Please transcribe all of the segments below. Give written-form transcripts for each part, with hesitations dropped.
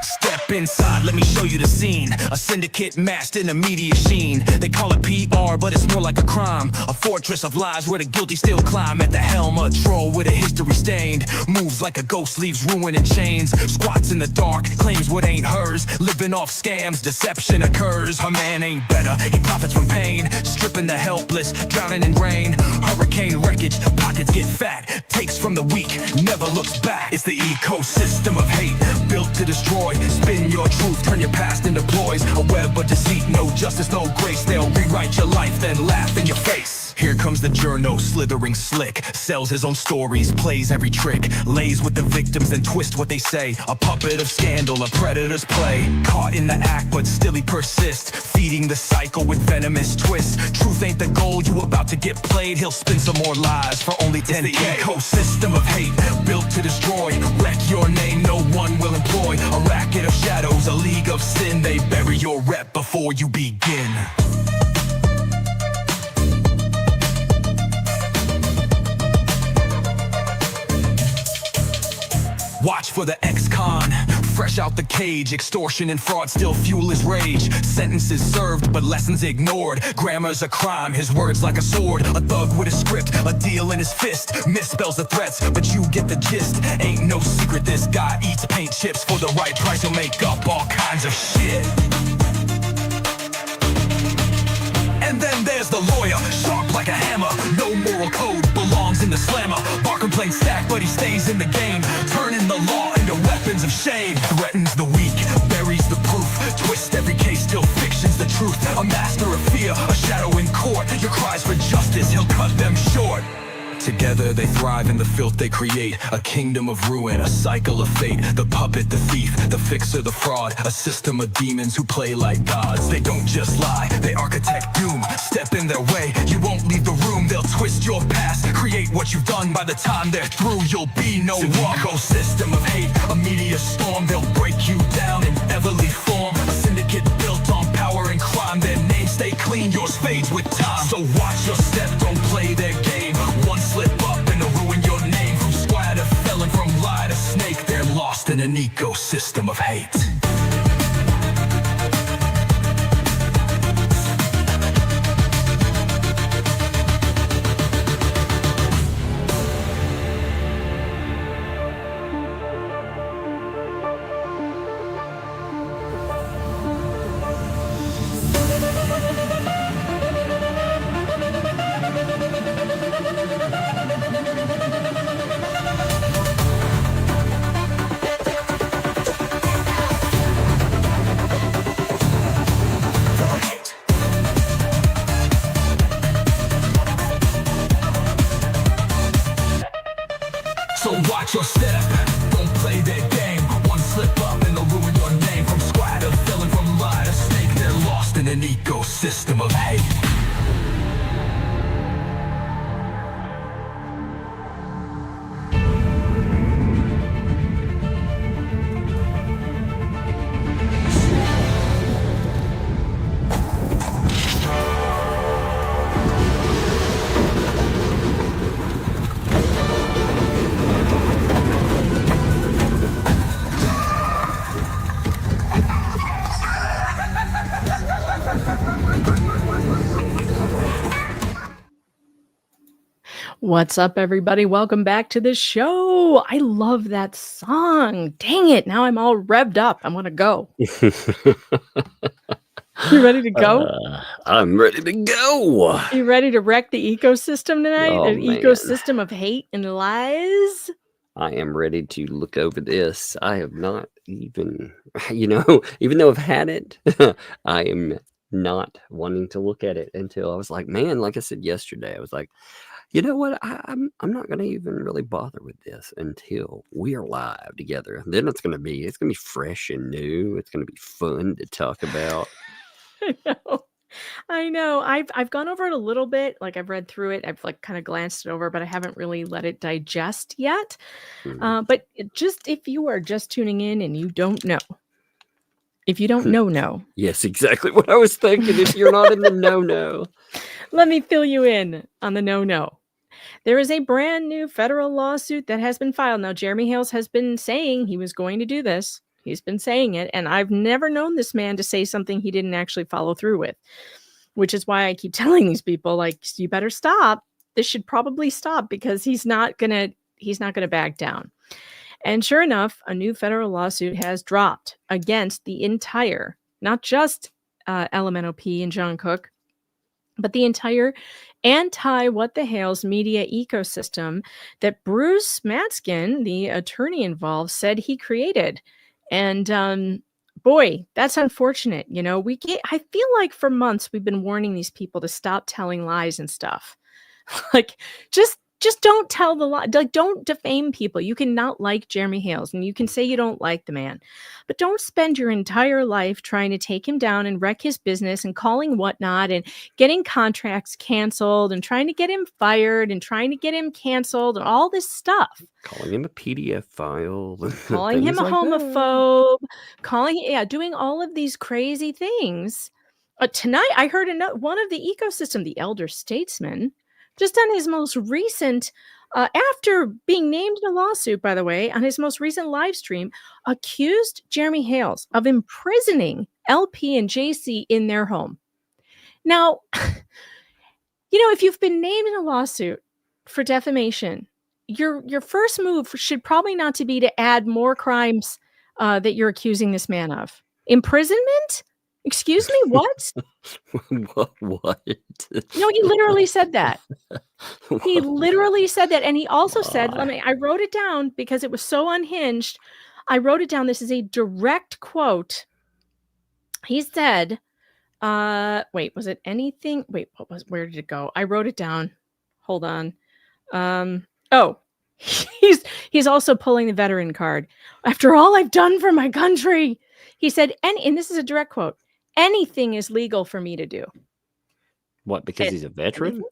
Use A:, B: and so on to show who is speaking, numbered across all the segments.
A: Step inside, let me show you the scene. A syndicate masked in a media sheen. They call it PR, but it's more like a crime. A fortress of lies where the guilty still climb. At the helm, a troll with a history stained. Moves like a ghost, leaves ruin in chains. Squats in the dark, claims what ain't hers. Living off scams, deception occurs. Her man ain't better, he profits from pain. Stripping the helpless, drowning in rain. Hurricane wreckage, pockets get fat. Takes from the weak, never looks back. It's the ecosystem of hate, built to destroy. Spin your truth, turn your past into ploys. A web of deceit, no justice, no grace. They'll rewrite your life, then laugh in your face. Here comes the journo, slithering slick. Sells his own stories, plays every trick. Lays with the victims, then twist what they say. A puppet of scandal, a predator's play. Caught in the act, but still he persists. Feeding the cycle with venomous twists. Truth ain't the goal, you about to get played. He'll spin some more lies for only 10K. The ecosystem of hate, built to destroy. Wreck your name, no one will employ. A racket of shadows, a league of sin. They bury your rep before you begin. Watch for the ex-con, fresh out the cage. Extortion and fraud still fuel his rage. Sentences served, but lessons ignored. Grammar's a crime, his words like a sword. A thug with a script, a deal in his fist. Misspells the threats, but you get the gist. Ain't no secret this guy eats paint chips. For the right price he'll make up all kinds of shit. And then there's the lawyer, sharp like a hammer. No moral code belongs in the slammer. Bar complaint stack, but he stays in the game. Turning the law into weapons of shame. Threatens the weak, buries the proof. Twist every case till fiction's the truth. A master of fear, a shadow in court. Your cries for justice, he'll cut them short. Together they thrive in the filth they create. A kingdom of ruin, a cycle of fate. The puppet, the thief, the fixer, the fraud. A system of demons who play like gods. They don't just lie, they architect doom. Step in their way, you won't leave the room. They'll twist your past, create what you've done. By the time they're through, you'll be no one. Ecosystem of hate, a media storm. They'll break you down in everly form. A syndicate built on power and crime. Their names stay clean, yours fades with time. So watch your step, don't play their game. One slip up and they'll ruin your name. From squire to felon, from lie to snake. They're lost in an ecosystem of hate. So watch your step, don't play their game. One slip up and they'll ruin your name. From squire to felon, from lie to snake. They're lost in an ecosystem of hate.
B: What's up, everybody? Welcome back to the show. I love that song. Dang it. Now I'm all revved up. I want to go. You ready to go?
C: I'm ready to go.
B: You ready to wreck the ecosystem tonight?
C: Oh,
B: An
C: man.
B: ecosystem of hate and lies?
C: I am ready to look over this. I have not even, even though I've had it, I am not wanting to look at it until I was like, man, like I said yesterday, I was like, you know what? I'm not going to even really bother with this until we are live together. And then it's going to be fresh and new. It's going to be fun to talk about.
B: I know. I've gone over it a little bit. Like I've read through it. I've like kind of glanced it over, but I haven't really let it digest yet. But if you are just tuning in and you don't know, if you don't know,
C: Yes, exactly what I was thinking. If you're not in the no.
B: Let me fill you in on the no. There is a brand new federal lawsuit that has been filed. Now, Jeremy Hales has been saying he was going to do this. He's been saying it, and I've never known this man to say something he didn't actually follow through with, which is why I keep telling these people, like, you better stop. This should probably stop because he's not gonna back down. And sure enough, a new federal lawsuit has dropped against the entire, not just LMNOP and John Cook, but the entire anti-What the Hales media ecosystem that Bruce Matskin, the attorney involved, said he created. And boy, that's unfortunate. You know, I feel like for months we've been warning these people to stop telling lies and stuff. Like, just don't tell the lie. Like, don't defame people. You can not like Jeremy Hales and you can say you don't like the man, but don't spend your entire life trying to take him down and wreck his business and calling whatnot and getting contracts canceled and trying to get him fired and trying to get him canceled and all this stuff.
C: Calling him a PDF file.
B: Calling him a homophobe. Doing all of these crazy things. Tonight, I heard one of the ecosystem, the elder statesman, just on his most recent, after being named in a lawsuit, by the way, on his most recent live stream, accused Jeremy Hales of imprisoning LP and JC in their home. Now, you know, if you've been named in a lawsuit for defamation, your first move should probably not to be to add more crimes that you're accusing this man of. Imprisonment? Excuse me, what?
C: What?
B: No, he literally said that. He literally said that. And he also said, I wrote it down because it was so unhinged. I wrote it down. This is a direct quote. He said, was it anything? Where did it go? I wrote it down. Hold on. He's also pulling the veteran card. After all I've done for my country, he said, and this is a direct quote, anything is legal for me to do.
C: What, because he's a veteran?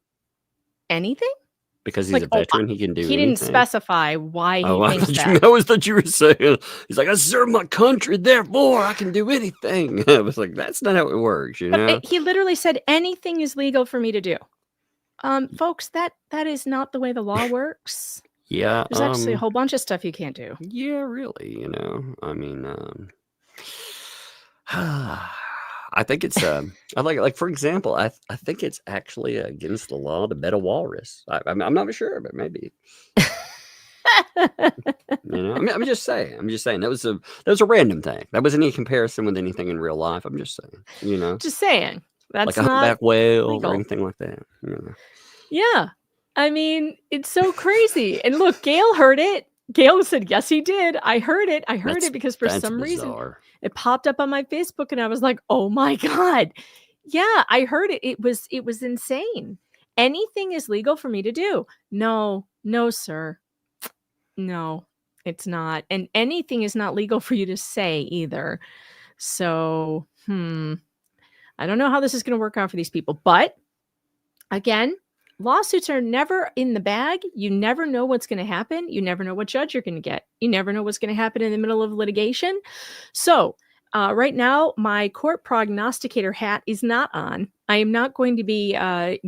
B: Anything?
C: Because he's a veteran, he can do anything?
B: He didn't specify why he thinks that.
C: I was thought you were saying, he's like, I serve my country, therefore I can do anything. I was like, that's not how it works, you know?
B: He literally said, anything is legal for me to do. Folks, that is not the way the law works.
C: Yeah.
B: There's actually a whole bunch of stuff you can't do.
C: Yeah, really, you know? I mean, I think it's I like for example, I think it's actually against the law to bet a walrus. I'm not sure, but maybe. You know, I'm just saying that was a random thing. That wasn't any comparison with anything in real life. I'm just saying, you know,
B: just saying that's
C: like a humpback whale
B: legal.
C: or anything like that. You know?
B: Yeah, I mean, it's so crazy. And look, Gail heard it. Gail said, yes, he did. I heard it. I heard it because for some reason it popped up on my Facebook and I was like, oh my God. Yeah, I heard it. It was insane. Anything is legal for me to do. No, sir. No, it's not. And anything is not legal for you to say either. So, I don't know how this is going to work out for these people. But again, lawsuits are never in the bag. You never know what's going to happen. You never know what judge you're going to get. You never know what's going to happen in the middle of litigation. So right now, my court prognosticator hat is not on. I am not going to be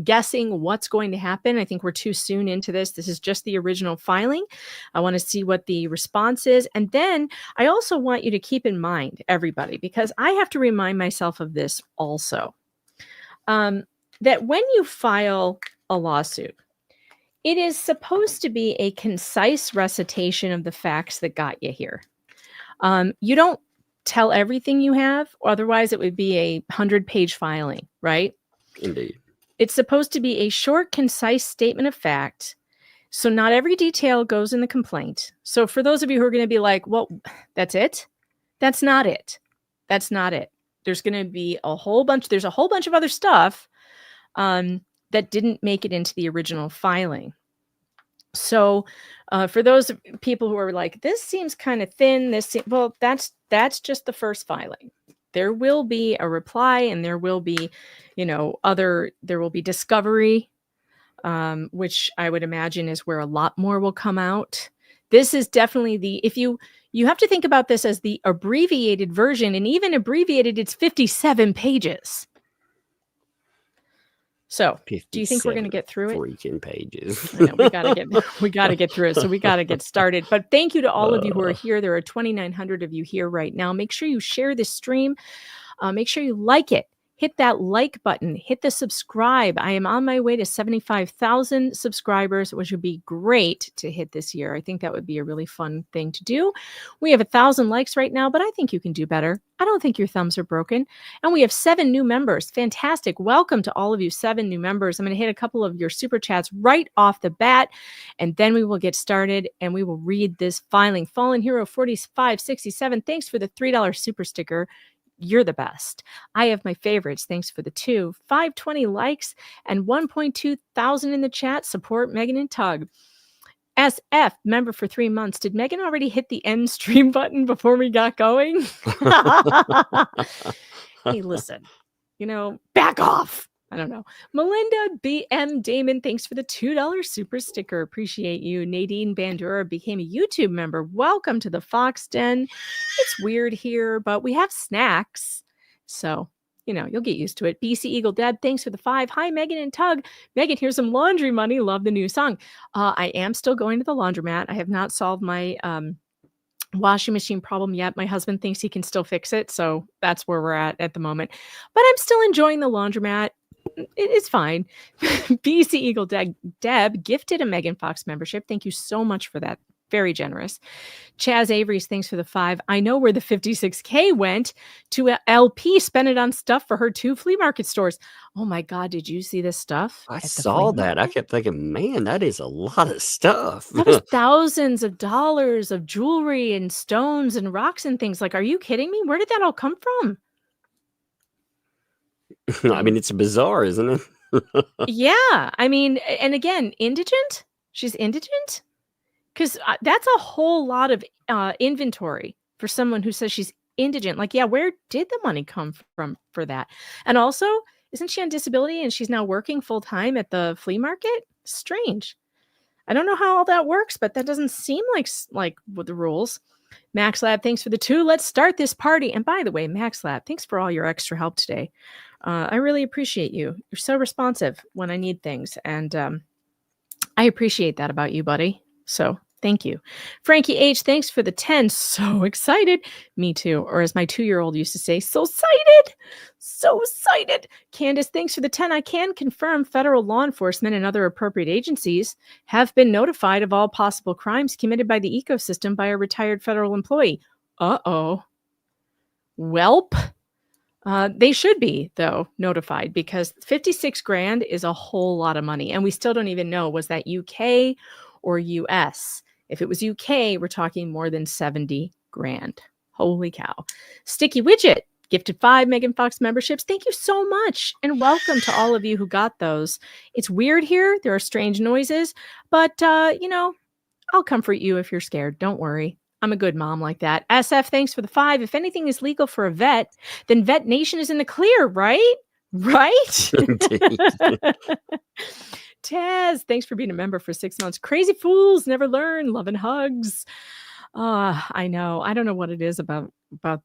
B: guessing what's going to happen. I think we're too soon into this. This is just the original filing. I want to see what the response is. And then I also want you to keep in mind, everybody, because I have to remind myself of this also, that when you file a lawsuit, it is supposed to be a concise recitation of the facts that got you here. You don't tell everything you have, otherwise it would be a 100-page filing, right?
C: Indeed.
B: It's supposed to be a short, concise statement of fact. So not every detail goes in the complaint. So for those of you who are going to be like, well, that's it? That's not it. That's not it. There's going to be a whole bunch of other stuff that didn't make it into the original filing. So for those people who are like, this seems kind of thin, that's just the first filing. There will be a reply and there will be, there will be discovery, which I would imagine is where a lot more will come out. This is definitely you have to think about this as the abbreviated version, and even abbreviated, it's 57 pages. So, do you think we're going to get through it?
C: Freaking pages.
B: I know, we gotta get through it. So we gotta get started. But thank you to all of you who are here. There are 2,900 of you here right now. Make sure you share this stream. Make sure you like it. Hit that like button. Hit the subscribe. I am on my way to 75,000 subscribers, which would be great to hit this year. I think that would be a really fun thing to do. We have 1,000 likes right now, but I think you can do better. I don't think your thumbs are broken. And we have 7 new members. Fantastic. Welcome to all of you 7 new members. I'm going to hit a couple of your super chats right off the bat, and then we will get started and we will read this filing. Fallen Hero 4567. Thanks for the $3 super sticker. You're the best. I have my favorites. Thanks for the 2. 520 likes and 1.2 thousand in the chat. Support Megan and Tug. SF, member for 3 months. Did Megan already hit the end stream button before we got going? Hey, listen, back off. I don't know. Melinda BM Damon, thanks for the $2 super sticker. Appreciate you. Nadine Bandura became a YouTube member. Welcome to the Fox Den. It's weird here, but we have snacks. So, you'll get used to it. BC Eagle Deb, thanks for the 5. Hi, Megan and Tug. Megan, here's some laundry money. Love the new song. I am still going to the laundromat. I have not solved my washing machine problem yet. My husband thinks he can still fix it. So that's where we're at the moment. But I'm still enjoying the laundromat. It's fine. BC Eagle Deb gifted a Megan Fox membership. Thank you so much for that. Very generous. Chaz Avery's, thanks for the 5. I know where the 56K went to LP, spent it on stuff for her 2 flea market stores. Oh my God, did you see this stuff?
C: I saw that. I kept thinking, man, that is a lot of stuff.
B: That was thousands of dollars of jewelry and stones and rocks and things. Like, are you kidding me? Where did that all come from?
C: I mean, it's bizarre, isn't it?
B: Yeah. I mean, and again, indigent? She's indigent? Because that's a whole lot of inventory for someone who says she's indigent. Like, yeah, where did the money come from for that? And also, isn't she on disability and she's now working full time at the flea market? Strange. I don't know how all that works, but that doesn't seem like with the rules. Max Lab, thanks for the 2. Let's start this party. And by the way, Max Lab, thanks for all your extra help today. I really appreciate you. You're so responsive when I need things. And I appreciate that about you, buddy. So thank you. Frankie H, thanks for the 10. So excited. Me too. Or as my 2-year-old used to say, so excited. So excited. Candace, thanks for the 10. I can confirm federal law enforcement and other appropriate agencies have been notified of all possible crimes committed by the ecosystem by a retired federal employee. Uh-oh. Welp. They should be, though, notified because 56 grand is a whole lot of money. And we still don't even know, was that UK or US? If it was UK, we're talking more than 70 grand. Holy cow. Sticky Widget gifted 5 Megan Fox memberships. Thank you so much. And welcome to all of you who got those. It's weird here. There are strange noises, but, I'll comfort you if you're scared. Don't worry. I'm a good mom like that. SF, thanks for the 5. If anything is legal for a vet, then Vet Nation is in the clear, right? Right? Taz, thanks for being a member for 6 months. Crazy fools never learn. Love and hugs. I know. I don't know what it is about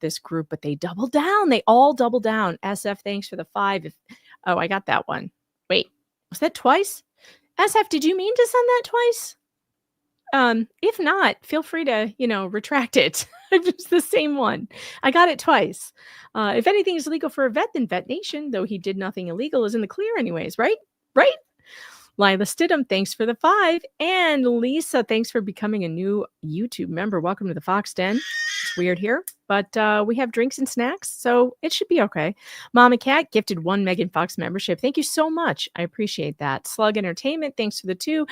B: this group, but they double down. They all double down. SF, thanks for the 5. I got that one. Wait, was that twice? SF, did you mean to send that twice? If not, feel free to, retract it. It's the same one. I got it twice. If anything is legal for a vet, then Vet Nation, though he did nothing illegal, is in the clear anyways, right? Right? Lila Stidham, thanks for the 5. And Lisa, thanks for becoming a new YouTube member. Welcome to the Fox Den. It's weird here, but we have drinks and snacks, so it should be okay. Mama Cat gifted 1 Megan Fox membership. Thank you so much. I appreciate that. Slug Entertainment, thanks for the 2.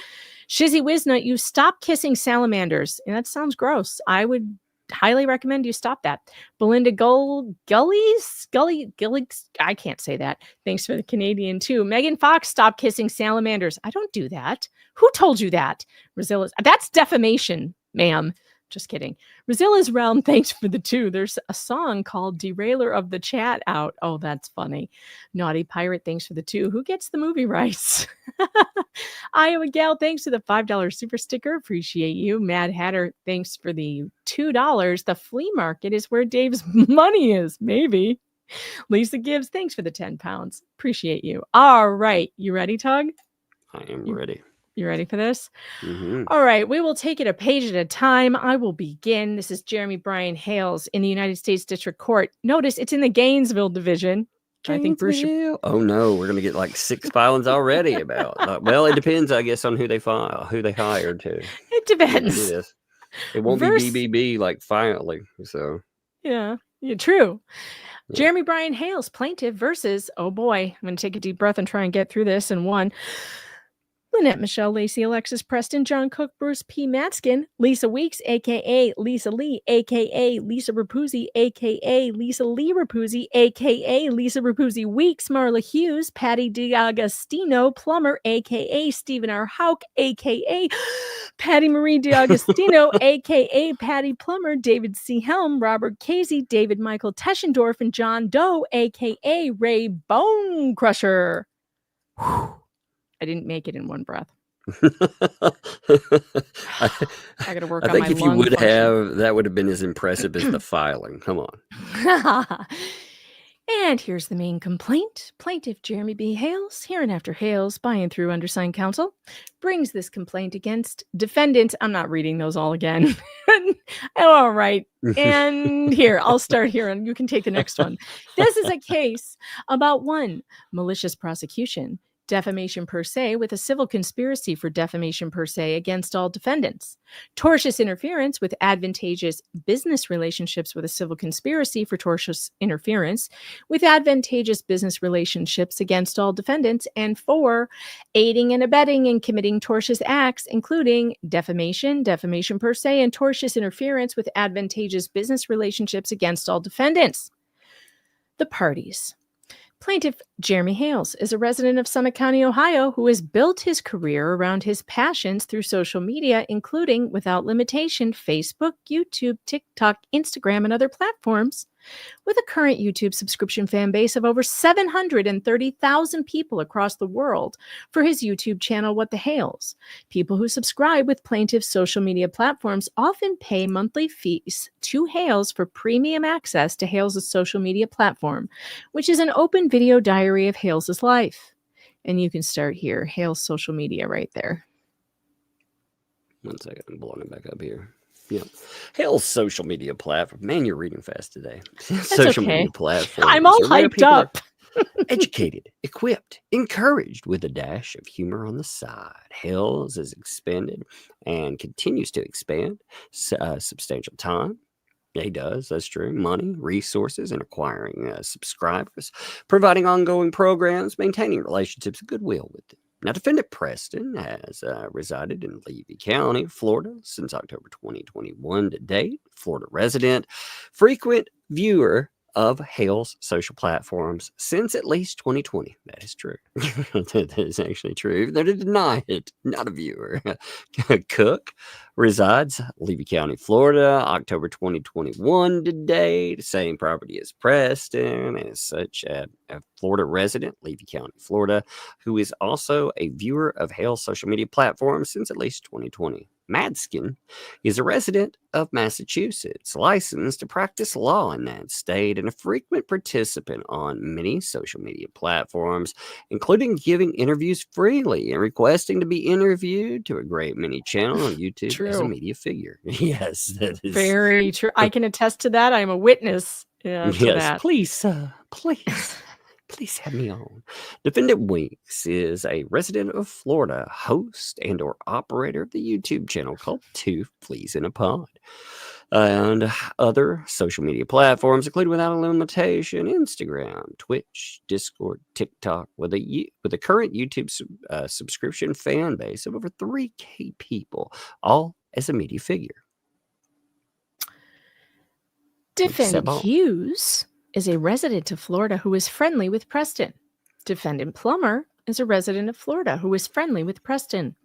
B: Shizzy Wiznut, you stop kissing salamanders. And that sounds gross. I would highly recommend you stop that. Belinda Gullies, I can't say that. Thanks for the Canadian too. Megan Fox, stop kissing salamanders. I don't do that. Who told you that? That's defamation, ma'am. Just kidding. Razilla's Realm, thanks for the 2. There's a song called Derailer of the Chat out. Oh, that's funny. Naughty Pirate, thanks for the 2. Who gets the movie rights? Iowa Gal, thanks for the $5 super sticker. Appreciate you. Mad Hatter, thanks for the $2. The flea market is where Dave's money is. Maybe. Lisa Gibbs, thanks for the 10 pounds. Appreciate you. All right. You ready, Tug?
C: I am ready.
B: You ready for this?
C: Mm-hmm.
B: All right. We will take it a page at a time. I will begin. This is Jeremy Bryan Hales in the United States District Court. Notice it's in the Gainesville division. I think Bruce.
C: Oh no, we're gonna get like 6 filings already about. Well, it depends, I guess, on who they hired to.
B: It depends.
C: It won't be BBB like finally. So
B: yeah, true. Yeah. Jeremy Bryan Hales, plaintiff versus. Oh boy, I'm gonna take a deep breath and try and get through this in one. Lynette Michelle Lacey Alexis Preston John Cook Bruce P. Matskin Lisa Weeks aka Lisa Lee aka Lisa Rapuzzi aka Lisa Lee Rapuzzi aka Lisa Rapuzzi Weeks Marla Hughes Patty DiAgostino Plummer aka Stephen R. Hauk aka Patty Marie DiAgostino aka Patty Plummer David C. Helm Robert Casey David Michael Teschendorf and John Doe aka Ray Bone Crusher. Whew. I didn't make it in one breath. I got to work on my lung function. I think if you would have,
C: that would have been as impressive as the filing. Come on.
B: And here's the main complaint. Plaintiff Jeremy B. Hales, hereinafter Hales, by and through undersigned counsel, brings this complaint against defendant. I'm not reading those all again. All right. And here, I'll start here and you can take the next one. This is a case about 1, malicious prosecution. Defamation per se with a civil conspiracy for defamation per se against all defendants. Tortious interference with advantageous business relationships with a civil conspiracy for tortious interference with advantageous business relationships against all defendants. And 4, aiding and abetting in committing tortious acts, including defamation, defamation per se, and tortious interference with advantageous business relationships against all defendants. The parties. Plaintiff Jeremy Hales is a resident of Summit County, Ohio, who has built his career around his passions through social media, including, without limitation, Facebook, YouTube, TikTok, Instagram, and other platforms, with a current YouTube subscription fan base of over 730,000 people across the world for his YouTube channel, What the Hales. People who subscribe with plaintiff's social media platforms often pay monthly fees to Hales for premium access to Hales' social media platform, which is an open video diary of Hales' life. And you can start here, Hales' social media right there.
C: 1 second, I'm blowing it back up here. Yeah. Hale's social media platform. Man, you're reading fast today. Social media platform.
B: I'm all hyped up.
C: Educated, equipped, encouraged with a dash of humor on the side. Hales has expanded and continues to expand substantial time. Yeah, he does. That's true. Money, resources, and acquiring subscribers, providing ongoing programs, maintaining relationships of goodwill with them. Now, defendant Preston has resided in Levy County, Florida, since October 2021 to date. Florida resident, frequent viewer of Hale's social platforms since at least 2020. That is true. That is actually true. Even though they deny it, not a viewer. Cook resides Levy County, Florida, October 2021 to date. Same property as Preston, and as such a Florida resident, Levy County, Florida, who is also a viewer of Hale's social media platforms since at least 2020. Madskin is a resident of Massachusetts, licensed to practice law in that state, and a frequent participant on many social media platforms, including giving interviews freely and requesting to be interviewed to a great many channels on YouTube as a media figure. Yes, that is
B: very true. I can attest to that. I'm a witness. To that.
C: Please, please have me on. Defendant Weeks is a resident of Florida, host and or operator of the YouTube channel called Two Fleas in a Pod, and other social media platforms, including without a limitation, Instagram, Twitch, Discord, TikTok, with a current YouTube subscription fan base of over 3K people, all as a media figure.
B: Defendant Hughes is a resident of Florida who is friendly with Preston. Defendant Plummer is a resident of Florida who is friendly with Preston.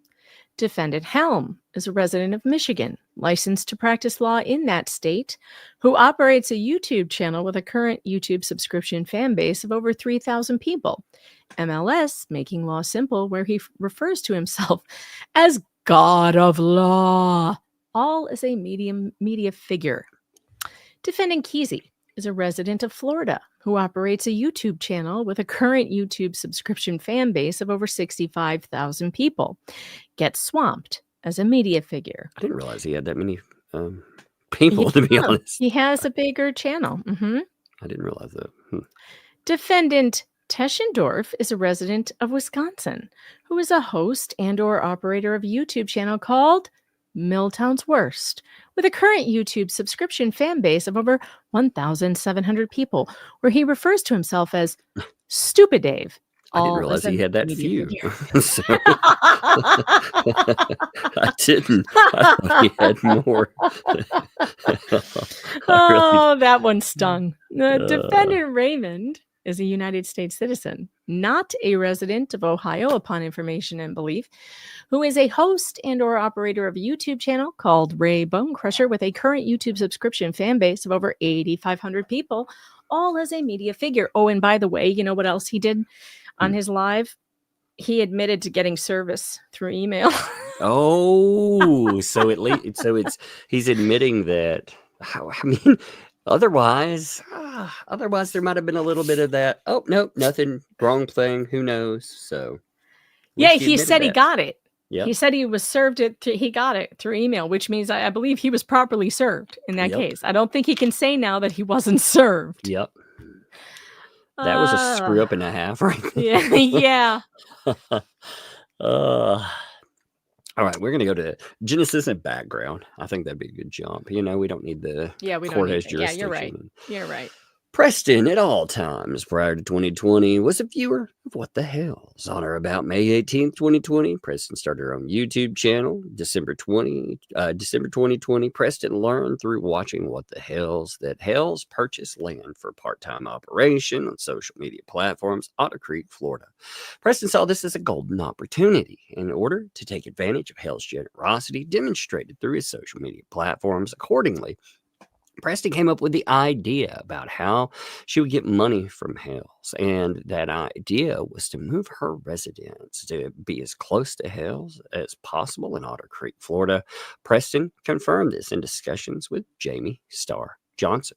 B: Defendant Helm is a resident of Michigan, licensed to practice law in that state, who operates a YouTube channel with a current YouTube subscription fan base of over 3,000 people. MLS, Making Law Simple, where he refers to himself as God of Law, all as a media figure. Defendant Kesey is a resident of Florida who operates a YouTube channel with a current YouTube subscription fan base of over 65,000 people, gets swamped as a media figure.
C: I didn't realize he had that many people, to be honest.
B: He has a bigger channel.
C: I didn't realize that.
B: Defendant Teschendorf is a resident of Wisconsin who is a host and or operator of a YouTube channel called Milltown's Worst, with a current YouTube subscription fan base of over 1,700 people, where he refers to himself as Stupid Dave.
C: I didn't realize he had that few. So, I didn't. I thought he had more.
B: That one stung. Defendant Raymond is a United States citizen, not a resident of Ohio upon information and belief, who is a host and or operator of a YouTube channel called Ray Bone Crusher with a current YouTube subscription fan base of over 8,500 people, all as a media figure. Oh, and by the way, you know what else he did on his live? He admitted to getting service through email.
C: Oh, so he's admitting that. I mean, otherwise there might have been a little bit of that. Oh, nope, nothing, wrong thing. Who knows? So,
B: yeah, he said he got it.
C: Yep.
B: He said he was served it. He got it through email, which means I believe he was properly served in that case. I don't think he can say now that he wasn't served.
C: Yep. That was a screw up and a half, right?
B: Yeah.
C: All right, we're going to go to Genesis and background. I think that'd be a good jump. You know, we don't need the court has jurisdiction.
B: Yeah, you're right.
C: Preston, at all times prior to 2020, was a viewer of What the Hales. On or about May 18th, 2020, Preston started her own YouTube channel. December 2020, Preston learned through watching What the Hales that Hales purchased land for part-time operation on social media platforms, Otter Creek, Florida. Preston saw this as a golden opportunity in order to take advantage of Hales' generosity demonstrated through his social media platforms. Accordingly, Preston came up with the idea about how she would get money from Hales, and that idea was to move her residence to be as close to Hales as possible in Otter Creek, Florida. Preston confirmed this in discussions with Jamie Starr Johnson.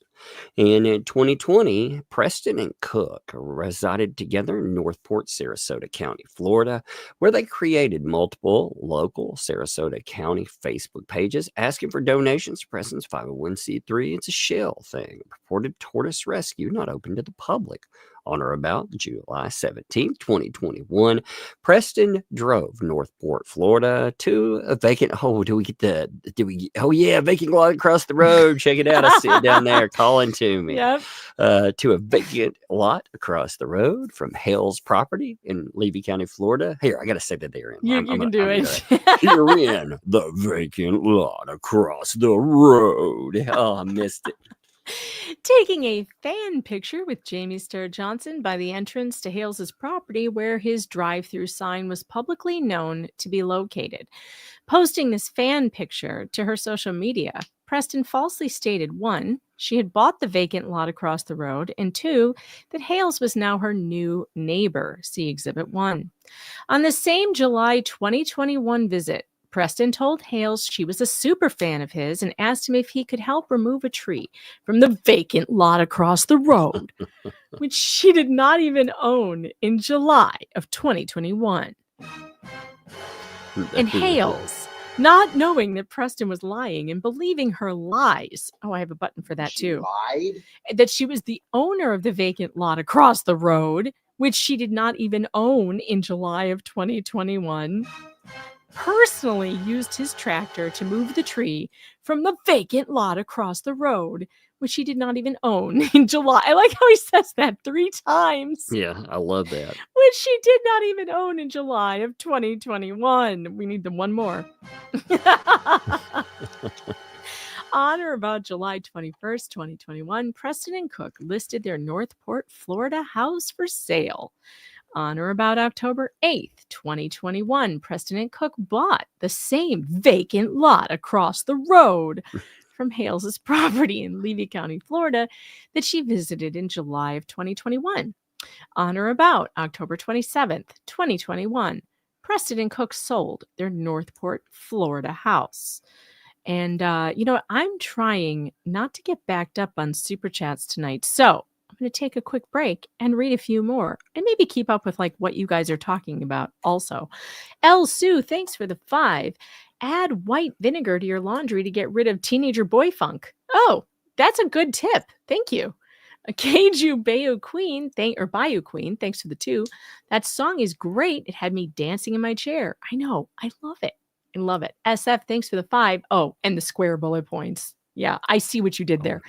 C: And in 2020, Preston and Cook resided together in Northport, Sarasota County, Florida, where they created multiple local Sarasota County Facebook pages asking for donations to Preston's 501c3. It's a shell thing, purported tortoise rescue, not open to the public. On or about July 17th, 2021, Preston drove Northport, Florida to a vacant, vacant lot across the road. Check it out. I see it down there calling to me.
B: Yep.
C: To a vacant lot across the road from Hale's property in Levy County, Florida. Here, I got to say that they're in.
B: You can do it.
C: You're in the vacant lot across the road. Oh, I missed it.
B: Taking a fan picture with Jamie Starr Johnson by the entrance to Hales' property where his drive-through sign was publicly known to be located. Posting this fan picture to her social media, Preston falsely stated, 1, she had bought the vacant lot across the road, and 2, that Hales was now her new neighbor. See Exhibit 1. On the same July 2021 visit, Preston told Hales she was a super fan of his and asked him if he could help remove a tree from the vacant lot across the road, which she did not even own, in July of 2021. And Hales, not knowing that Preston was lying and believing her lies. Oh, I have a button for that too.
D: Lied?
B: That she was the owner of the vacant lot across the road, which she did not even own in July of 2021. Personally used his tractor to move the tree from the vacant lot across the road, which he did not even own in July. I like how he says that 3 times.
C: Yeah, I love that.
B: Which she did not even own in July of 2021. We need them one more. On or about July 21st, 2021, Preston and Cook listed their Northport, Florida house for sale. On or about October 8th, 2021, Preston and Cook bought the same vacant lot across the road from Hales' property in Levy County, Florida, that she visited in July of 2021. On or about October 27th, 2021, Preston and Cook sold their Northport, Florida house. And, I'm trying not to get backed up on Super Chats tonight. So I'm going to take a quick break and read a few more and maybe keep up with like what you guys are talking about also. L. Sue, thanks for the 5. Add white vinegar to your laundry to get rid of teenager boy funk. Oh, that's a good tip. Thank you. Keiju Bayou Queen, Bayou Queen, thanks for the 2. That song is great. It had me dancing in my chair. I know. I love it. I love it. SF, thanks for the 5. Oh, and the square bullet points. Yeah, I see what you did there.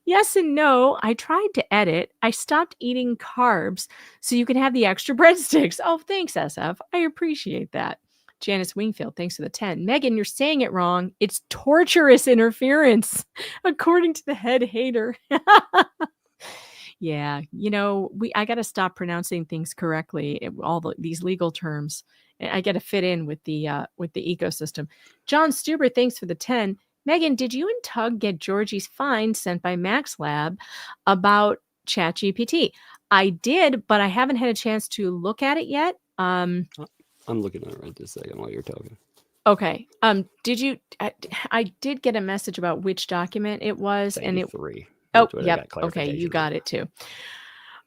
B: Yes and no. I tried to edit. I stopped eating carbs so you can have the extra breadsticks. Oh, thanks, SF. I appreciate that. Janice Wingfield, thanks for the 10. Megan, you're saying it wrong. It's torturous interference, according to the head hater. Yeah, you know, I got to stop pronouncing things correctly. These legal terms. I got to fit in with the ecosystem. John Stuber, thanks for the 10. Megan, did you and Tug get Georgie's find sent by Max Lab about ChatGPT? I did, but I haven't had a chance to look at it yet.
C: I'm looking at it right this second while you're talking.
B: Okay. Did you? I did get a message about which document it was, and it
C: 3.
B: Oh, yep. Okay, you got it too.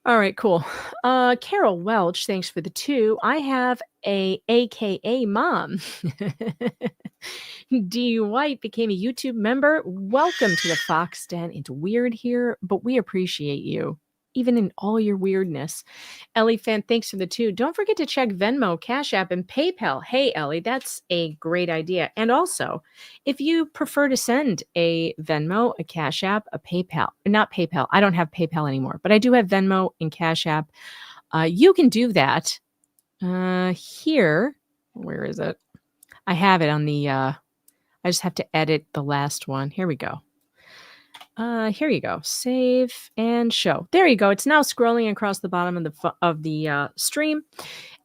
B: All right, cool. Carol Welch, thanks for the 2. I have a AKA mom. D. White became a YouTube member. Welcome to the Fox Den. It's weird here, but we appreciate you, even in all your weirdness. Ellie Fan, thanks for the 2. Don't forget to check Venmo, Cash App, and PayPal. Hey, Ellie, that's a great idea. And also, if you prefer to send a Venmo, a Cash App, a PayPal, not PayPal. I don't have PayPal anymore, but I do have Venmo and Cash App. You can do that here. Where is it? I have it on the, I just have to edit the last one. Here we go. Here you go. Save and show. There you go. It's now scrolling across the bottom of the stream.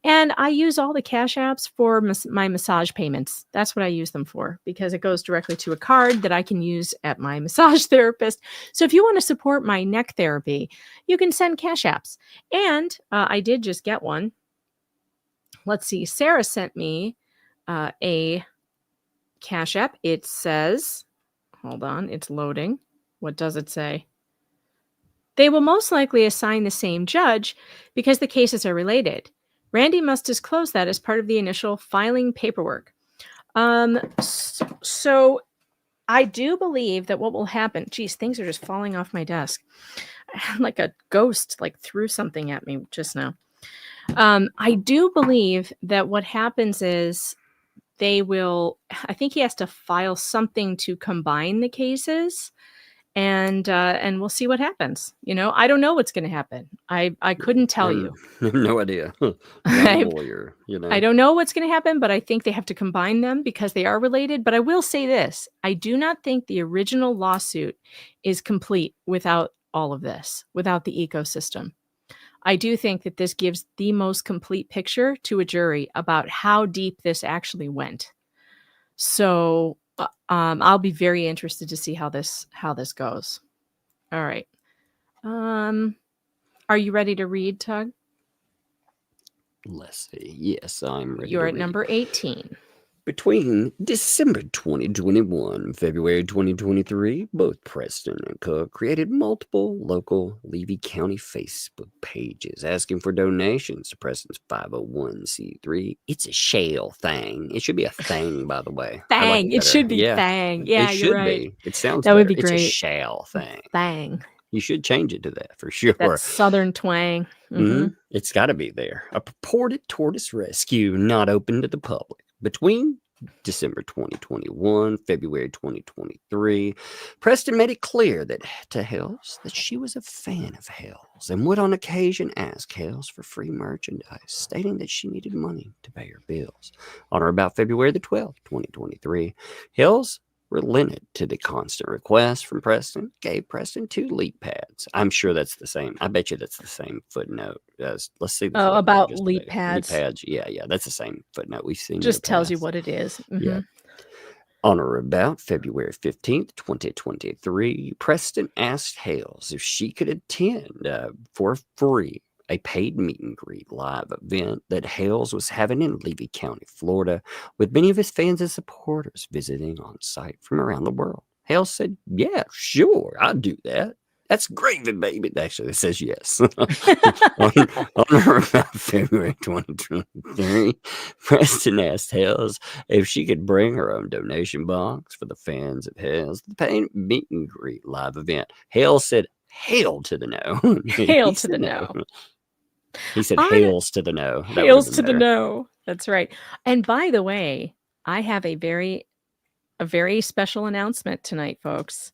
B: And I use all the Cash Apps for my massage payments. That's what I use them for, because it goes directly to a card that I can use at my massage therapist. So if you want to support my neck therapy, you can send Cash Apps. And I did just get one. Let's see. Sarah sent me a Cash App. It says, hold on, it's loading. What does it say? They will most likely assign the same judge because the cases are related. Randy must disclose that as part of the initial filing paperwork. So I do believe that what will happen, geez, things are just falling off my desk. Like a ghost threw something at me just now. I do believe that what happens is I think he has to file something to combine the cases. And we'll see what happens. You know, I don't know what's going to happen. I couldn't tell you.
C: No idea. I'm a lawyer, you know.
B: I don't know what's going to happen, but I think they have to combine them because they are related. But I will say this. I do not think the original lawsuit is complete without all of this, without the ecosystem. I do think that this gives the most complete picture to a jury about how deep this actually went. So I'll be very interested to see how this goes. All right. Are you ready to read, Tug?
C: Let's see. Yes, I'm ready.
B: You're at number 18.
C: Between December 2021 and February 2023, both Preston and Cook created multiple local Levy County Facebook pages asking for donations to Preston's 501c3. It's a shale thing. It should be a thing, by the way.
B: Thang. It should be thang. Yeah,
C: it
B: you're
C: should
B: right.
C: Be. It sounds
B: that
C: better.
B: Would be great.
C: It's a shale thing.
B: Thang.
C: You should change it to that for sure.
B: That southern twang. Mm-hmm.
C: It's got to be there. A purported tortoise rescue not open to the public. Between December 2021, February 2023, Preston made it clear to Hales that she was a fan of Hales and would on occasion ask Hales for free merchandise, stating that she needed money to pay her bills. On or about February the 12th, 2023, Hales relented to the constant request from Preston, gave Preston 2 leap pads. I'm sure that's the same. I bet you that's the same footnote. Let's see.
B: Oh, about leap pads.
C: Leap pads. Yeah. That's the same footnote we've seen.
B: Just tells you what it is. Mm-hmm.
C: Yeah. On or about February 15th, 2023, Preston asked Hales if she could attend for free a paid meet and greet live event that Hales was having in Levy County, Florida, with many of his fans and supporters visiting on site from around the world. Hales said, yeah, sure, I'll do that. That's gravy, baby. Actually, it says yes. on or about February 2023, Preston asked Hales if she could bring her own donation box for the fans of Hales, the paint meet and greet live event. Hales said, "Hail to the no."
B: Hail to the no.
C: He said, "Hails to the no."
B: Hails to the no. That's right. And by the way, I have a very special announcement tonight, folks.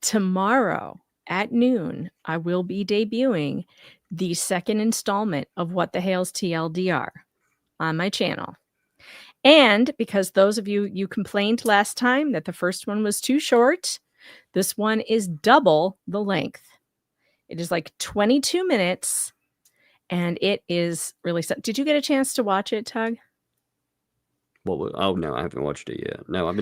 B: Tomorrow at noon, I will be debuting the second installment of What the Hales TLDR on my channel. And because those of you complained last time that the first one was too short, this one is double the length. It is like 22 minutes. And it is really... Did you get a chance to watch it, Tug?
C: Well, oh no, I haven't watched it yet. No, I've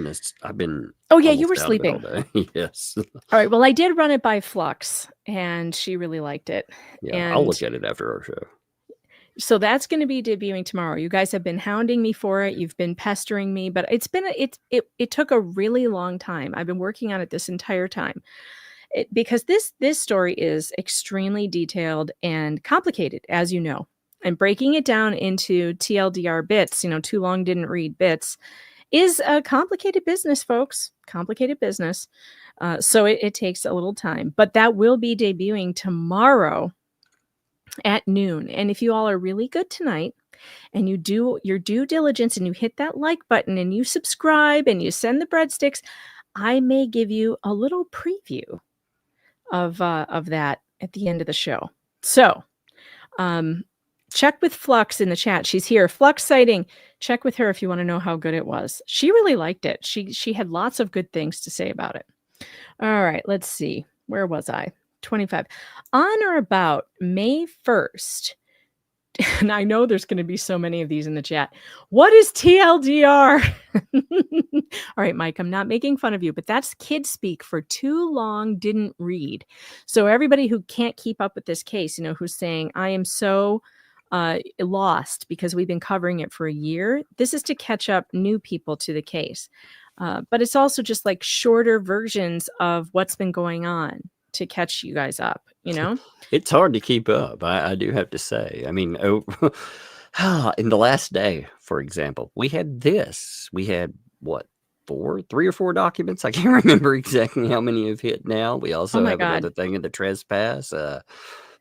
C: been.
B: Oh yeah, you were sleeping.
C: Yes.
B: All right. Well, I did run it by Flux, and she really liked it.
C: Yeah,
B: and
C: I'll look at it after our show.
B: So that's going to be debuting tomorrow. You guys have been hounding me for it. You've been pestering me, but it took a really long time. I've been working on it this entire time. Because this story is extremely detailed and complicated, as you know, and breaking it down into TLDR bits, too long didn't read bits, is a complicated business, folks. Complicated business. So it takes a little time, but that will be debuting tomorrow at noon. And if you all are really good tonight and you do your due diligence and you hit that like button and you subscribe and you send the breadsticks, I may give you a little preview of that at the end of the show. So check with Flux in the chat. She's here. Flux sighting. Check with her if you want to know how good it was. She really liked it. She had lots of good things to say about it. All right, let's see. Where was I? 25. On or about May 1st. And I know there's going to be so many of these in the chat. What is TLDR? All right, Mike, I'm not making fun of you, but that's kid speak for too long didn't read. So everybody who can't keep up with this case, who's saying, I am so lost because we've been covering it for a year. This is to catch up new people to the case. But it's also just like shorter versions of what's been going on to catch you guys up, It's
C: hard to keep up. I do have to say. I mean, in the last day, for example, we had this. We had what? 3 or 4 documents. I can't remember exactly how many have hit now. We also have another thing in the trespass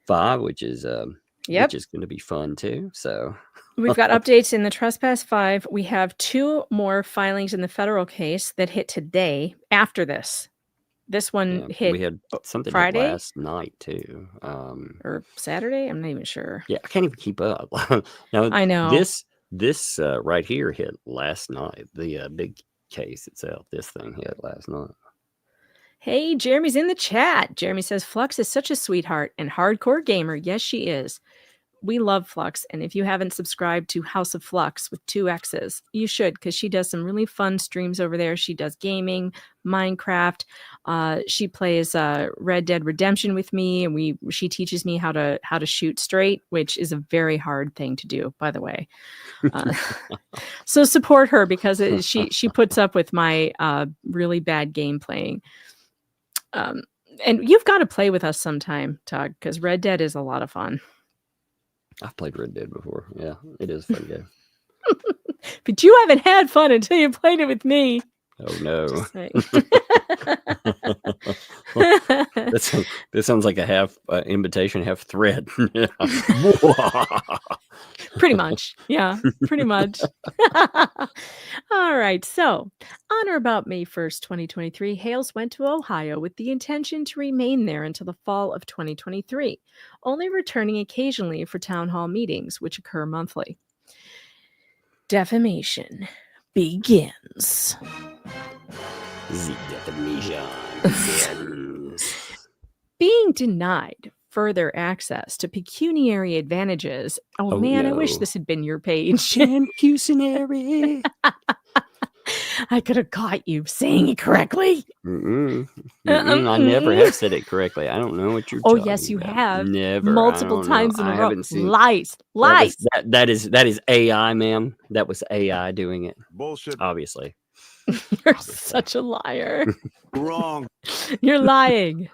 C: 5, which is going to be fun too. So
B: we've got updates in the trespass 5. We have 2 more filings in the federal case that hit today after this. This one hit.
C: We had something
B: Friday
C: last night too,
B: or Saturday. I'm not even sure.
C: Yeah, I can't even keep up. Now,
B: I know
C: this right here hit last night. The big case itself. This thing hit last night.
B: Hey, Jeremy's in the chat. Jeremy says Flux is such a sweetheart and hardcore gamer. Yes, she is. We love Flux, and if you haven't subscribed to House of Flux with 2 X's, you should, because she does some really fun streams over there. She does gaming, Minecraft. She plays Red Dead Redemption with me, and she teaches me how to shoot straight, which is a very hard thing to do, by the way. So support her because she puts up with my really bad game playing. And you've got to play with us sometime, Tug, because Red Dead is a lot of fun.
C: I've played Red Dead before. Yeah, it is a fun game.
B: But you haven't had fun until you played it with me.
C: Oh, no. This sounds like a half invitation, half threat.
B: Pretty much. Yeah, pretty much. All right. So, on or about May 1st, 2023, Hales went to Ohio with the intention to remain there until the fall of 2023, only returning occasionally for town hall meetings, which occur monthly. Defamation begins.
C: The defamation begins.
B: Being denied further access to pecuniary advantages. Oh man, no. I wish this had been your page.
C: Pecuniary.
B: I could have caught you saying it correctly.
C: I never have said it correctly. I don't know what you're talking about.
B: Oh, yes, you have.
C: Never.
B: Multiple times in a row. Lies.
C: That is AI, ma'am. That was AI doing it.
D: Bullshit.
C: Obviously.
B: You're such a liar.
D: Wrong.
B: You're lying.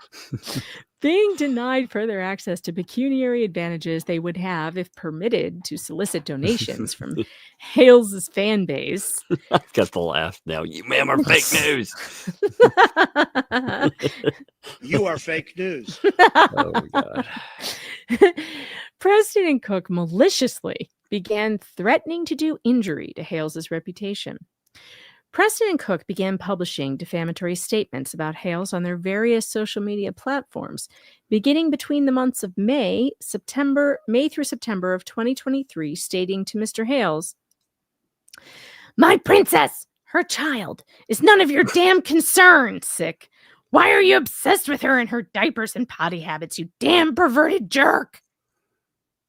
B: being denied further access to pecuniary advantages they would have if permitted to solicit donations from Hales' fan base.
C: I've got the laugh now. You, ma'am, are fake news.
D: You are fake news.
C: Oh, my God.
B: President Cook maliciously began threatening to do injury to Hales' reputation. Preston and Cook began publishing defamatory statements about Hales on their various social media platforms, beginning between the months of May through September of 2023, stating to Mr. Hales, "My princess, her child, is none of your damn concern, sick. Why are you obsessed with her and her diapers and potty habits, you damn perverted jerk?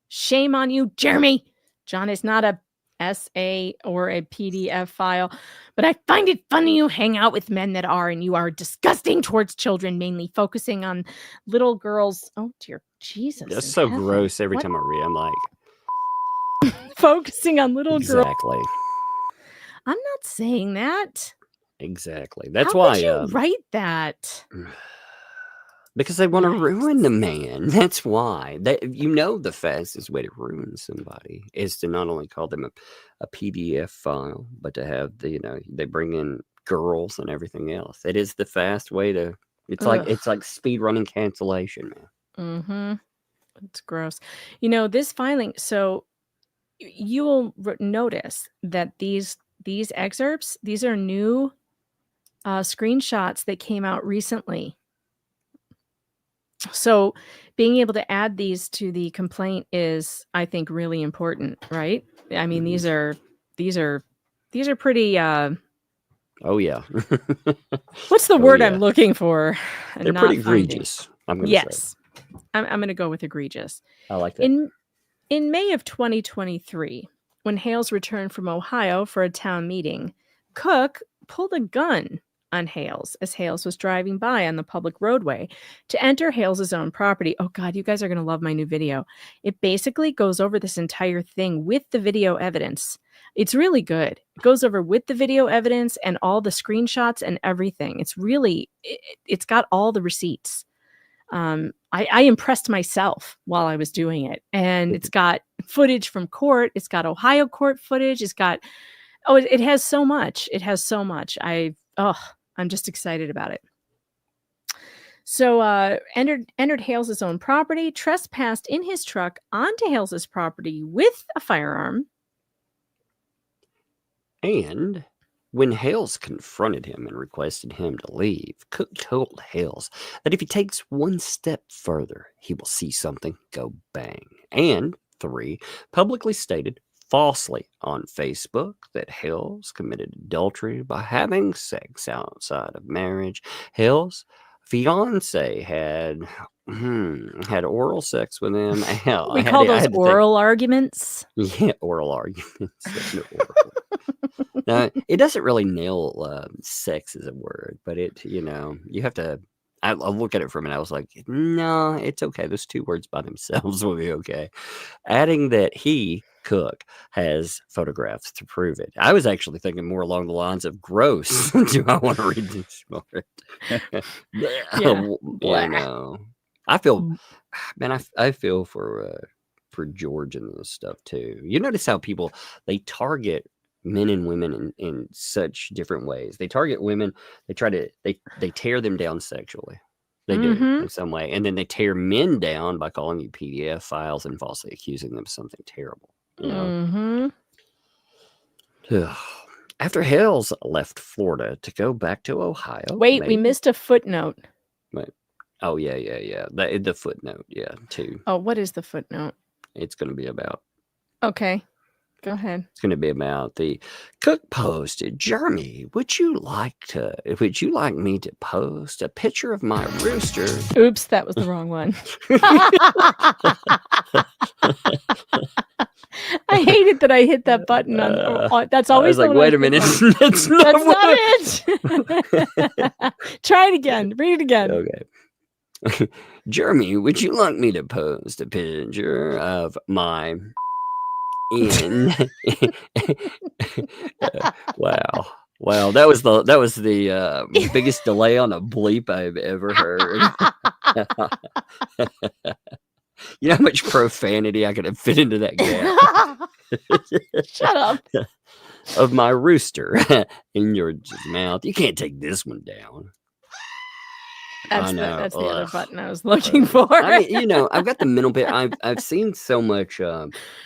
B: Shame on you, Jeremy. John is not a SA or a PDF file, but I find it funny you hang out with men that are, and you are disgusting towards children, mainly focusing on little girls." Oh dear Jesus.
C: That's so
B: heaven.
C: gross every time I read. I'm like,
B: Focusing on little girls.
C: exactly.
B: I'm not saying that.
C: Exactly. That's
B: How
C: why
B: could you write that?
C: because they want to
B: Yikes.
C: ruin the man. That's why. The fastest way to ruin somebody is to not only call them a PDF file, but to have they bring in girls and everything else. It is the fast way to. It's like speed running cancellation, man.
B: Mm-hmm. It's gross. This filing. So you will notice that these excerpts, these are new screenshots that came out recently. So being able to add these to the complaint is, I think, really important, right? I mean, these are pretty
C: Oh yeah.
B: what's the word I'm looking for?
C: They're pretty egregious. I'm gonna say.
B: I'm gonna go with egregious.
C: I like that.
B: In May of 2023, when Hales returned from Ohio for a town meeting, Cook pulled a gun on Hales as Hales was driving by on the public roadway to enter Hales' own property. Oh God, you guys are going to love my new video. It basically goes over this entire thing with the video evidence. It's really good. It goes over with the video evidence and all the screenshots and everything. It's got all the receipts. I impressed myself while I was doing it, and it's got footage from court. It's got Ohio court footage. It has so much. It has so much. I'm just excited about it. So entered Hales' own property, trespassed in his truck onto Hales' property with a firearm.
C: And when Hales confronted him and requested him to leave, Cook told Hales that if he takes one step further, he will see something go bang. And 3, publicly stated falsely on Facebook that Hales committed adultery by having sex outside of marriage. Hales' fiance had oral sex with him.
B: We call those oral arguments.
C: Yeah, oral arguments. Now, it doesn't really nail sex as a word, but you have to. I look at it for a minute. I was like, no, it's okay. Those 2 words by themselves will be okay. Adding that Cook has photographs to prove it. I was actually thinking more along the lines of gross. Do I want to read this more? I feel, man, I feel for George and this stuff too. You notice how people, they target men and women in such different ways. They target women. They tear them down sexually. They do in some way. And then they tear men down by calling you PDF files and falsely accusing them of something terrible. After Hales left Florida to go back to Ohio.
B: Wait, we missed a footnote.
C: Wait. Oh, yeah. The footnote, too.
B: Oh, what is the footnote?
C: It's going to be about.
B: Okay. Go ahead.
C: It's going to be about the Cook posted, Jeremy, would you like me to post a picture of my rooster?
B: Oops, that was the wrong one. I hated that I hit that button on. That's always.
C: I was like, wait a minute, that's not
B: it. Try it again. Read it again.
C: Okay. Jeremy, would you like me to post a picture of my Wow, that was the biggest delay on a bleep I've ever heard. You know how much profanity I could have fit into that gap?
B: Shut up.
C: Of my rooster in your mouth. You can't take this one down.
B: That's
C: I know.
B: that's the other button I was looking for.
C: I mean, you know, I've got the mental bit. I've seen so much,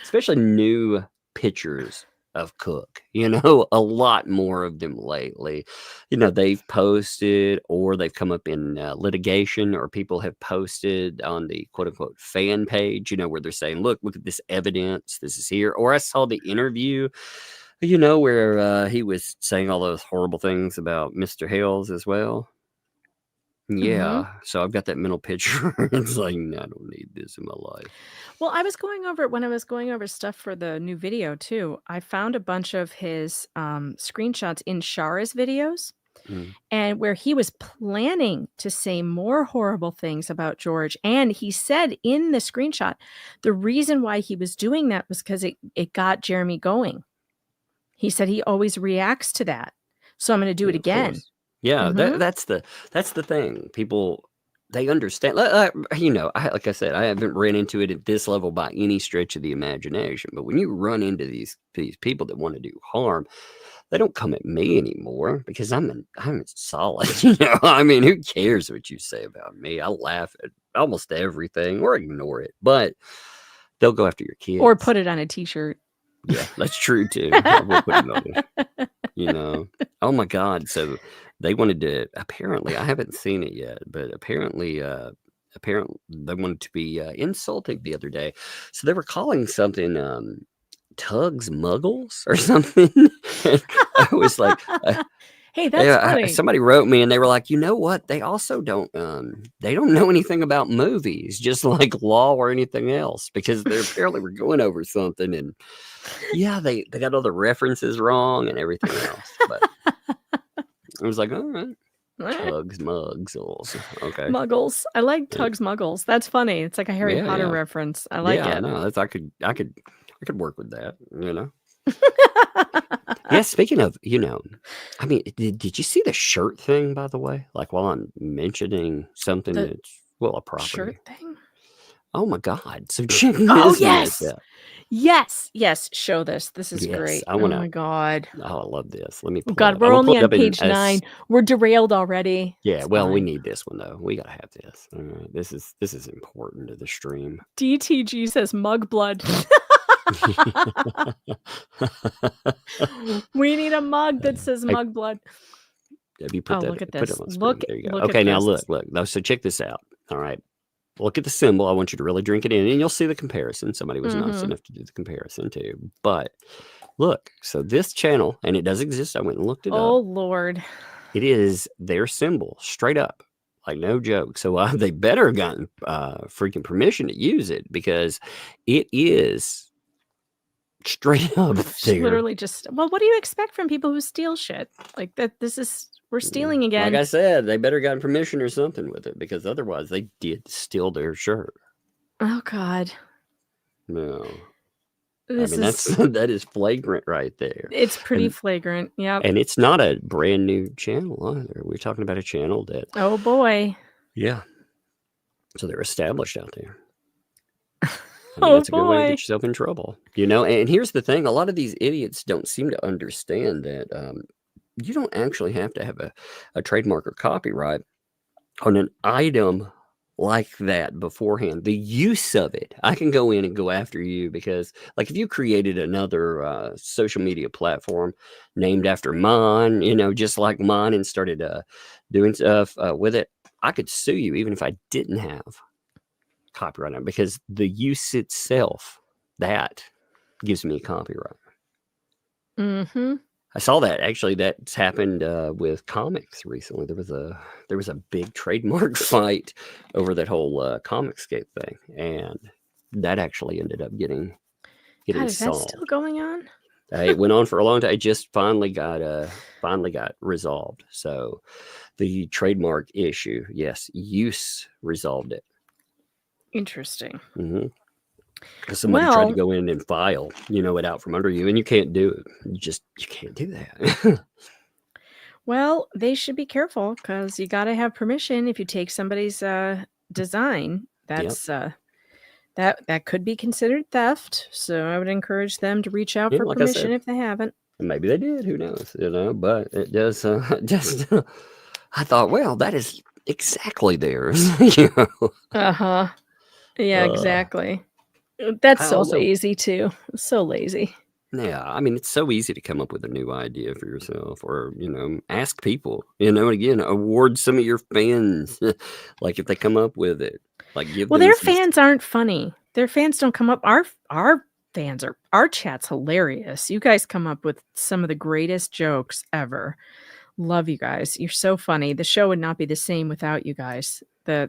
C: especially new pictures of Cook. You know, a lot more of them lately. You know, they've posted or they've come up in litigation, or people have posted on the quote unquote fan page. You know, where they're saying, "Look at this evidence. This is here." Or I saw the interview. You know, where he was saying all those horrible things about Mr. Hales as well. Yeah, so I've got that mental picture. It's like, no, I don't need this in my life.
B: Well, when I was going over stuff for the new video too, I found a bunch of his screenshots in Shara's videos, and where he was planning to say more horrible things about George. And he said in the screenshot, the reason why he was doing that was because it got Jeremy going. He said he always reacts to that. So I'm going to do it again.
C: Yeah, that's the thing. People, they understand. You know, like I said, I haven't ran into it at this level by any stretch of the imagination. But when you run into these people that want to do harm, they don't come at me anymore because I'm solid. You know, I mean, who cares what you say about me? I laugh at almost everything or ignore it, but they'll go after your kids
B: or put it on a T-shirt.
C: Yeah, that's true too. I will put it on there. You know, oh my God! So they wanted to. Apparently, I haven't seen it yet, but apparently they wanted to be insulting the other day. So they were calling something Tugs Muggles or something. I was like,
B: hey, that's funny.
C: Somebody wrote me and they were like, you know what? They also don't know anything about movies, just like law or anything else, because they apparently were going over something and yeah, they got all the references wrong and everything else. But I was like, all right. Tugs Muggles. Okay.
B: Muggles. I like Tugs Muggles. That's funny. It's like a Harry Potter reference. I like it.
C: Yeah, no, I could work with that, you know. Yeah, speaking of, you know, I mean, did you see the shirt thing, by the way? Like, while I'm mentioning something that's, well, a property.
B: Shirt thing?
C: Oh, my God. So check this out.
B: Yes. Show this. This is great. Oh, my God.
C: Oh, I love this. Let me pull
B: God,
C: it up.
B: we're only on page 9. We're derailed already.
C: Yeah,
B: it's
C: well,
B: fine.
C: we need this one, though. We got to have this. All right. This is important to the stream.
B: DTG says mug blood. We need a mug that says mug blood.
C: Have you put that?
B: Look at this.
C: There you go. Okay, now look. No, so check this out. All right. Look at the symbol. I want you to really drink it in, and you'll see the comparison. Somebody was nice enough to do the comparison too. But look, so this channel, and it does exist. I went and looked it up.
B: Oh, Lord.
C: It is their symbol, straight up. Like, no joke. So they better have gotten freaking permission to use it, because it is straight up there.
B: Literally just, well, what do you expect from people who steal shit? Like that, we're stealing again.
C: Like I said, they better gotten permission or something with it, because otherwise they did steal their shirt.
B: Oh, God.
C: No. That is flagrant right there.
B: It's pretty flagrant. Yeah.
C: And it's not a brand new channel either. We're talking about a channel that.
B: Oh, boy.
C: Yeah. So they're established out there.
B: That's
C: a good way to get yourself in trouble, you know. And here's the thing: a lot of these idiots don't seem to understand that you don't actually have to have a trademark or copyright on an item like that beforehand. The use of it, I can go in and go after you, because, like, if you created another social media platform named after mine, you know, just like mine, and started doing stuff with it, I could sue you even if I didn't have copyright on it, because the use itself, that gives me a copyright. I saw that actually. That's happened with comics recently. There was a big trademark fight over that whole Comicscape thing, and that actually ended up getting
B: God, is
C: solved.
B: that still going on?
C: It went on for a long time. It just finally got resolved. So the trademark issue, yes, use resolved it.
B: Interesting.
C: Because somebody tried to go in and file, you know, it out from under you, and you can't do it. You can't do that.
B: Well, they should be careful, because you got to have permission if you take somebody's design, that's that could be considered theft. So I would encourage them to reach out for
C: like
B: permission if they haven't.
C: Maybe they did. Who knows? But it does just. I thought, well, that is exactly theirs.
B: Yeah, exactly. That's so lazy too. So lazy.
C: Yeah, I mean, it's so easy to come up with a new idea for yourself, or ask people. And again, award some of your fans, like if they come up with it. Like give.
B: Well, their fans aren't funny. Their fans don't come up. Our fans are. Our chat's hilarious. You guys come up with some of the greatest jokes ever. Love you guys. You're so funny. The show would not be the same without you guys. The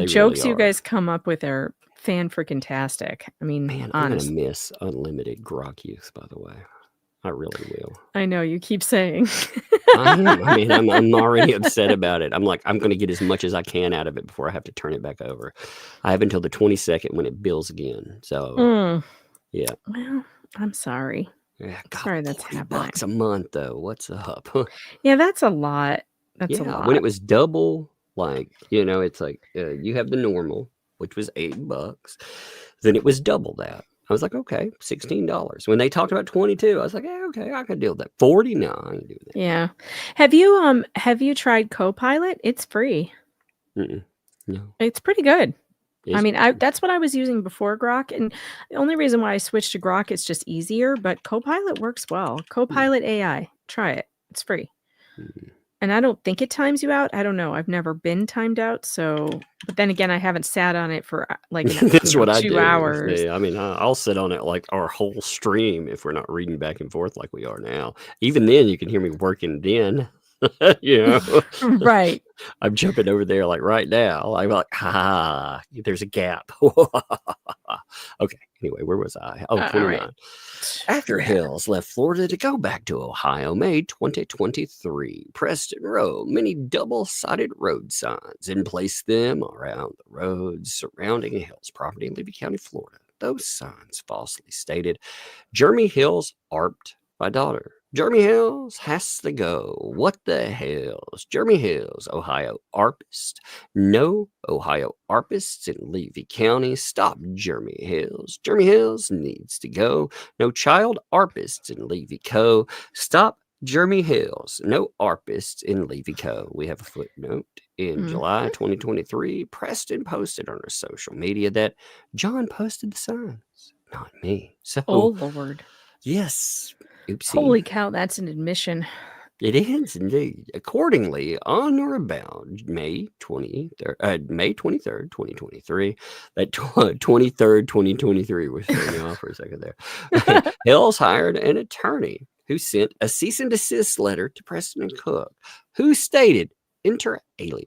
B: jokes you guys come up with are fan-freaking-tastic. I mean,
C: man,
B: honestly.
C: I'm gonna miss unlimited grok use, by the way. I really will.
B: I know, you keep saying.
C: I mean, I'm already upset about it. I'm like, I'm going to get as much as I can out of it before I have to turn it back over. I have until the 22nd when it bills again. So, yeah.
B: Well, I'm sorry.
C: Yeah, God,
B: sorry that's happening.
C: $40 a month, though. What's up?
B: Yeah, that's a lot. That's a lot.
C: When it was double, like, it's like you have the normal, which was $8. Then it was double that. I was like, okay, $16. When they talked about 22, I was like, yeah, okay, I can deal with that. 40, no, I ain't doing that.
B: Yeah. Have you tried Copilot? It's free.
C: No.
B: It's pretty good. I mean, that's what I was using before Grok, and the only reason why I switched to Grok, it's just easier, but Copilot works well. Copilot AI, try it. It's free. And I don't think it times you out. I don't know. I've never been timed out. So, but then again, I haven't sat on it for like
C: that's what I do.
B: 2 hours.
C: Yeah, I mean, I'll sit on it like our whole stream if we're not reading back and forth like we are now. Even then, you can hear me working then.
B: Right.
C: I'm jumping over there like right now. I'm like, there's a gap. Okay. Anyway, where was I? 29. Right. After Hales left Florida to go back to Ohio, May 2023, Preston wrote many double-sided road signs and placed them around the roads surrounding Hales property in Levy County, Florida. Those signs falsely stated, Jeremy Hales ARPed my daughter. Jeremy Hales has to go. What the hells? Jeremy Hales, Ohio ARPist. No Ohio ARPists in Levy County. Stop Jeremy Hales. Jeremy Hales needs to go. No child ARPists in Levy Co. Stop Jeremy Hales. No ARPists in Levy Co. We have a footnote. In July 2023, Preston posted on her social media that John posted the signs, not me. So,
B: oh, Lord.
C: Yes. Oopsie.
B: Holy cow, that's an admission.
C: It is indeed. Accordingly, on or about May 23rd, 2023, that 23rd, 2023, we're throwing off for a second there. Hales hired an attorney who sent a cease and desist letter to Preston and Cook, who stated, inter alia,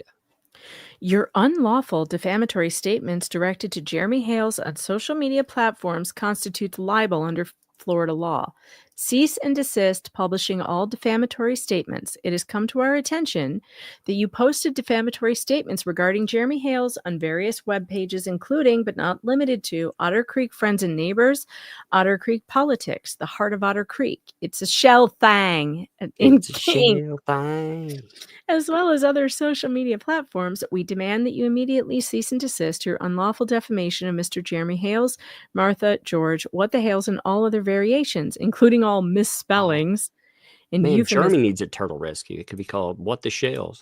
B: your unlawful defamatory statements directed to Jeremy Hales on social media platforms constitutes libel under Florida law. Cease and desist publishing all defamatory statements. It has come to our attention that you posted defamatory statements regarding Jeremy Hales on various web pages, including, but not limited to, Otter Creek Friends and Neighbors, Otter Creek Politics, The Heart of Otter Creek. It's a shell thing.
C: It's a shell thing.
B: As well as other social media platforms, we demand that you immediately cease and desist your unlawful defamation of Mr. Jeremy Hales, Martha, George, What the Hales, and all other variations, including all misspellings. And
C: man, Jeremy needs a turtle rescue. It could be called What the Shells.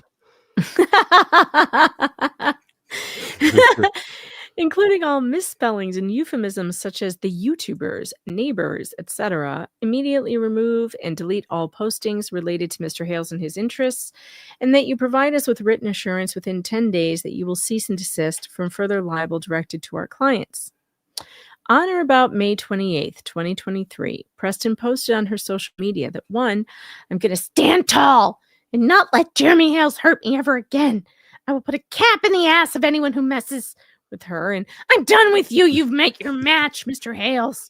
B: Including all misspellings and euphemisms such as the YouTubers, neighbors, etc. Immediately remove and delete all postings related to Mr. Hales and his interests, and that you provide us with written assurance within 10 days that you will cease and desist from further libel directed to our clients. On or about May 28th, 2023, Preston posted on her social media that 1, I'm going to stand tall and not let Jeremy Hales hurt me ever again. I will put a cap in the ass of anyone who messes with her, and I'm done with you. You've met your match, Mr. Hales.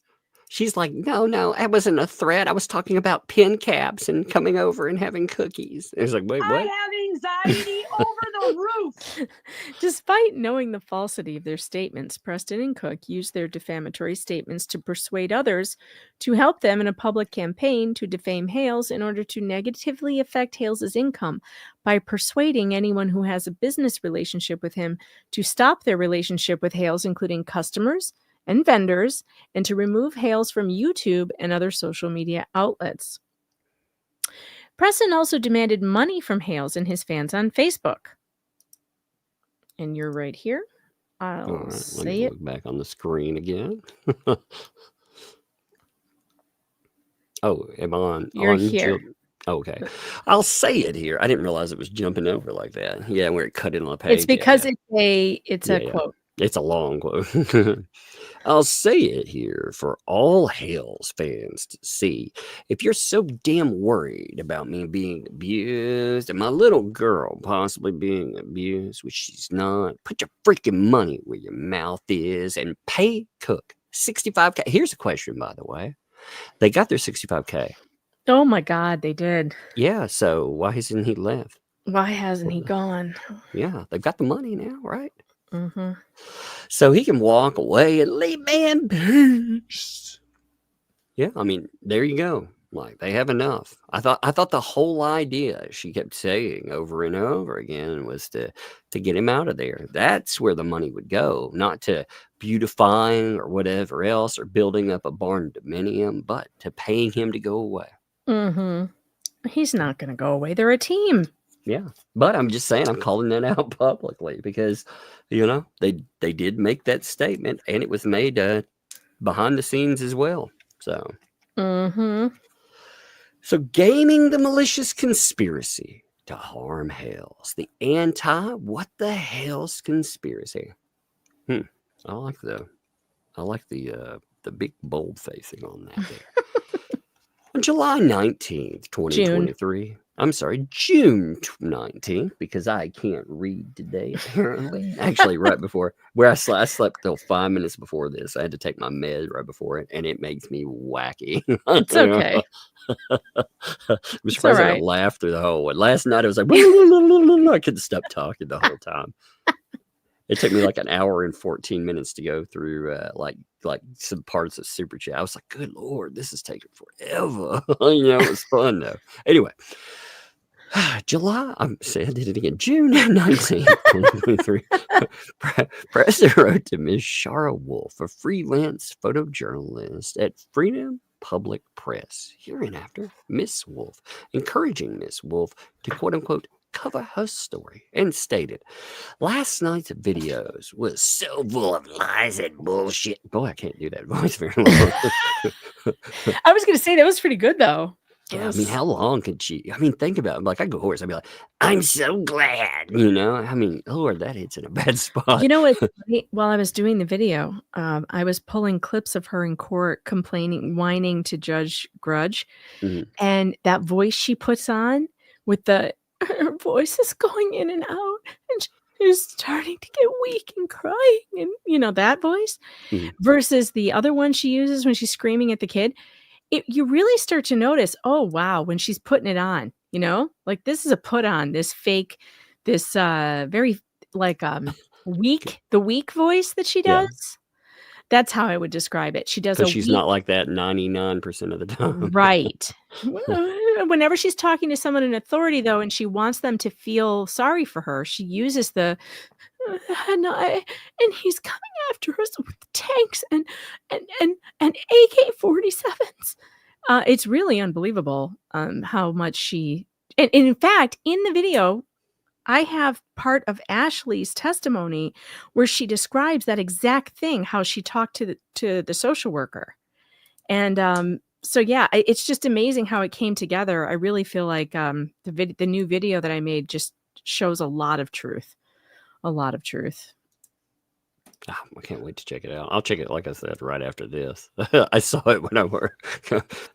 C: She's like, no, that wasn't a threat. I was talking about pin caps and coming over and having cookies. And it's like, wait, what?
E: I have anxiety over the roof.
B: Despite knowing the falsity of their statements, Preston and Cook used their defamatory statements to persuade others to help them in a public campaign to defame Hales in order to negatively affect Hales's income by persuading anyone who has a business relationship with him to stop their relationship with Hales, including customers and vendors, and to remove Hales from YouTube and other social media outlets. Preston also demanded money from Hales and his fans on Facebook. And you're right here. I'll
C: Let me look back on the screen again. Oh, am I on?
B: You're here.
C: Okay. I'll say it here. I didn't realize it was jumping over like that. Yeah, where it cut in on the page.
B: It's because it's a quote.
C: It's a long quote. I'll say it here for all Hales fans to see. If you're so damn worried about me being abused and my little girl possibly being abused, which she's not, put your freaking money where your mouth is and pay Cook $65K. Here's a question, by the way. They got their $65K.
B: Oh my God, they did.
C: Yeah, so why hasn't he left?
B: Why hasn't he gone?
C: Yeah, they've got the money now, right?
B: Mm-hmm.
C: So he can walk away and leave me in peace. Yeah, I mean, there you go. Like, they have enough. I thought the whole idea she kept saying over and over again was to get him out of there. That's where the money would go, not to beautifying or whatever else or building up a barn dominium, but to paying him to go away.
B: Mm-hmm. He's not going to go away. They're a team.
C: Yeah, but I'm just saying, I'm calling that out publicly because, you know, they did make that statement, and it was made behind the scenes as well. So, so gaming the malicious conspiracy to harm Hales, the what the hell's conspiracy? I like the big bold facing on that there. On July 19th, 2023. I'm sorry, June 19th, because I can't read today, apparently. Actually, right before, I slept till 5 minutes before this. I had to take my med right before it, and it makes me wacky.
B: It's okay.
C: I'm surprised I laughed through the whole one. Last night, I was like, I couldn't stop talking the whole time. It took me like an hour and 14 minutes to go through like some parts of Super Chat. I was like, good Lord, this is taking forever. You know, it was fun though. Anyway, July, I did it again. June 19th, 2023. Preston wrote to Miss Shara Wolf, a freelance photojournalist at Freedom Public Press. Hereinafter, Miss Wolf, encouraging Miss Wolf to quote unquote cover her story, and stated, last night's videos was so full of lies and bullshit. Boy, I can't do that voice very long.
B: I was going to say that was pretty good though.
C: Yeah, I mean, how long could she? I mean, think about it. Like, I go hoarse. I'd be like, I'm so glad, you know? I mean, Lord, that hits in a bad spot.
B: You know what? While I was doing the video, I was pulling clips of her in court complaining, whining to Judge Grudge. And that voice she puts on with her voice is going in and out and she's starting to get weak and crying. And, you know, that voice versus the other one she uses when she's screaming at the kid. You really start to notice, oh, wow, when she's putting it on, you know, like this is a put on, this fake, this very like weak voice that she does. Yeah. That's how I would describe it. She does.
C: She's not like that 99% of the time.
B: Right. Whenever she's talking to someone in authority, though, and she wants them to feel sorry for her, she uses the and he's coming after us with tanks and AK-47s. It's really unbelievable how much she and in fact in the video I have part of Ashley's testimony where she describes that exact thing, how she talked to the social worker. And so yeah, it's just amazing how it came together. I really feel like the new video that I made just shows a lot of truth. A lot of truth.
C: I can't wait to check it out. I'll check it, like I said, right after this. I saw it when I worked.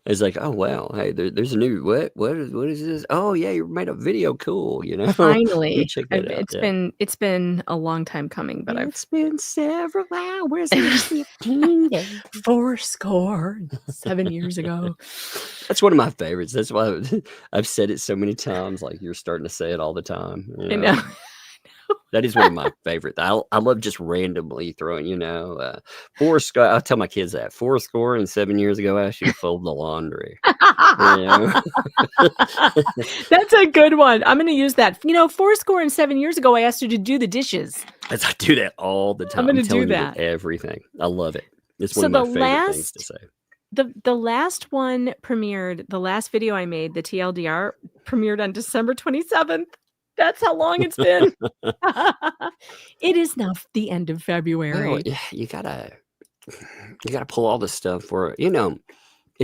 C: It's like, oh wow, hey, there's a new what is this? Oh yeah, you made a video, cool. You know,
B: Finally,
C: check that out.
B: it's been a long time coming, but
C: it's been several hours and 15 days.
B: 7 years ago.
C: That's one of my favorites. That's why I've said it so many times. Like you're starting to say it all the time. You know?
B: I know.
C: That is one of my favorites. I love just randomly throwing, Fourscore. I'll tell my kids that 7 years ago, I asked you to fold the laundry.
B: That's a good one. I'm going to use that. 7 years ago, I asked you to do the dishes.
C: I do that all the time.
B: I'm going to do that.
C: Everything. I love it. It's one of my favorite things to say.
B: The last one premiered, the last video I made, the TLDR, premiered on December 27th. That's how long it's been. It is now the end of February.
C: Well, you gotta pull all this stuff for, it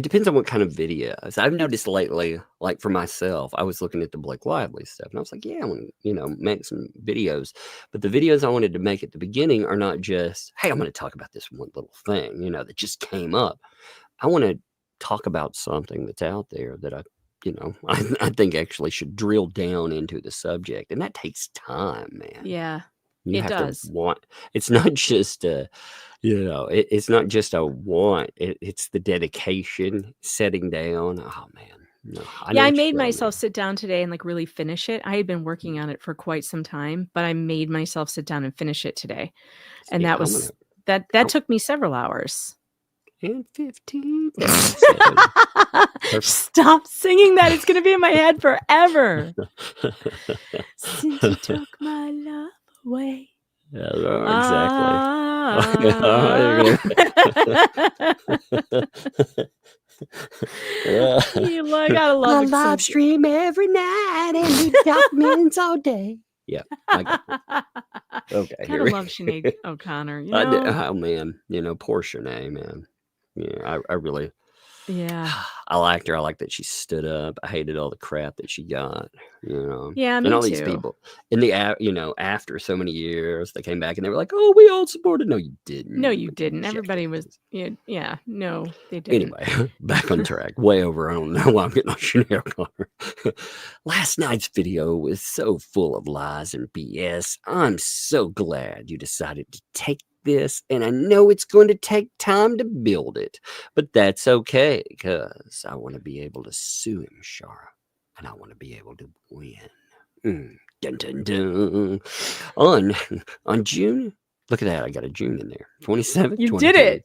C: depends on what kind of videos. I've noticed lately, like for myself, I was looking at the Blake Lively stuff and I was like, yeah, I want to, make some videos. But the videos I wanted to make at the beginning are not just, hey, I'm going to talk about this one little thing, that just came up. I want to talk about something that's out there that I think actually should drill down into the subject. And that takes time, man.
B: Yeah,
C: it
B: does.
C: It's not just it's not just a want. It's the dedication, setting down. Oh man. No,
B: I made myself sit down today and really finish it. I had been working on it for quite some time, but I made myself sit down and finish it today. And that was that took me several hours.
C: And 15.
B: Stop singing that. It's going to be in my head forever. Since you took my love away.
C: Yeah, exactly.
B: You gotta love
C: a live stream every night and do documents all day. Yeah. Okay.
B: Gotta love Sinead O'Connor.
C: Oh man, poor Sinead, man. Yeah, I really.
B: Yeah.
C: I liked her. I like that she stood up. I hated all the crap that she got.
B: Yeah, me
C: and all
B: too.
C: these people in the after so many years, they came back and they were like, "Oh, we all supported." No, you didn't.
B: No, you didn't. Everybody was. Yeah. No, they didn't.
C: Anyway, back on track. Way over. I don't know why I'm getting on Sinead O'Connor. Last night's video was so full of lies and BS. I'm so glad you decided to take this, and I know it's going to take time to build it, but that's okay because I want to be able to sue him, Shara, and I want to be able to win. Dun, dun, dun. On June, look at that, I got a June in there. 27th.
B: You did it.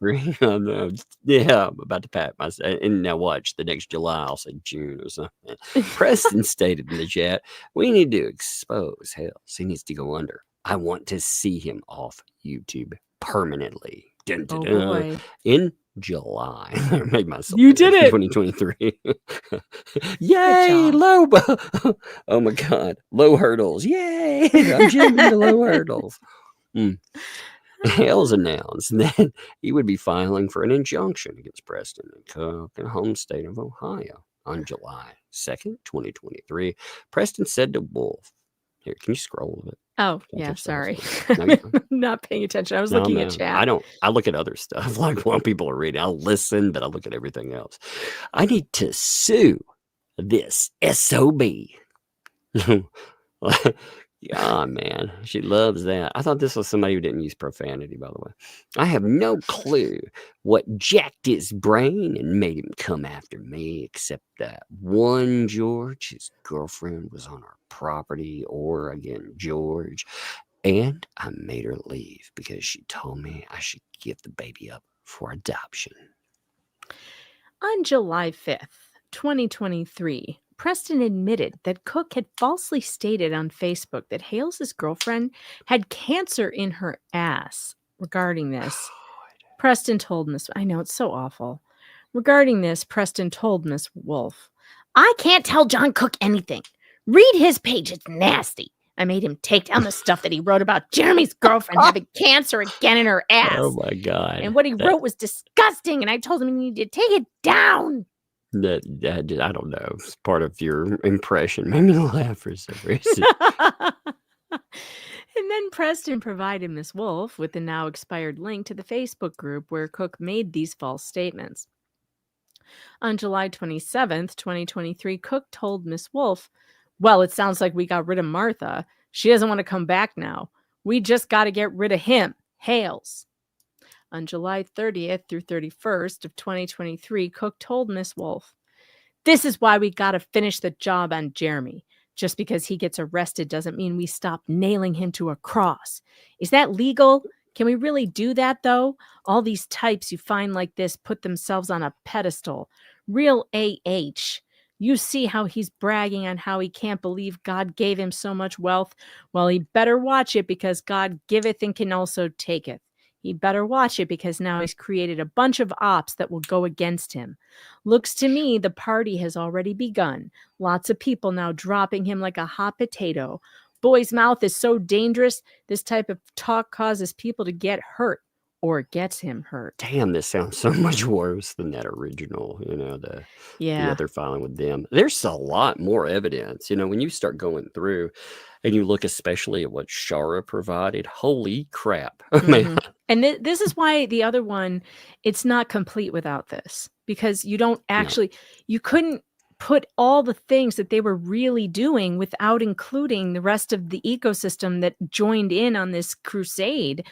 C: Yeah, I'm about to pat myself. And now watch the next July. I'll say June or something. Preston stated in the chat, "We need to expose Hales. He needs to go under. I want to see him off YouTube permanently." Dun, dun, dun.
B: Boy.
C: In July. I made myself.
B: You did it.
C: 2023. Yay, low. Oh my God. Low hurdles. Yay. I'm jumping the low hurdles. Hales announced that he would be filing for an injunction against Preston and Cook in the home state of Ohio on July 2nd, 2023. Preston said to Wolf, here, can you scroll a bit?
B: Oh, yeah, sorry. I'm not paying attention. I was looking at chat.
C: I look at other stuff, like while people are reading. I'll listen, but I look at everything else. I need to sue this SOB. Yeah, man. She loves that. I thought this was somebody who didn't use profanity, by the way. I have no clue what jacked his brain and made him come after me, except that one George, his girlfriend, was on our property, or again, George. And I made her leave because she told me I should give the baby up for adoption.
B: On July 5th, 2023, Preston admitted that Cook had falsely stated on Facebook that Hales' girlfriend had cancer in her ass. Regarding this, Preston told Miss... I know, it's so awful. Regarding this, Preston told Miss Wolf, "I can't tell John Cook anything. Read his page. It's nasty. I made him take down the stuff that he wrote about Jeremy's girlfriend having cancer again in her ass.
C: Oh, my God.
B: And what he wrote was disgusting, and I told him he needed to take it down."
C: That I don't know. It's part of your impression. Made me laugh for some reason.
B: And then Preston provided Miss Wolf with the now expired link to the Facebook group where Cook made these false statements. On July 27th, 2023, Cook told Miss Wolf, well, it sounds like we got rid of Martha. She doesn't want to come back now. We just got to get rid of him, Hales. On July 30th through 31st of 2023, Cook told Miss Wolf, this is why we got to finish the job on Jeremy. Just because he gets arrested doesn't mean we stop nailing him to a cross. Is that legal? Can we really do that, though? All these types you find like this put themselves on a pedestal. Real AH. You see how he's bragging on how he can't believe God gave him so much wealth? Well, he better watch it because God giveth and can also taketh. He better watch it because now he's created a bunch of ops that will go against him. Looks to me the party has already begun. Lots of people now dropping him like a hot potato. Boy's mouth is so dangerous. This type of talk causes people to get hurt or gets him hurt.
C: Damn, this sounds so much worse than that original, the other filing with them. There's a lot more evidence, when you start going through and you look especially at what Shara provided. Holy crap. Man.
B: And this is why the other one, it's not complete without this, because you don't actually, you couldn't put all the things that they were really doing without including the rest of the ecosystem that joined in on this crusade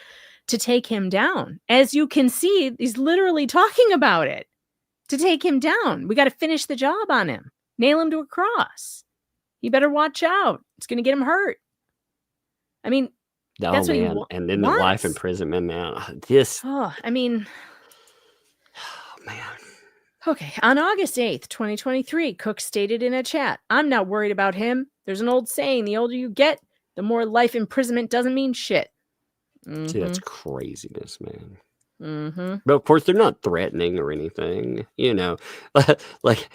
B: to take him down. As you can see, he's literally talking about it to take him down. We got to finish the job on him, nail him to a cross. You better watch out. It's going to get him hurt. I mean, that's what he wants.
C: And then the life imprisonment, man. Man.
B: Okay. On August 8th, 2023, Cook stated in a chat, I'm not worried about him. There's an old saying, the older you get, the more life imprisonment doesn't mean shit.
C: See, that's craziness, man. But of course, they're not threatening or anything, like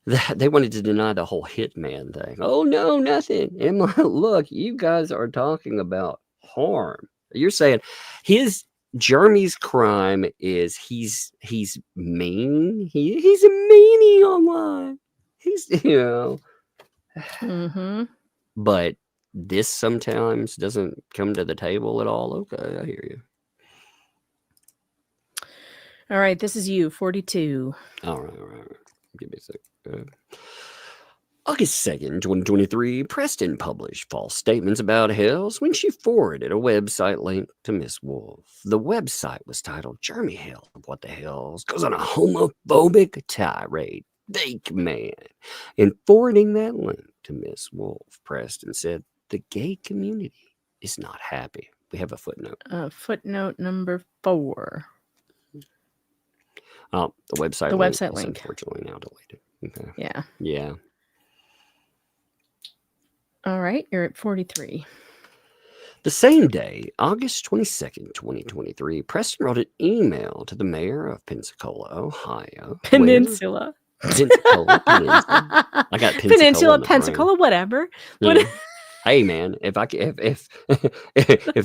C: they wanted to deny the whole hitman thing. Oh, no, nothing. And look, you guys are talking about harm. You're saying Jeremy's crime is he's mean. He's a meanie online. He's, but this sometimes doesn't come to the table at all. Okay, I hear you.
B: All right, this is you, 42.
C: All right. Give me a sec. August 2nd, 2023, Preston published false statements about Hales when she forwarded a website link to Miss Wolf. The website was titled Jeremy Hale, What the Hells, goes on a homophobic tirade. Fake man. In forwarding that link to Miss Wolf, Preston said, the gay community is not happy. We have a footnote.
B: Footnote number 4.
C: Oh, the website link. Unfortunately now deleted. Okay. Yeah.
B: All right, you're at 43.
C: The same day, August 22nd, 2023, Preston wrote an email to the mayor of Pensacola, Ohio.
B: Peninsula.
C: Pensacola. I got
B: Peninsula, Pensacola, whatever.
C: Yeah. Hey man, if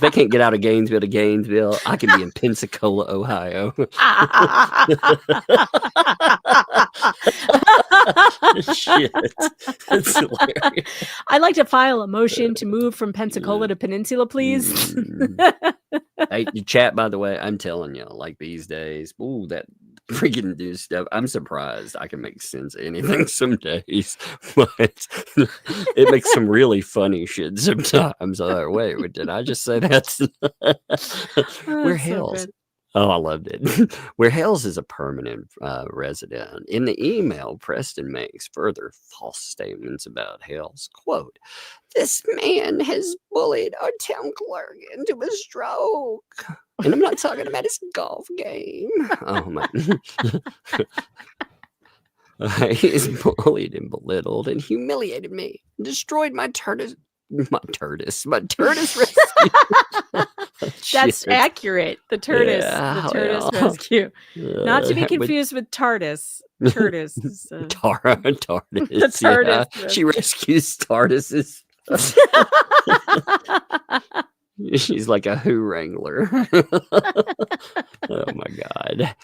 C: they can't get out of Gainesville to Gainesville, I can be in Pensacola, Ohio. Shit, that's hilarious.
B: I'd like to file a motion to move from Pensacola to Peninsula, please.
C: Hey, you chat, by the way, I'm telling you, like these days, ooh, that freaking do stuff. I'm surprised I can make sense of anything some days, but it makes some really funny shit sometimes. I'm like, wait, did I just say that? We're Hales. Oh, I loved it. Where Hales is a permanent resident. In the email, Preston makes further false statements about Hales. Quote, this man has bullied our town clerk into a stroke. And I'm not talking about his golf game. Oh, my. He's bullied and belittled and humiliated me. Destroyed my turtis rescue.
B: That's accurate. The Turtis rescue. Not to be confused with TARDIS. Turtis is
C: TARDIS.
B: The TARDIS.
C: She rescues TARDISes. She's like a Who wrangler. Oh my God.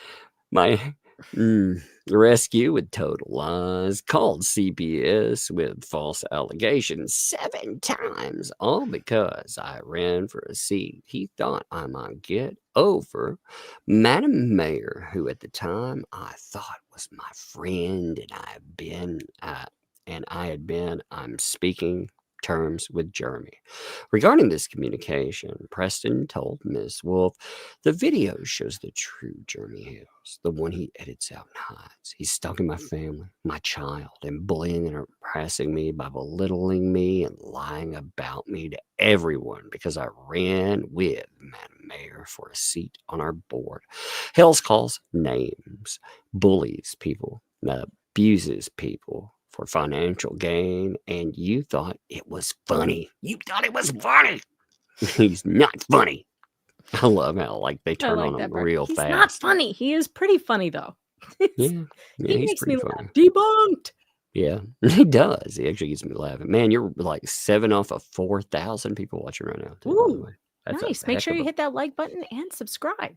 C: Rescue with total lies. Called CPS with false allegations 7 times, all because I ran for a seat he thought I might get over Madam Mayor, who at the time I thought was my friend, I'm speaking terms with Jeremy. Regarding this communication, Preston told Miss Wolf, the video shows the true Jeremy Hales, the one he edits out and hides. He's stalking my family, my child, and bullying and harassing me by belittling me and lying about me to everyone because I ran with Madam Mayor for a seat on our board. Hales calls names, bullies people, abuses people for financial gain, and you thought it was funny. You thought it was funny. He's not funny. I love how they turn on him real fast.
B: He's not funny. He is pretty funny though.
C: Yeah,
B: he
C: he's
B: makes me
C: pretty
B: laugh.
C: funny.
B: Debunked.
C: Yeah, he does. He actually gets me laughing. Man, you're like 7 off of 4,000 people watching right now.
B: Ooh, nice. Make sure you hit that like button and subscribe.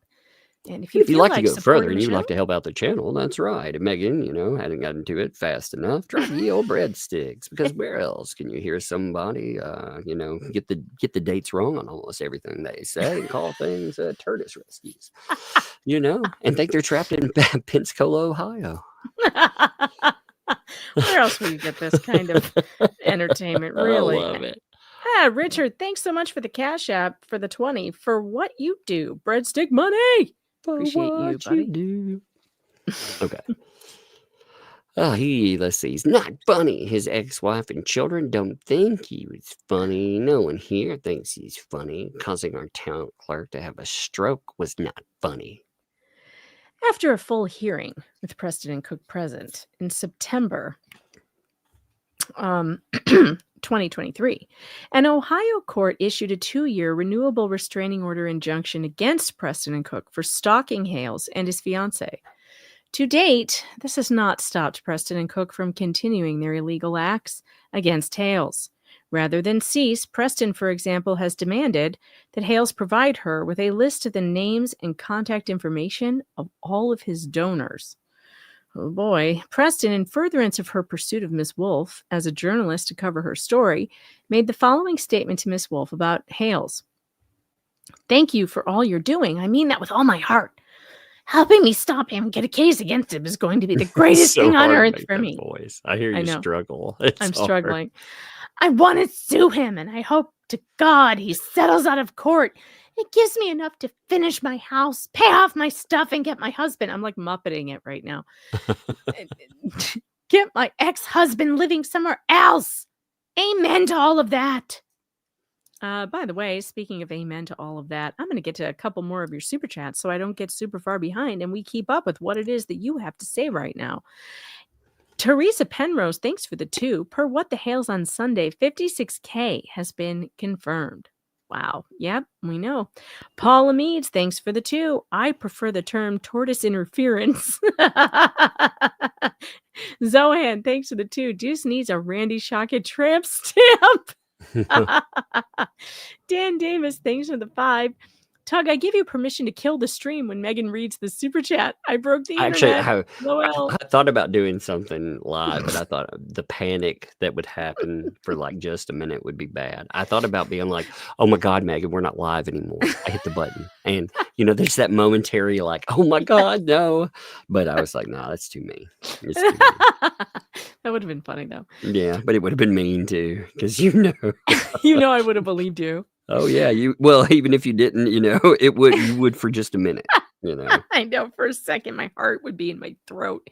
B: And if
C: you'd
B: feel
C: like to go further and
B: the
C: you'd
B: show,
C: like to help out the channel, that's right. And Megan, hadn't gotten to it fast enough. Drop ye old breadsticks, because where else can you hear somebody, get the dates wrong on almost everything they say and call things tortoise rescues, and think they're trapped in Pensacola, Ohio.
B: Where else will you get this kind of entertainment? Really?
C: I love it.
B: Richard, thanks so much for the Cash App for the 20 for what you do. Breadstick money. Appreciate you, buddy.
C: Do. Okay. Let's see. He's not funny. His ex-wife and children don't think he was funny. No one here thinks he's funny. Causing our town clerk to have a stroke was not funny.
B: After a full hearing with Preston and Cook present in September 2023, an Ohio court issued a 2-year renewable restraining order injunction against Preston and Cook for stalking Hales and his fiancée. To date, this has not stopped Preston and Cook from continuing their illegal acts against Hales. Rather than cease, Preston, for example, has demanded that Hales provide her with a list of the names and contact information of all of his donors. Oh boy. Preston, in furtherance of her pursuit of Miss Wolf as a journalist to cover her story, made the following statement to Miss Wolf about Hales. Thank you for all you're doing. I mean that with all my heart. Helping me stop him, get a case against him is going to be the greatest thing on earth for me.
C: Voice. I hear you struggle.
B: I'm struggling. I want to sue him, and I hope to God he settles out of court. It gives me enough to finish my house, pay off my stuff, and get my husband. I'm like muppeting it right now. Get my ex-husband living somewhere else. Amen to all of that. By the way, speaking of amen to all of that, I'm going to get to a couple more of your super chats so I don't get super far behind and we keep up with what it is that you have to say right now. Teresa Penrose, thanks for the 2. Per What the Hales on Sunday, 56K has been confirmed. Wow. Yep, we know. Paula Meads, thanks for the 2. I prefer the term tortoise interference. Zohan, thanks for the 2. Deuce needs a Randy Shockett tramp stamp. Dan Davis, thanks for the 5. Tug, I give you permission to kill the stream when Megan reads the super chat. I broke the internet.
C: I thought about doing something live, but I thought the panic that would happen for just a minute would be bad. I thought about being like, oh my God, Megan, we're not live anymore. I hit the button. And, there's that momentary oh my God, no. But I was like, nah, that's too mean. It's too mean.
B: That would have been funny, though.
C: Yeah, but it would have been mean, too, because
B: I would have believed you.
C: Oh yeah, even if you didn't, you would for just a minute,
B: I know, for a second my heart would be in my throat.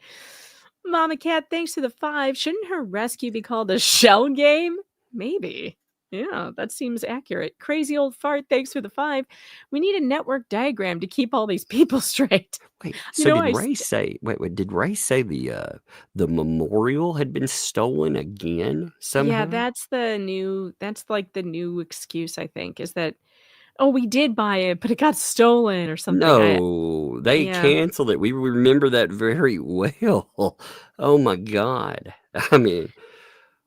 B: Mama Cat, thanks for the 5. Shouldn't her rescue be called a shell game? Maybe. Yeah, that seems accurate. Crazy old fart, thanks for the 5. We need a network diagram to keep all these people straight.
C: Wait, so did Ray say? Wait, did Ray say the memorial had been stolen again somehow?
B: Yeah, that's the new excuse, I think, is that we did buy it, but it got stolen or something.
C: No, they canceled it. We remember that very well. Oh my God. I mean,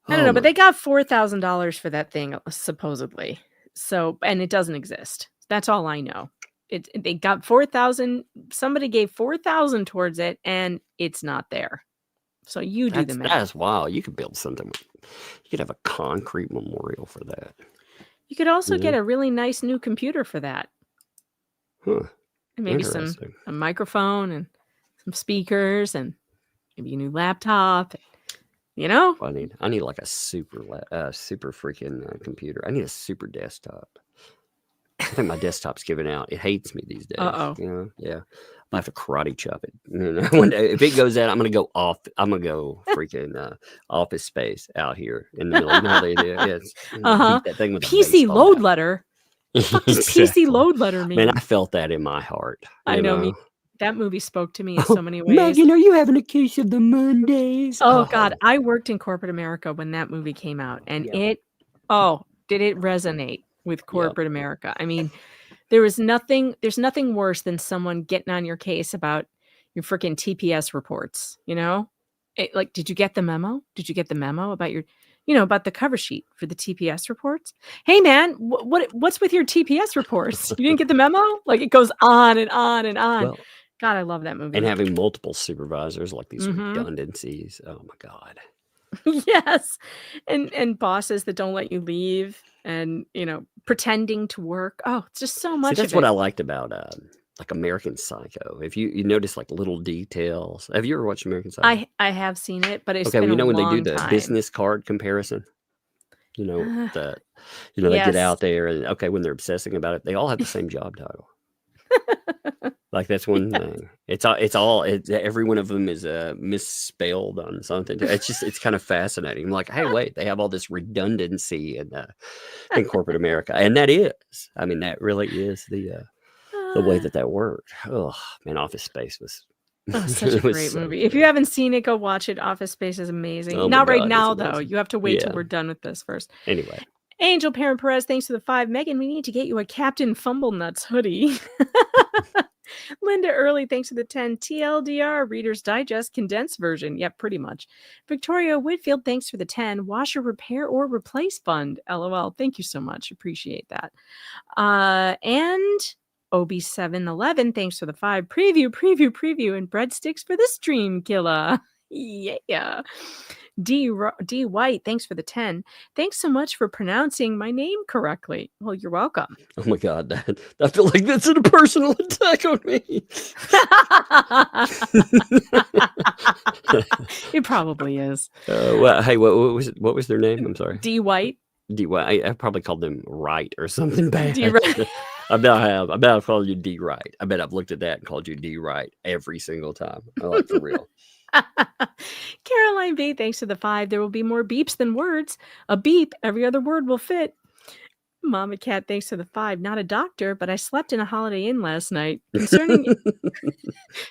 B: I don't know, but they got $4,000 for that thing, supposedly. So, and it doesn't exist. That's all I know. They got 4,000. Somebody gave 4,000 towards it, and it's not there. So you do the math.
C: That's wild. You could build something. You could have a concrete memorial for that.
B: You could also get a really nice new computer for that.
C: Huh.
B: And maybe a microphone and some speakers and maybe a new laptop. You know?
C: I need like a super freaking computer. I need a super desktop. I think my desktop's giving out. It hates me these days. You know? Yeah. I have to karate chop it. You know, one day, if it goes out, I'm gonna go freaking Office Space out here in the middle. You know how they do? Yeah, beat that thing with
B: PC load letter. What does PC load letter mean?
C: Man, I felt that in my heart.
B: I know me. That movie spoke to me in so many ways.
C: Megan, are you having a case of the Mondays?
B: Oh God, I worked in corporate America when that movie came out, and did it resonate with corporate America? I mean, there's nothing worse than someone getting on your case about your freaking TPS reports, you know? Like, did you get the memo? Did you get the memo about about the cover sheet for the TPS reports? Hey man, what's with your TPS reports? You didn't get the memo? Like, it goes on and on and on. Well, God, I love that movie.
C: And having multiple supervisors, like these redundancies. Oh my God.
B: Yes. And bosses that don't let you leave and, pretending to work. Oh, it's just so much.
C: See, that's what I liked about like American Psycho. If you notice like little details. Have you ever watched American Psycho?
B: I have seen it, but it's
C: okay.
B: Been
C: when
B: a
C: they
B: long
C: do the
B: time.
C: business card comparison, they get out there and when they're obsessing about it, they all have the same job title. Like that's one thing. It's every one of them is misspelled on something. It's kind of fascinating. I'm like, hey, wait, they have all this redundancy in corporate America, and that really is the way that worked. Oh man, Office Space was
B: such a great movie. If you haven't seen it, go watch it. Office Space is amazing.
C: Oh
B: Not right
C: God,
B: now though. You have to wait till we're done with this first.
C: Anyway.
B: Angel Parent Perez, thanks for the 5. Megan, we need to get you a Captain Fumblenuts hoodie. Linda Early, thanks for the 10. TLDR, Reader's Digest condensed version. Yep, pretty much. Victoria Whitfield, thanks for the 10. Washer Repair or Replace Fund. LOL. Thank you so much. Appreciate that. And OB711, thanks for the 5. Preview, and breadsticks for the stream killer. Yeah. D White, thanks for the 10. Thanks so much for pronouncing my name correctly. Well, you're welcome.
C: Oh my God, I feel like that's a personal attack on me.
B: It probably is.
C: Well, hey, what was their name? I'm sorry.
B: D White.
C: D White. I probably called them Wright or something bad.
B: D Wright.
C: I bet I've called you D Wright. I bet I've looked at that and called you D Wright every single time. Like for real.
B: Caroline B, thanks for the 5. There will be more beeps than words. A beep, every other word will fit. Mama Cat, thanks for the 5. Not a doctor, but I slept in a Holiday Inn last night. Concerning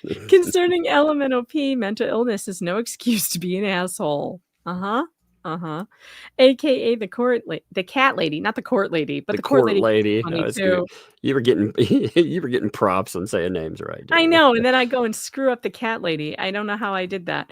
B: LMNOP, mental illness is no excuse to be an asshole. AKA the cat lady, not the court lady, but the court lady.
C: Too. You were getting props on saying names right.
B: I know, and then I go and screw up the cat lady. I don't know how I did that.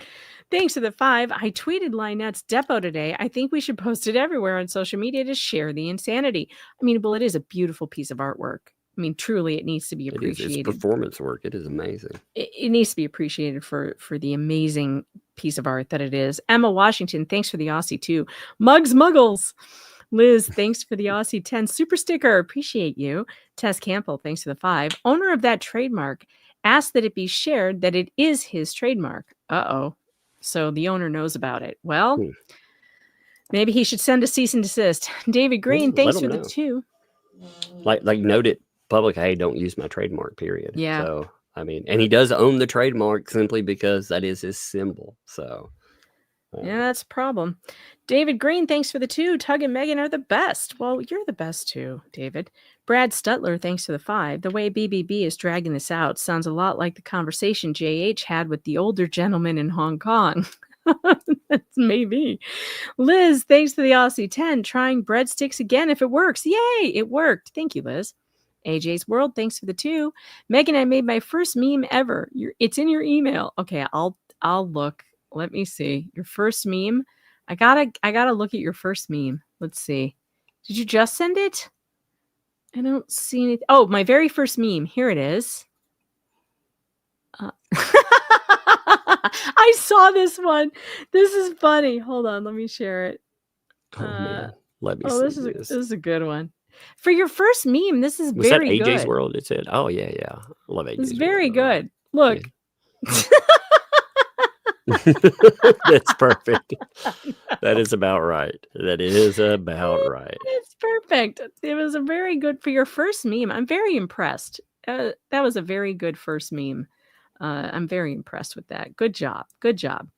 B: Thanks to the 5. I tweeted Lynette's Depot today. I think we should post it everywhere on social media to share the insanity. I mean, well, it is a beautiful piece of artwork. I mean, truly, it needs to be appreciated.
C: It's performance work. It is amazing.
B: It needs to be appreciated for the amazing piece of art that it is. Emma Washington, thanks for the Aussie 2. Muggles. Liz, thanks for the Aussie 10 super sticker. Appreciate you. Tess Campbell, thanks for the 5. Owner of that trademark asked that it be shared that it is his trademark. Uh-oh. So the owner knows about it. Well, maybe he should send a cease and desist. David Green, thanks for the 2.
C: Like note it public, hey, don't use my trademark, period.
B: Yeah.
C: So, I mean, and he does own the trademark simply because that is his symbol. So,
B: yeah, that's a problem. David Green, thanks for the 2. Tug and Megan are the best. Well, you're the best too, David. Brad Stutler, thanks for the 5. The way BBB is dragging this out sounds a lot like the conversation JH had with the older gentleman in Hong Kong. Maybe. Liz, thanks for the Aussie 10. Trying breadsticks again if it works. Yay, it worked. Thank you, Liz. AJ's World, thanks for the 2. Megan, I made my first meme ever. It's in your email. Okay, I'll look. Let me see. Your first meme. I gotta look at your first meme. Let's see. Did you just send it? I don't see anything. Oh, my very first meme. Here it is. I saw this one. This is funny. Hold on, let me share it.
C: Oh man, let me
B: this
C: see
B: is a good one. For your first meme, this is
C: Was
B: very
C: that AJ's
B: good.
C: World? It said, "Oh yeah, yeah, I love AJ's
B: It's
C: World."
B: very good. Look.
C: Yeah. That's perfect. That is about right. That is about right.
B: It's perfect. It was a very good for your first meme. I'm very impressed. That was a very good first meme. I'm very impressed with that. Good job. Good job.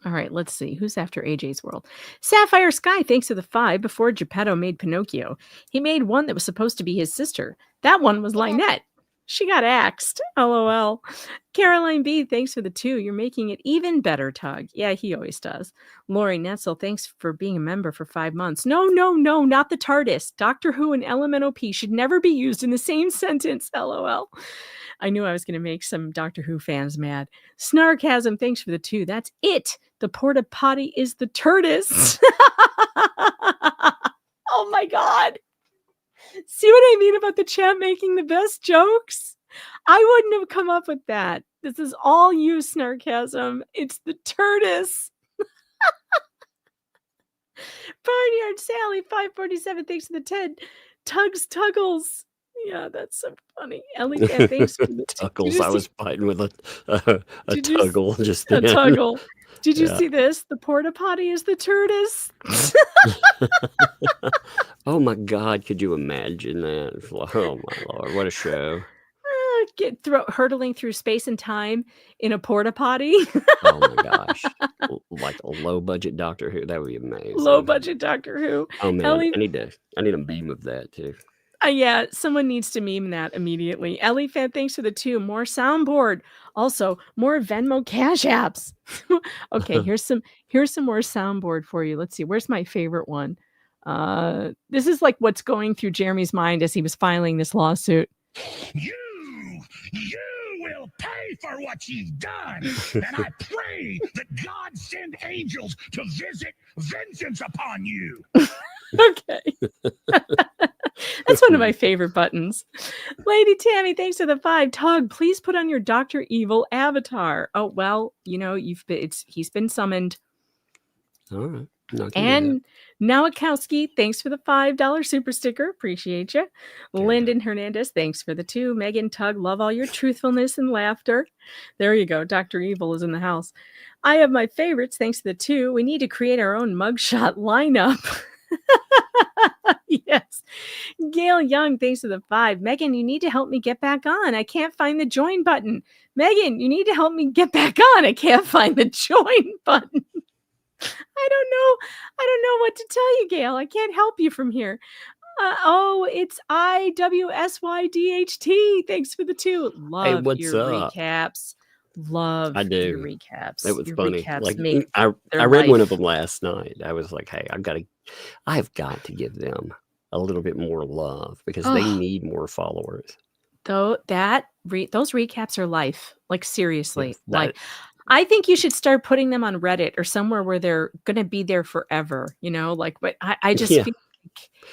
B: All right, let's see. Who's after AJ's World? Sapphire Sky, thanks to the 5 before Geppetto made Pinocchio. He made one that was supposed to be his sister. That one was Lynette. She got axed. LOL. Caroline B, thanks for the 2. You're making it even better, Tug. Yeah, he always does. Lori Netzel, thanks for being a member for 5 months. No, not the TARDIS. Doctor Who and LMNOP should never be used in the same sentence. LOL. I knew I was going to make some Doctor Who fans mad. Snarkasm, thanks for the 2. That's it. The porta potty is the TARDIS. Oh my God. See what I mean about the chat making the best jokes? I wouldn't have come up with that. This is all you, Snarkasm. It's the TARDIS. Barnyard Sally, 547, thanks for the 10. Tugs Tuggles. Yeah, that's so funny. Ellie, thanks for the
C: Tuggles. I was fighting with a tuggle just then.
B: A tuggle. Did you see this? The porta potty is the TARDIS.
C: Oh my God! Could you imagine that? Oh my Lord! What a show!
B: Hurtling through space and time in a porta potty.
C: Oh my gosh! Like a low budget Doctor Who. That would be amazing.
B: Low budget Doctor Who.
C: Oh man,
B: Ellie,
C: I need a meme of that too.
B: Yeah, someone needs to meme that immediately. Ellie Fan, thanks for the 2. More soundboard. Also, more Venmo Cash apps. Okay, here's some more soundboard for you. Let's see. Where's my favorite one? This is like what's going through Jeremy's mind as he was filing this lawsuit.
D: You will pay for what you've done, and I pray that God send angels to visit vengeance upon you.
B: Okay. That's one of my favorite buttons. Lady Tammy, thanks for the 5. Tug, please put on your Dr. Evil avatar. Oh, well, he's been summoned.
C: All right.
B: And Nowakowski, thanks for the $5 super sticker. Appreciate you. Yeah. Lyndon Hernandez, thanks for the 2. Megan Tug, love all your truthfulness and laughter. There you go. Dr. Evil is in the house. I have my favorites, thanks to the 2. We need to create our own mugshot lineup. Yes. Gail Young, thanks to the 5. Megan, you need to help me get back on. I can't find the join button. Megan, you need to help me get back on. I can't find the join button. I don't know what to tell you, Gail. I can't help you from here. It's IWSYDHT. Thanks for the 2. Love your recaps. Love your recaps.
C: It was
B: your
C: funny.
B: Recaps
C: I read one of them last night. I was like, hey, I've got to give them a little bit more love because they need more followers.
B: Those recaps are life. Like seriously. I think you should start putting them on Reddit or somewhere where they're going to be there forever, but I just feel like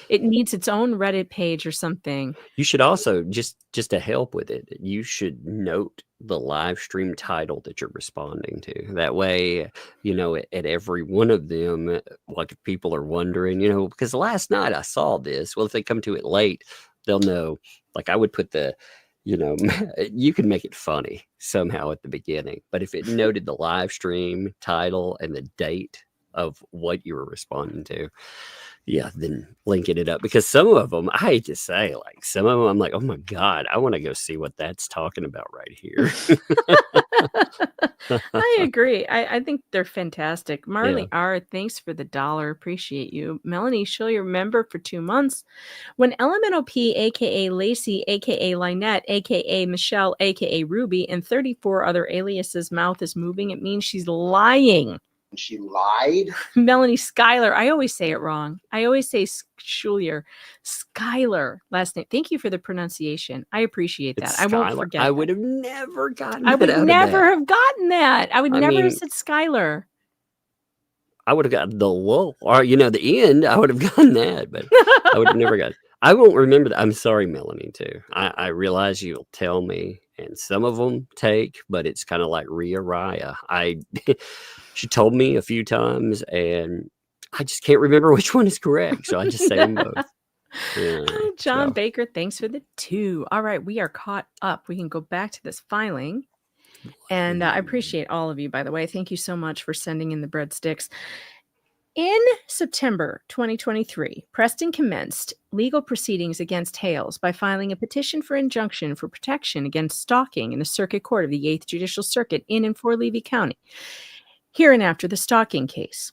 B: it needs its own Reddit page or something.
C: You should also, just to help with it, you should note the live stream title that you're responding to. That way, at every one of them, like if people are wondering, because last night I saw this. Well, if they come to it late, they'll know. Like I would put you can make it funny somehow at the beginning, but if it noted the live stream title and the date of what you were responding to, then linking it up, because some of them, I hate to say, like some of them, I'm like, oh my God, I want to go see what that's talking about right here.
B: I agree. I think they're fantastic. Marley R, thanks for the $1. Appreciate you. Melanie Schiller, member for 2 months. When LMNOP, aka Lacey, aka Lynette, aka Michelle, aka Ruby, and 34 other aliases mouth is moving, it means she's lying.
F: She lied.
B: Melanie Schuyler. I always say it wrong. I always say Schulier. Schuyler last name. Thank you for the pronunciation. I appreciate that. I won't forget.
C: I would have never gotten.
B: I would never have gotten that. I would never have said Schuyler. I
C: would have gotten the lull, or the end. I would have gotten that, but I would have never got. I won't remember that. I'm sorry, Melanie, too. I realize you'll tell me, and some of them take, but it's kind of like Rhea. She told me a few times, and I just can't remember which one is correct, so I just say them both. Yeah,
B: John
C: so.
B: Baker, thanks for the 2. All right, we are caught up. We can go back to this filing. And I appreciate all of you, by the way. Thank you so much for sending in the breadsticks. In September 2023, Preston commenced legal proceedings against Hales by filing a petition for injunction for protection against stalking in the Circuit Court of the 8th Judicial Circuit in and for Levy County, hereinafter the stalking case.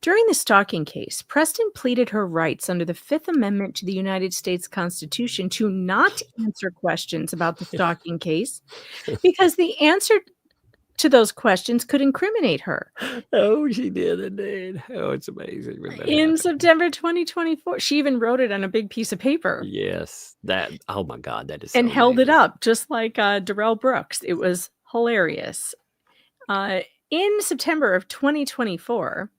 B: During the stalking case, Preston pleaded her rights under the Fifth Amendment to the United States Constitution to not answer questions about the stalking case because the answer to those questions could incriminate her.
C: Oh, she did indeed. Oh, it's amazing.
B: In September 2024, she even wrote it on a big piece of paper.
C: Yes, oh my God, that is
B: and
C: so
B: held
C: amazing.
B: It up just like Darrell Brooks. It was hilarious. In September of 2024,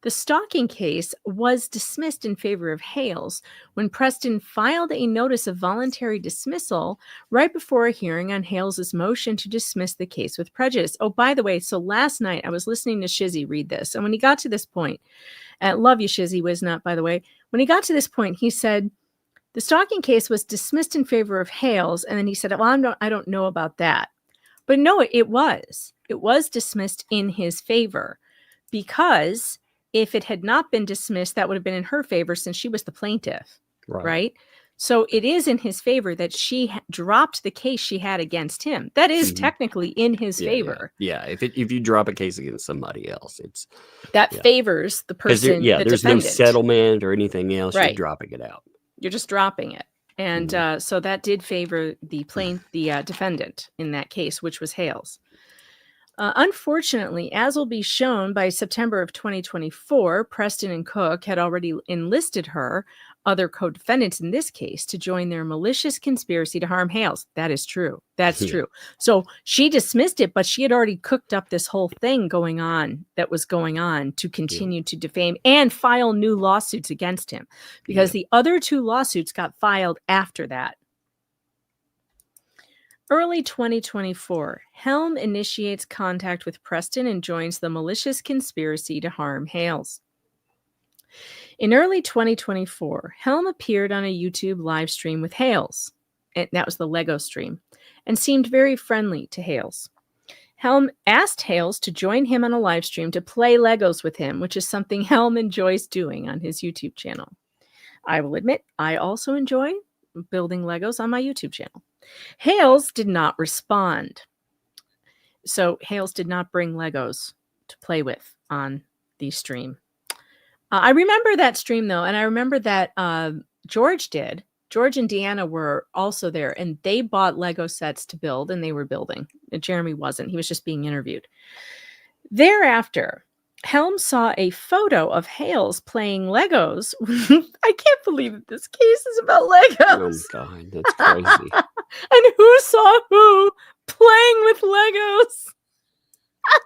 B: the stalking case was dismissed in favor of Hales when Preston filed a notice of voluntary dismissal right before a hearing on Hales's motion to dismiss the case with prejudice. Oh, by the way, so last night I was listening to Shizzy read this, and when he got to this point, love you, Shizzy Wisnot, by the way, when he got to this point, he said, the stalking case was dismissed in favor of Hales, and then he said, well, I don't know about that. But no, it was. It was dismissed in his favor because if it had not been dismissed, that would have been in her favor since she was the plaintiff, right? So it is in his favor that she dropped the case she had against him. That is technically in his favor.
C: Yeah. If you drop a case against somebody else, it's
B: favors the person.
C: There's
B: defendant.
C: no settlement or anything else.
B: Right.
C: You're dropping it out.
B: You're just dropping it. And so that did favor the defendant in that case, which was Hales. Unfortunately, as will be shown by September of 2024, Preston and Cook had already enlisted her, other co-defendants in this case, to join their malicious conspiracy to harm Hales. That is true. That's true. So she dismissed it, but she had already cooked up this whole thing that was going on to continue to defame and file new lawsuits against him because the other 2 lawsuits got filed after that. Early 2024, Helm initiates contact with Preston and joins the malicious conspiracy to harm Hales. In early 2024, Helm appeared on a YouTube live stream with Hales, and that was the Lego stream, and seemed very friendly to Hales. Helm asked Hales to join him on a live stream to play Legos with him, which is something Helm enjoys doing on his YouTube channel. I will admit, I also enjoy building Legos on my YouTube channel. Hales did not respond. So Hales did not bring Legos to play with on the stream. I remember that stream, though, and I remember that George did. George and Deanna were also there, and they bought Lego sets to build, and they were building. Jeremy wasn't. He was just being interviewed. Thereafter, Helm saw a photo of Hales playing Legos. I can't believe that this case is about Legos.
C: Oh, God, that's crazy.
B: And who saw who playing with Legos?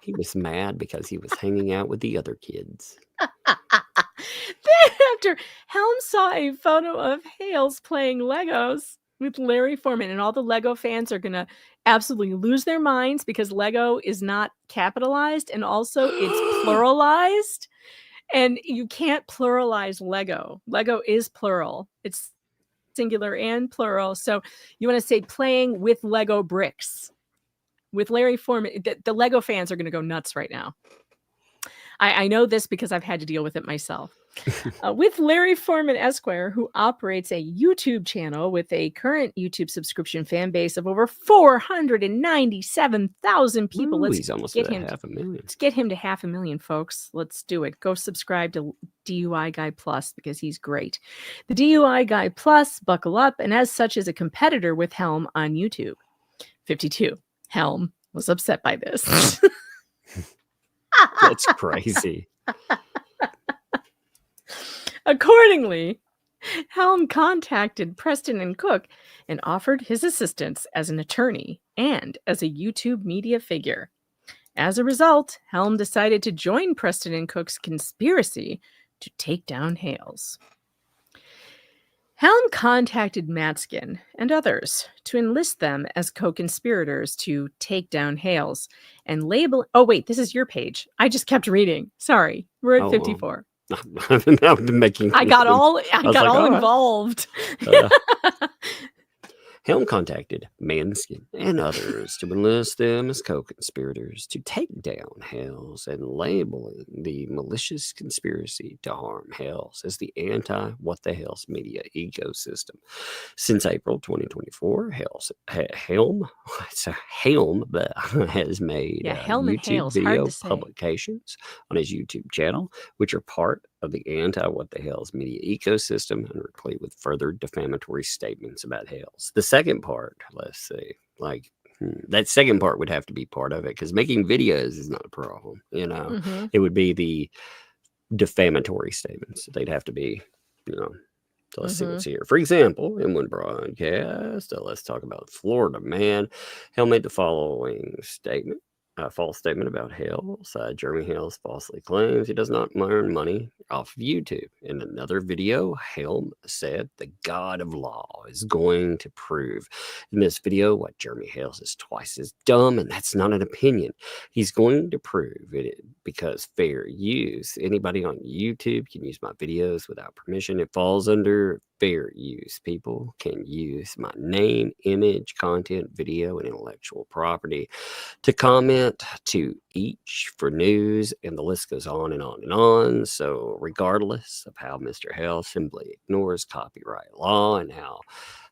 C: He was mad because he was hanging out with the other kids.
B: Thereafter, Helm saw a photo of Hales playing Legos with Larry Foreman, and all the Lego fans are going to absolutely lose their minds because Lego is not capitalized, and also it's pluralized, and you can't pluralize Lego. Lego is plural. It's singular and plural. So you want to say playing with Lego bricks with Larry Foreman. The Lego fans are going to go nuts right now. I know this because I've had to deal with it myself. With Larry Foreman Esquire, who operates a YouTube channel with a current YouTube subscription fan base of over 497,000 people.
C: He's almost at 500,000.
B: Let's get him to 500,000, folks. Let's do it. Go subscribe to DUI Guy Plus because he's great. The DUI Guy Plus, buckle up, and as such is a competitor with Helm on YouTube. 52. Helm was upset by this.
C: That's crazy.
B: Accordingly, Helm contacted Preston and Cook and offered his assistance as an attorney and as a YouTube media figure. As a result, Helm decided to join Preston and Cook's conspiracy to take down Hales. Helm contacted Matskin and others to enlist them as co-conspirators to take down Hales and label. Oh, wait, this is your page. I just kept reading. Sorry, we're at 54.
C: I've been making.
B: I got all
C: right.
B: involved.
C: Helm contacted Manskin and others to enlist them as co-conspirators to take down Hales and labeling the malicious conspiracy to harm Hales as the anti-what the Hales media ecosystem. Since April 2024, Helm has made
B: Helm and
C: YouTube
B: Hales,
C: video publications on his YouTube channel, which are part of the anti-what the Hales media ecosystem and replete with further defamatory statements about Hales. The second part, let's see, that second part would have to be part of it because making videos is not a problem. It would be the defamatory statements. They'd have to be, So let's see what's here. For example, in one broadcast, let's talk about Florida man. Helm made the following statement. A false statement about Hales. Jeremy Hales falsely claims he does not earn money off of YouTube. In another video, Helm said the God of Law is going to prove in this video what Jeremy Hales is twice as dumb, and that's not an opinion. He's going to prove it because fair use. Anybody on YouTube can use my videos without permission. It falls under fair use. People can use my name, image, content, video, and intellectual property to comment to each for news, and the list goes on and on and on. So regardless of how Mr. Hale simply ignores copyright law and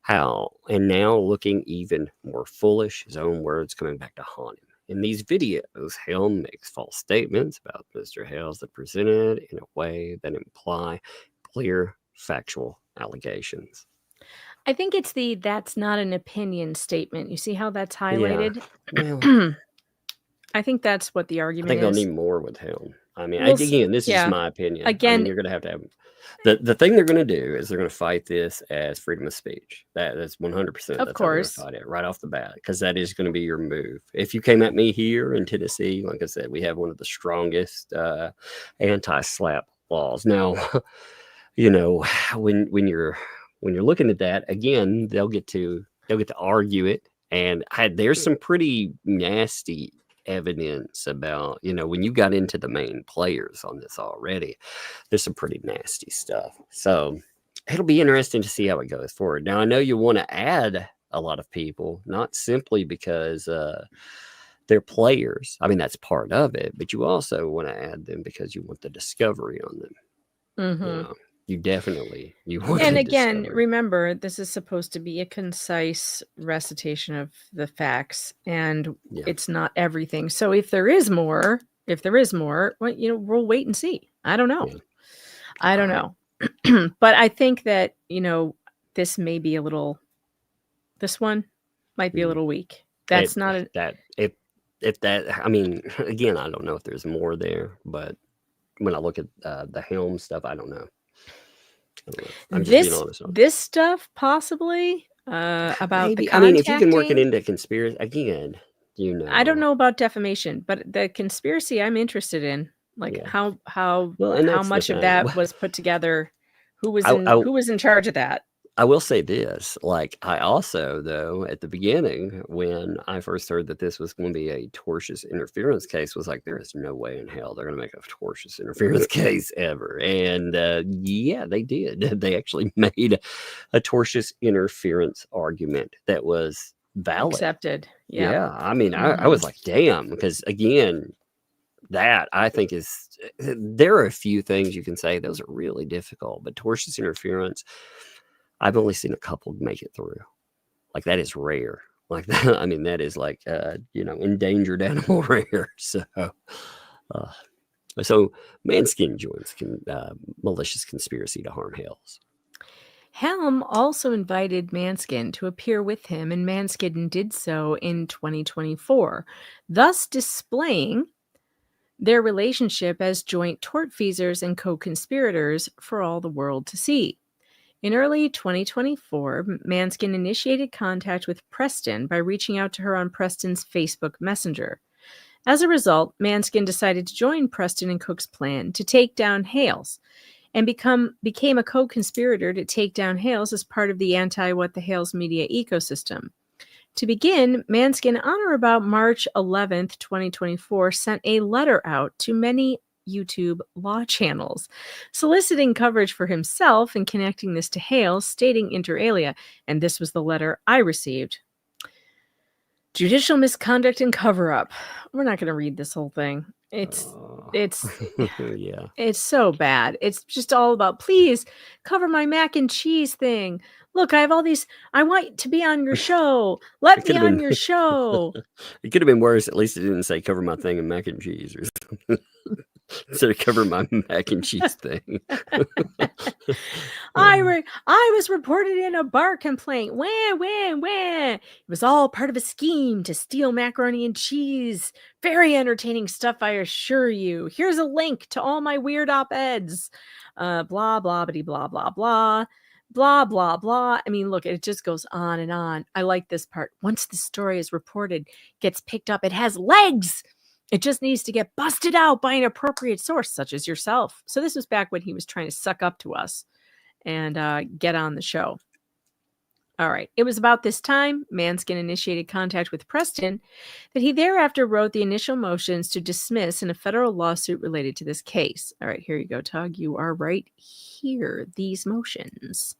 C: and now looking even more foolish, his own words coming back to haunt him. In these videos, Helm makes false statements about Mr. Hales that presented in a way that imply clear factual allegations.
B: I think it's that's not an opinion statement. You see how that's highlighted?
C: Yeah. Well,
B: I think that's what the argument is.
C: I think they'll need more with Helm. I mean, again, this is my opinion.
B: Again,
C: you're going to have the thing they're going to do is they're going to fight this as freedom of speech. That's 100%.
B: Of course,
C: fight it right off the bat because that is going to be your move. If you came at me here in Tennessee, like I said, we have one of the strongest anti-slap laws. Now, when you're looking at that again, they'll get to argue it, and there's some pretty nasty evidence about, when you got into the main players on this already, there's some pretty nasty stuff. So it'll be interesting to see how it goes forward. Now, I know you want to add a lot of people, not simply because they're players. I mean, that's part of it, but you also want to add them because you want the discovery on them. You definitely want.
B: And again, remember, this is supposed to be a concise recitation of the facts, and it's not everything. So if there is more, well, we'll wait and see. I don't know. I don't know. But I think that, this may be this one might be a little weak. That's
C: I mean, again, I don't know if there's more there, but when I look at the Helm stuff, I don't know. I'm just being honest.
B: This stuff possibly about the
C: I mean, if you can work it into conspiracy again,
B: I don't know about defamation, but the conspiracy I'm interested in, how much of that was put together, who was in charge of that.
C: I will say this, I also, though, at the beginning, when I first heard that this was going to be a tortious interference case, was like, there is no way in hell they're going to make a tortious interference case ever. And they did. They actually made a tortious interference argument that was valid.
B: Accepted.
C: Yeah. I mean, I was like, damn, because again, that I think there are a few things you can say, those are really difficult, but tortious interference, I've only seen a couple make it through. That is rare. I mean, that is endangered animal rare. So Manskin joins malicious conspiracy to harm Hales.
B: Helm also invited Manskin to appear with him, and Manskin did so in 2024, thus displaying their relationship as joint tortfeasors and co-conspirators for all the world to see. In early 2024, Manskin initiated contact with Preston by reaching out to her on Preston's Facebook Messenger. As a result, Manskin decided to join Preston and Cook's plan to take down Hales, and became a co-conspirator to take down Hales as part of the anti-What the Hales Media Ecosystem. To begin, Manskin, on or about March 11th, 2024, sent a letter out to many YouTube law channels, soliciting coverage for himself and connecting this to Hales, stating inter alia, and this was the letter I received. Judicial misconduct and cover-up. We're not going to read this whole thing. It's
C: yeah.
B: It's so bad. It's just all about, please cover my mac and cheese thing. Look, I have all these. I want to be on your show. Let me on your show.
C: It could have been worse. At least it didn't say cover my thing in mac and cheese or something. Instead of cover my mac and cheese thing.
B: I was reported in a bar complaint. Wah. It was all part of a scheme to steal macaroni and cheese. Very entertaining stuff, I assure you. Here's a link to all my weird op-eds. Blah, blah, bitty, blah, blah, blah. Blah, blah, blah. I mean, look, it just goes on and on. I like this part. Once the story is reported, gets picked up, it has legs. It just needs to get busted out by an appropriate source, such as yourself. So this was back when he was trying to suck up to us and get on the show. All right. It was about this time Manskin initiated contact with Preston that he thereafter wrote the initial motions to dismiss in a federal lawsuit related to this case. All right. Here you go, Tug. You are right here. These motions.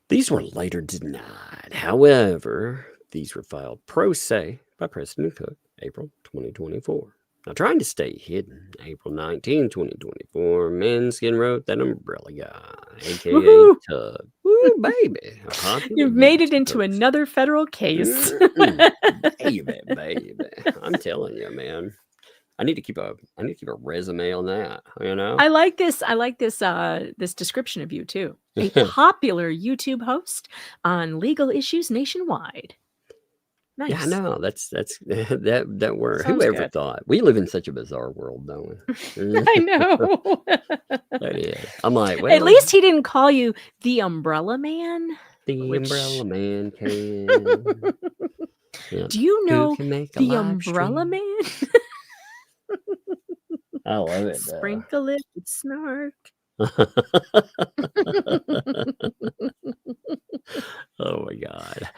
C: These were later denied. However, these were filed pro se by Preston and Cook, April 2024. Now, trying to stay hidden, April 19, 2024, Manskin wrote that umbrella guy, a.k.a. Tug. Woo, baby.
B: You've made it into another federal case.
C: Baby. I'm telling you, man. I need to keep a resume on that, you know?
B: I like this this description of you too. A popular YouTube host on legal issues nationwide. Nice.
C: Yeah, I know. That's that word.
B: Sounds
C: Whoever
B: good.
C: thought? We live in such a bizarre world, don't we?
B: I know.
C: Yeah. I'm like, well,
B: At least he didn't call you the Umbrella Man.
C: the umbrella man can. Yeah.
B: Do you know
C: Who can make a
B: the
C: live
B: Umbrella
C: stream?
B: Man?
C: I love it. Though.
B: Sprinkle it with snark.
C: Oh my God.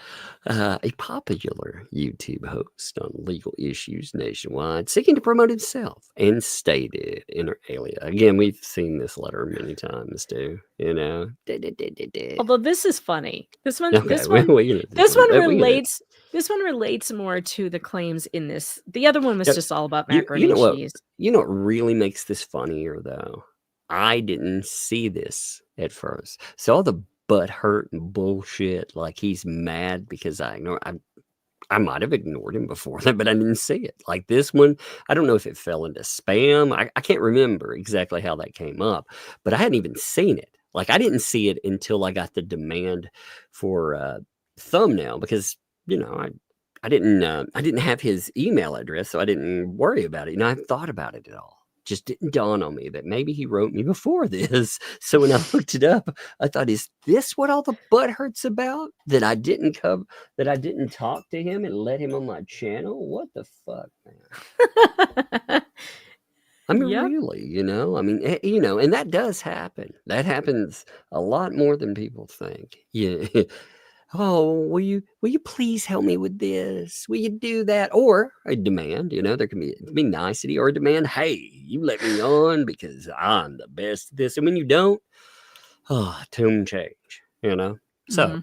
C: A popular YouTube host on legal issues nationwide, seeking to promote himself and stated inter alia. Again, we've seen this letter many times too, you know.
B: Although this is funny. This one relates more to the claims in this. The other one was just all about macaroni and cheese.
C: You know what really makes this funnier though? I didn't see this at first. So all the butt hurt and bullshit, like he's mad because I might have ignored him before that, but I didn't see it. Like this one, I don't know if it fell into spam. I can't remember exactly how that came up, but I hadn't even seen it. Like I didn't see it until I got the demand for thumbnail because, you know, I didn't have his email address, so I didn't worry about it. You know, I haven't thought about it at all. Just didn't dawn on me that maybe he wrote me before this. So when I looked it up, I thought, is this what all the butt hurt's about? That I didn't talk to him and let him on my channel? What the fuck, man? I mean, really, you know? I mean, you know, and that does happen. That happens a lot more than people think. Yeah. Oh, will you please help me with this? Will you do that? Or a demand, you know, there can be nicety or a demand. Hey, you let me on because I'm the best at this. And when you don't, tune change, you know? So,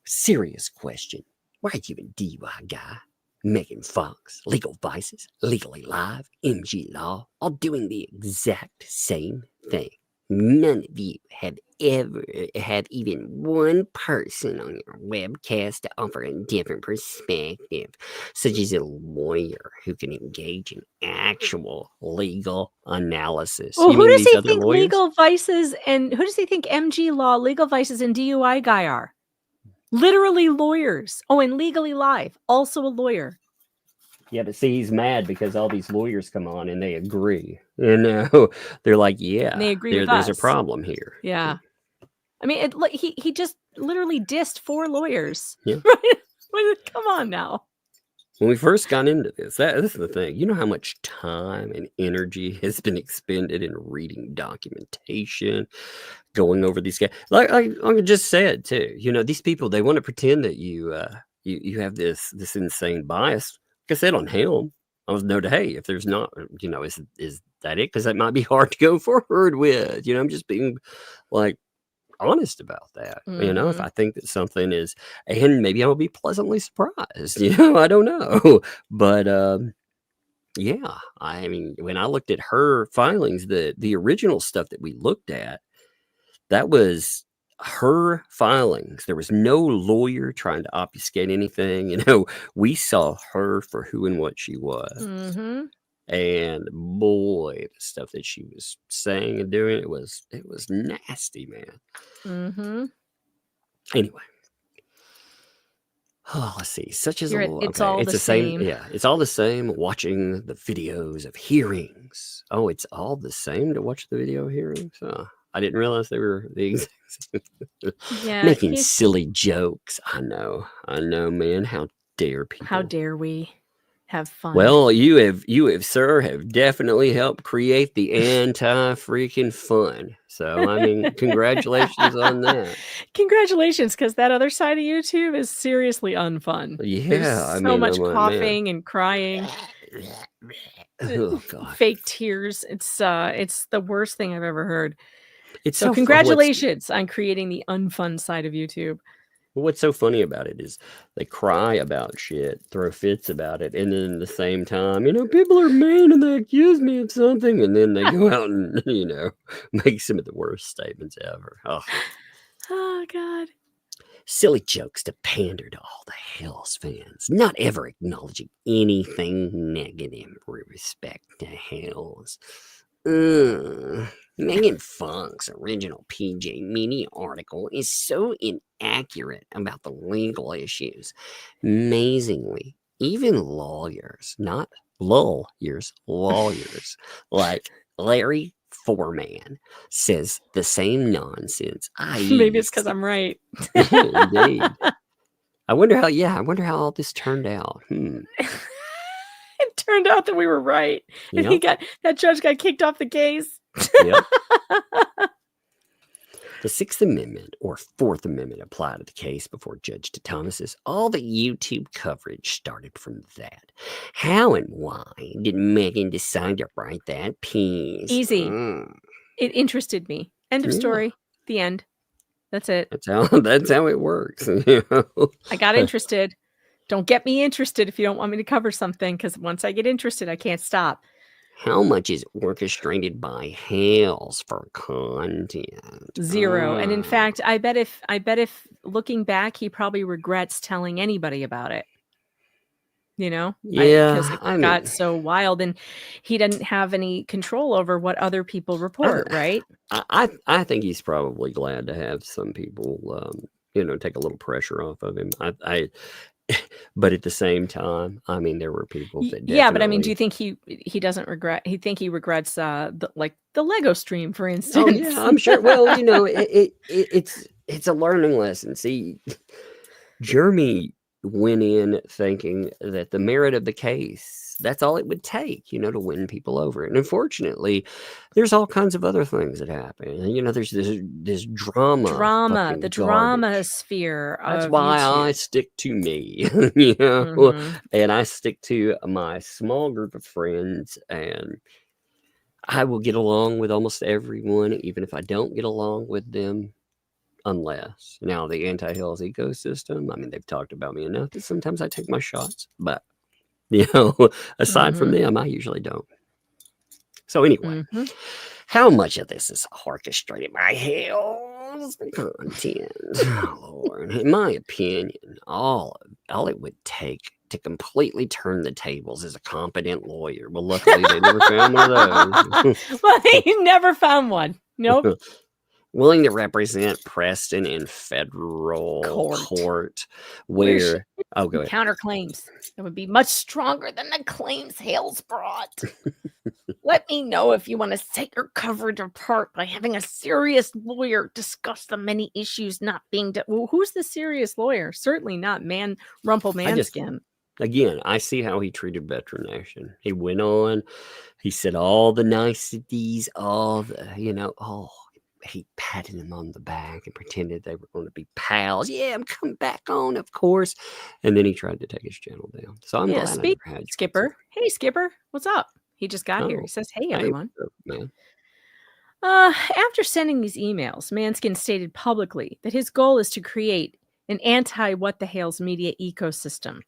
C: serious question. Why are you a DUI guy, Megan Fox, Legal Vices, Legally Live, MG Law, all doing the exact same thing? None of you have ever had even one person on your webcast to offer a different perspective, such as a lawyer who can engage in actual legal analysis.
B: Well, who does he think Legal Vices and who does he think MG Law, Legal Vices, and DUI guy are? Literally lawyers. Oh, and Legally Live, also a lawyer.
C: Yeah, but see, he's mad because all these lawyers come on and they agree. You know, they're like, yeah,
B: and they agree with
C: there's
B: us.
C: a problem here.
B: Yeah. I mean, he just literally dissed 4 lawyers.
C: Yeah.
B: Right? Come on now.
C: When we first got into this is the thing. You know how much time and energy has been expended in reading documentation, going over these guys. Like I just said too. You know, these people, they want to pretend that you have this insane bias. Like I said on Hale, I was noted, hey, if there's not, you know, is that it? Because that might be hard to go forward with. You know, I'm just being like honest about that. You know, if I think that something is, and maybe I'll be pleasantly surprised. You know, I don't know, but yeah, I mean, when I looked at her filings, the original stuff that we looked at, that was her filings. There was no lawyer trying to obfuscate anything. You know, we saw her for who and what she was. And boy, the stuff that she was saying and doing, it was nasty, man. Anyway. Oh, let's see. Such as
B: it's all the same.
C: Yeah, it's all the same. Watching the videos of hearings. Oh, it's all the same to watch the video hearings. Oh, I didn't realize they were the exact same.
B: Yeah,
C: making silly jokes. I know, man. How dare people?
B: How dare we have fun?
C: Well, you have, sir, have definitely helped create the anti-freaking fun. So, I mean, congratulations on that.
B: Congratulations, because that other side of YouTube is seriously unfun.
C: Yeah,
B: there's so much coughing and crying.
C: Oh, God.
B: Fake tears. It's the worst thing I've ever heard.
C: It's
B: so congratulations on creating the unfun side of YouTube.
C: What's so funny about it is they cry about shit, throw fits about it, and then at the same time, you know, people are mean and they accuse me of something, and then they go out and, you know, make some of the worst statements ever.
B: Oh, God.
C: Silly jokes to pander to all the Hales fans, not ever acknowledging anything negative with respect to Hales. Megan Funk's original PJ Media article is so inaccurate about the legal issues. Amazingly, even lawyers, not lawyers, like Larry Foreman says the same nonsense.
B: Maybe it's because I'm right.
C: Indeed. I wonder how all this turned out.
B: It turned out that we were right. And that judge got kicked off the case.
C: Yep. The Sixth Amendment or Fourth Amendment apply to the case before Judge Thomas's. All the YouTube coverage started from that. How and why did Megan decide to write that piece?
B: Easy. It interested me. End of story. The end. That's it.
C: That's how it works. You know?
B: I got interested. Don't get me interested if you don't want me to cover something, because once I get interested, I can't stop.
C: How much is orchestrated by Hales for content?
B: 0. And in fact, I bet if looking back, he probably regrets telling anybody about it. You know?
C: Yeah.
B: Because it got so wild, and he didn't have any control over what other people report, right?
C: I think he's probably glad to have some people, you know, take a little pressure off of him. But at the same time, I mean, there were people that
B: yeah, but I mean, do you think he doesn't regret? He regrets the Lego stream, for instance?
C: Oh yeah, I'm sure. Well, you know, it's a learning lesson. See, Jeremy went in thinking that the merit of the case, that's all it would take, you know, to win people over. And unfortunately, there's all kinds of other things that happen. You know, there's this drama,
B: the drama sphere.
C: That's why
B: YouTube.
C: I stick to me, you know, and I stick to my small group of friends, and I will get along with almost everyone, even if I don't get along with them. Unless now the anti-Hales ecosystem, I mean, they've talked about me enough that sometimes I take my shots, but you know, aside from them, I usually don't. So anyway, how much of this is orchestrated by Hales content? Oh, Lord, in my opinion, all it would take to completely turn the tables is a competent lawyer. Well, luckily they never found one of those.
B: Well, they never found one. Nope.
C: Willing to represent Preston in federal court where go ahead.
B: Counterclaims that would be much stronger than the claims Hales brought. Let me know if you want to set your coverage apart by having a serious lawyer discuss the many issues not being well, who's the serious lawyer? Certainly not Rumpel Manskin.
C: again, I see how he treated Veteran Nation. He went on, he said all the niceties, all the, he patted him on the back and pretended they were going to be pals. Yeah, I'm coming back on, of course. And then he tried to take his channel down. So I'm glad I never had
B: Skipper. Hey, Skipper, what's up? He just got here. He says, hey, everyone.
C: Man.
B: After sending these emails, Manskin stated publicly that his goal is to create an anti-What the Hales media ecosystem.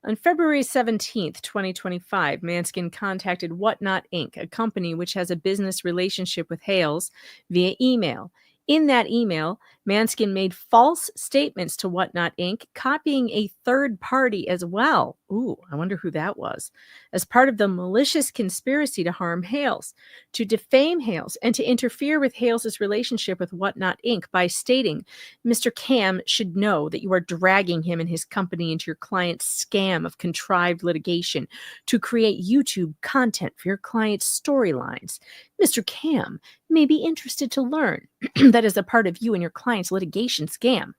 B: On February 17th, 2025, Manskin contacted Whatnot Inc., a company which has a business relationship with Hales, via email. In that email, Manskin made false statements to Whatnot Inc., copying a third party as well. Ooh, I wonder who that was. As part of the malicious conspiracy to harm Hales, to defame Hales, and to interfere with Hales' relationship with Whatnot Inc. by stating, Mr. Cam should know that you are dragging him and his company into your client's scam of contrived litigation to create YouTube content for your client's storylines. Mr. Cam may be interested to learn that as a part of you and your client's litigation scam,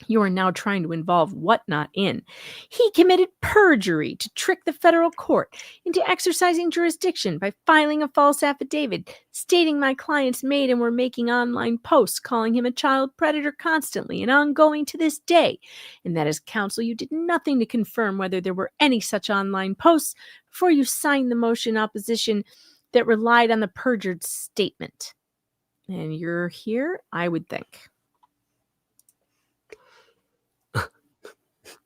B: you are now trying to involve Whatnot in. He committed perjury to trick the federal court into exercising jurisdiction by filing a false affidavit stating my clients made and were making online posts calling him a child predator constantly and ongoing to this day, and that as counsel you did nothing to confirm whether there were any such online posts before you signed the motion opposition that relied on the perjured statement. And you're here, I would think.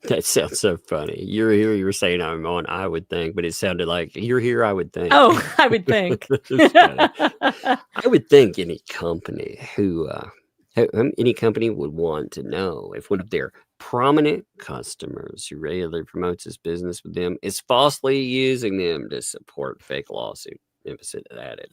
C: That sounds so funny. You're here, you were saying I'm on, I would think, but it sounded like you're here, I would think.
B: Oh, I would think.
C: I would think any company any company would want to know if one of their prominent customers who regularly promotes his business with them is falsely using them to support fake lawsuit. Emphasis added.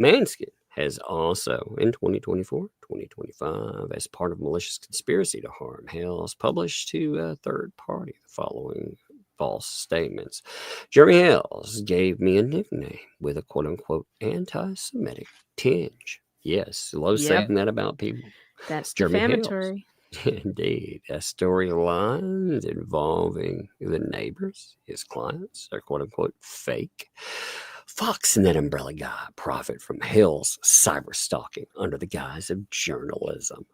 C: Manskin has also, in 2024, 2025, as part of malicious conspiracy to harm Hales, published to a third party the following false statements. Jeremy Hales gave me a nickname with a quote-unquote anti-Semitic tinge. Yes, love saying that about people.
B: That's
C: Jeremy
B: defamatory.
C: Hales. Indeed. Storylines involving the neighbors, his clients, are quote-unquote fake. Fox and that umbrella guy profit from Hales cyber stalking under the guise of journalism.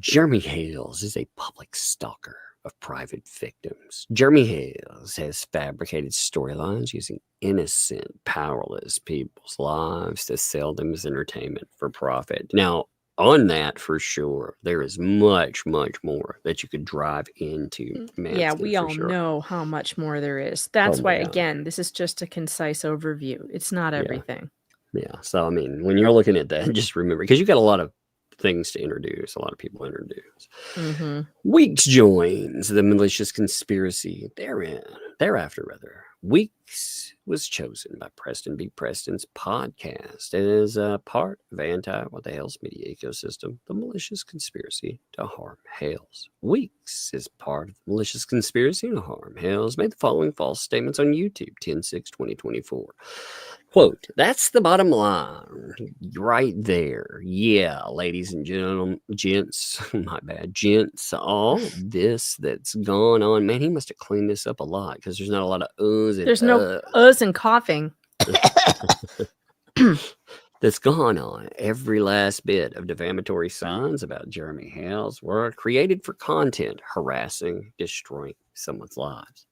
C: Jeremy Hales is a public stalker of private victims. Jeremy Hales has fabricated storylines using innocent, powerless people's lives to sell them as entertainment for profit. Now, on that, for sure, there is much, much more that you could drive into.
B: Yeah, we all know how much more there is. That's why, again, this is just a concise overview. It's not everything.
C: Yeah. So, I mean, when you're looking at that, just remember, because you got a lot of things to introduce, a lot of people introduce.
B: Mm-hmm.
C: Weeks joins the malicious conspiracy thereafter. Weeks was chosen by Preston B. Preston's podcast as a part of What the Hales Media Ecosystem, the malicious conspiracy to harm Hales. Weeks is part of the malicious conspiracy to harm Hales made the following false statements on YouTube, 10/6/2024. Quote, that's the bottom line right there. Yeah, ladies and gentlemen, gents, my bad, gents, all this that's gone on. Man, he must have cleaned this up a lot because there's not a lot of uhs and
B: there's no uhs and coughing.
C: That's gone on. Every last bit of defamatory signs about Jeremy Hales were created for content, harassing, destroying someone's lives.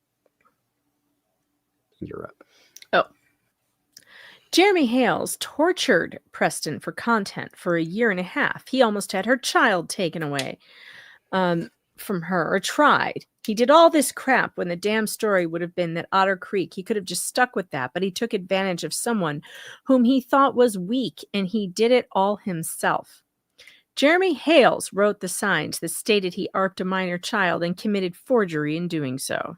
C: You're up.
B: Oh. Jeremy Hales tortured Preston for content for a year and a half. He almost had her child taken away from her, or tried. He did all this crap when the damn story would have been that Otter Creek. He could have just stuck with that, but he took advantage of someone whom he thought was weak, and he did it all himself. Jeremy Hales wrote the signs that stated he ARPed a minor child and committed forgery in doing so.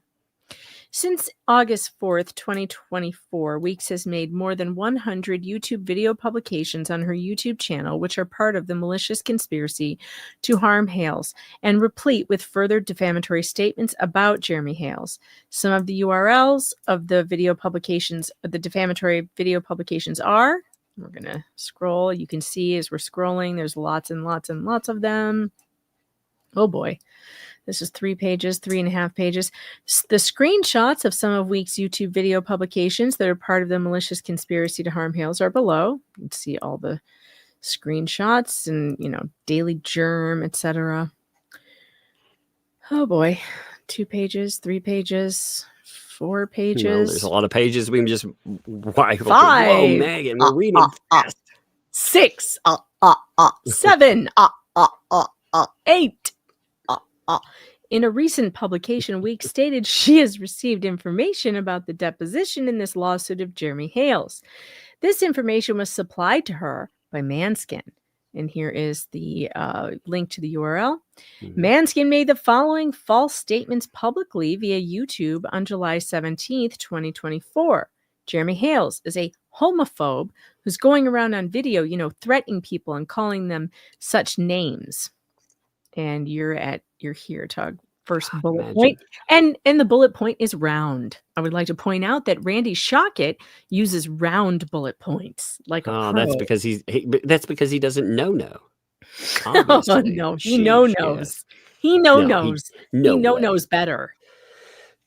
B: Since August 4th, 2024, Weeks has made more than 100 YouTube video publications on her YouTube channel, which are part of the malicious conspiracy to harm Hales, and replete with further defamatory statements about Jeremy Hales. Some of the URLs of the video publications, the defamatory video publications are, we're going to scroll. You can see as we're scrolling, there's lots and lots and lots of them. Oh boy. This is 3 pages, 3.5 pages. The screenshots of some of Week's YouTube video publications that are part of the malicious conspiracy to harm Hales are below. You can see all the screenshots and, Daily Germ, etc. Oh boy. 2 pages, 3 pages, 4 pages.
C: Well, there's a lot of pages. We can just wipe.
B: 5.
C: Whoa, Megan, we're reading fast.
B: 6. 7. 8. In a recent publication, Week stated she has received information about the deposition in this lawsuit of Jeremy Hales. This information was supplied to her by Manskin. And here is the link to the URL. Manskin made the following false statements publicly via YouTube on July 17th, 2024. Jeremy Hales is a homophobe who's going around on video, threatening people and calling them such names. And you're here, Tug. First bullet point. And the bullet point is round. I would like to point out that Randy Shockett uses round bullet points like a pro.
C: That's because he doesn't know.
B: Oh, no, he knows. He knows. He knows better.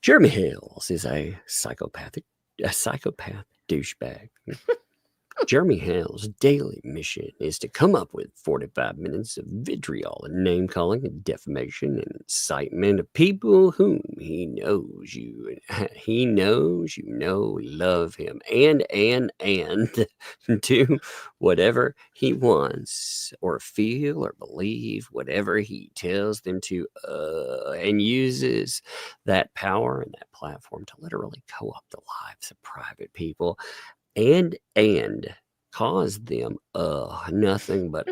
C: Jeremy Hales is a psychopath douchebag. Jeremy Hale's daily mission is to come up with 45 minutes of vitriol and name-calling and defamation and incitement of people whom he knows you love him and do whatever he wants or feel or believe whatever he tells them to and uses that power and that platform to literally co-opt the lives of private people and cause them nothing but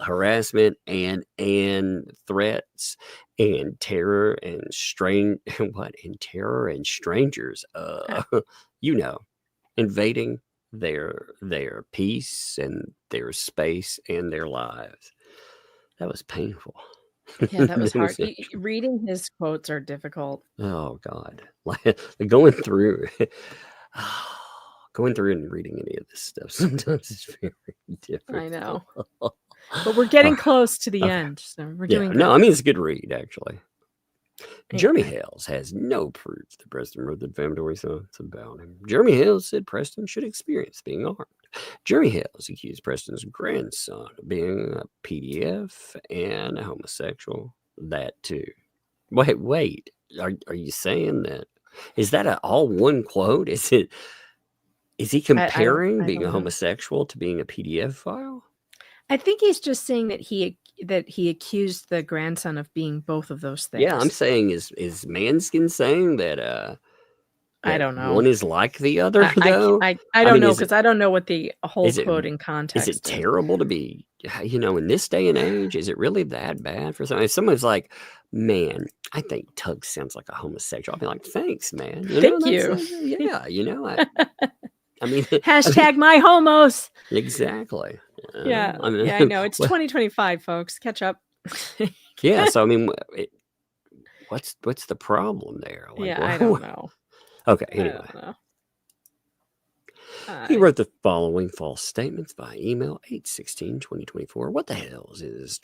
C: harassment and threats and terror and strangers invading their peace and their space and their lives. That was painful.
B: Yeah, that was hard. Reading his quotes are difficult.
C: Oh God, like going through and reading any of this stuff sometimes is very difficult.
B: I know. But we're getting close to the end. So we're doing good.
C: No, I mean, it's a good read, actually. Yeah. Jeremy Hales has no proof that Preston wrote the defamatory thoughts about him. Jeremy Hales said Preston should experience being armed. Jeremy Hales accused Preston's grandson of being a PDF and a homosexual. That too. Wait. Are you saying that? Is that all one quote? Is he comparing being a homosexual to being a PDF file?
B: I think he's just saying that he accused the grandson of being both of those things.
C: Yeah, I'm saying is Manskin saying that
B: I don't know.
C: One is like the other, though?
B: I don't know, because I don't know what the whole quote in context
C: is. It terrible to be, in this day and age? Is it really that bad for someone? If someone's like, man, I think Tug sounds like a homosexual, I'll be like, thanks, man.
B: Thank you.
C: I mean,
B: hashtag my homos.
C: Exactly.
B: Yeah. I know. It's 2025, folks. Catch up.
C: Yeah. So, I mean, what's the problem there?
B: Like, I don't know.
C: Okay. Anyway. He wrote the following false statements by email 8/16/2024. What the hell is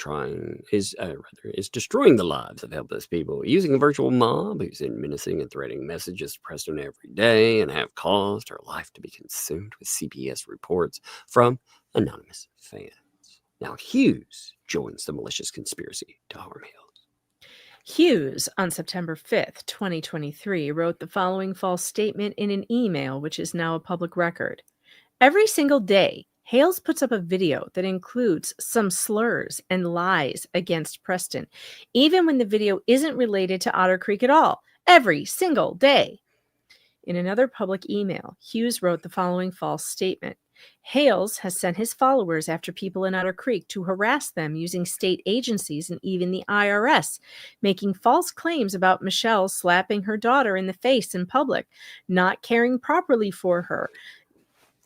C: destroying the lives of helpless people using a virtual mob who send menacing and threatening messages to Preston every day and have caused her life to be consumed with CPS reports from anonymous fans. Now Hughes joins the malicious conspiracy to harm Hales.
B: Hughes, on September 5th, 2023, wrote the following false statement in an email, which is now a public record. Every single day, Hales puts up a video that includes some slurs and lies against Preston, even when the video isn't related to Otter Creek at all. Every single day. In another public email, Hughes wrote the following false statement. Hales has sent his followers after people in Otter Creek to harass them using state agencies and even the IRS, making false claims about Michelle slapping her daughter in the face in public, not caring properly for her,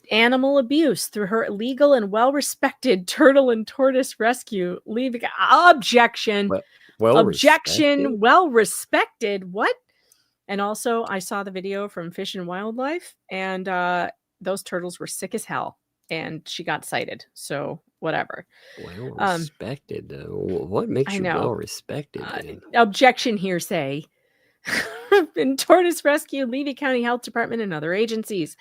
B: animal abuse through her illegal and well-respected turtle and tortoise rescue, leaving objection. Objection, well-respected. What? And also, I saw the video from Fish and Wildlife, and those turtles were sick as hell, and she got cited. So whatever.
C: Well respected, though. What makes
B: I
C: you
B: know.
C: well respected then?
B: Objection hearsay. And Tortoise Rescue, Levy County Health Department, and other agencies.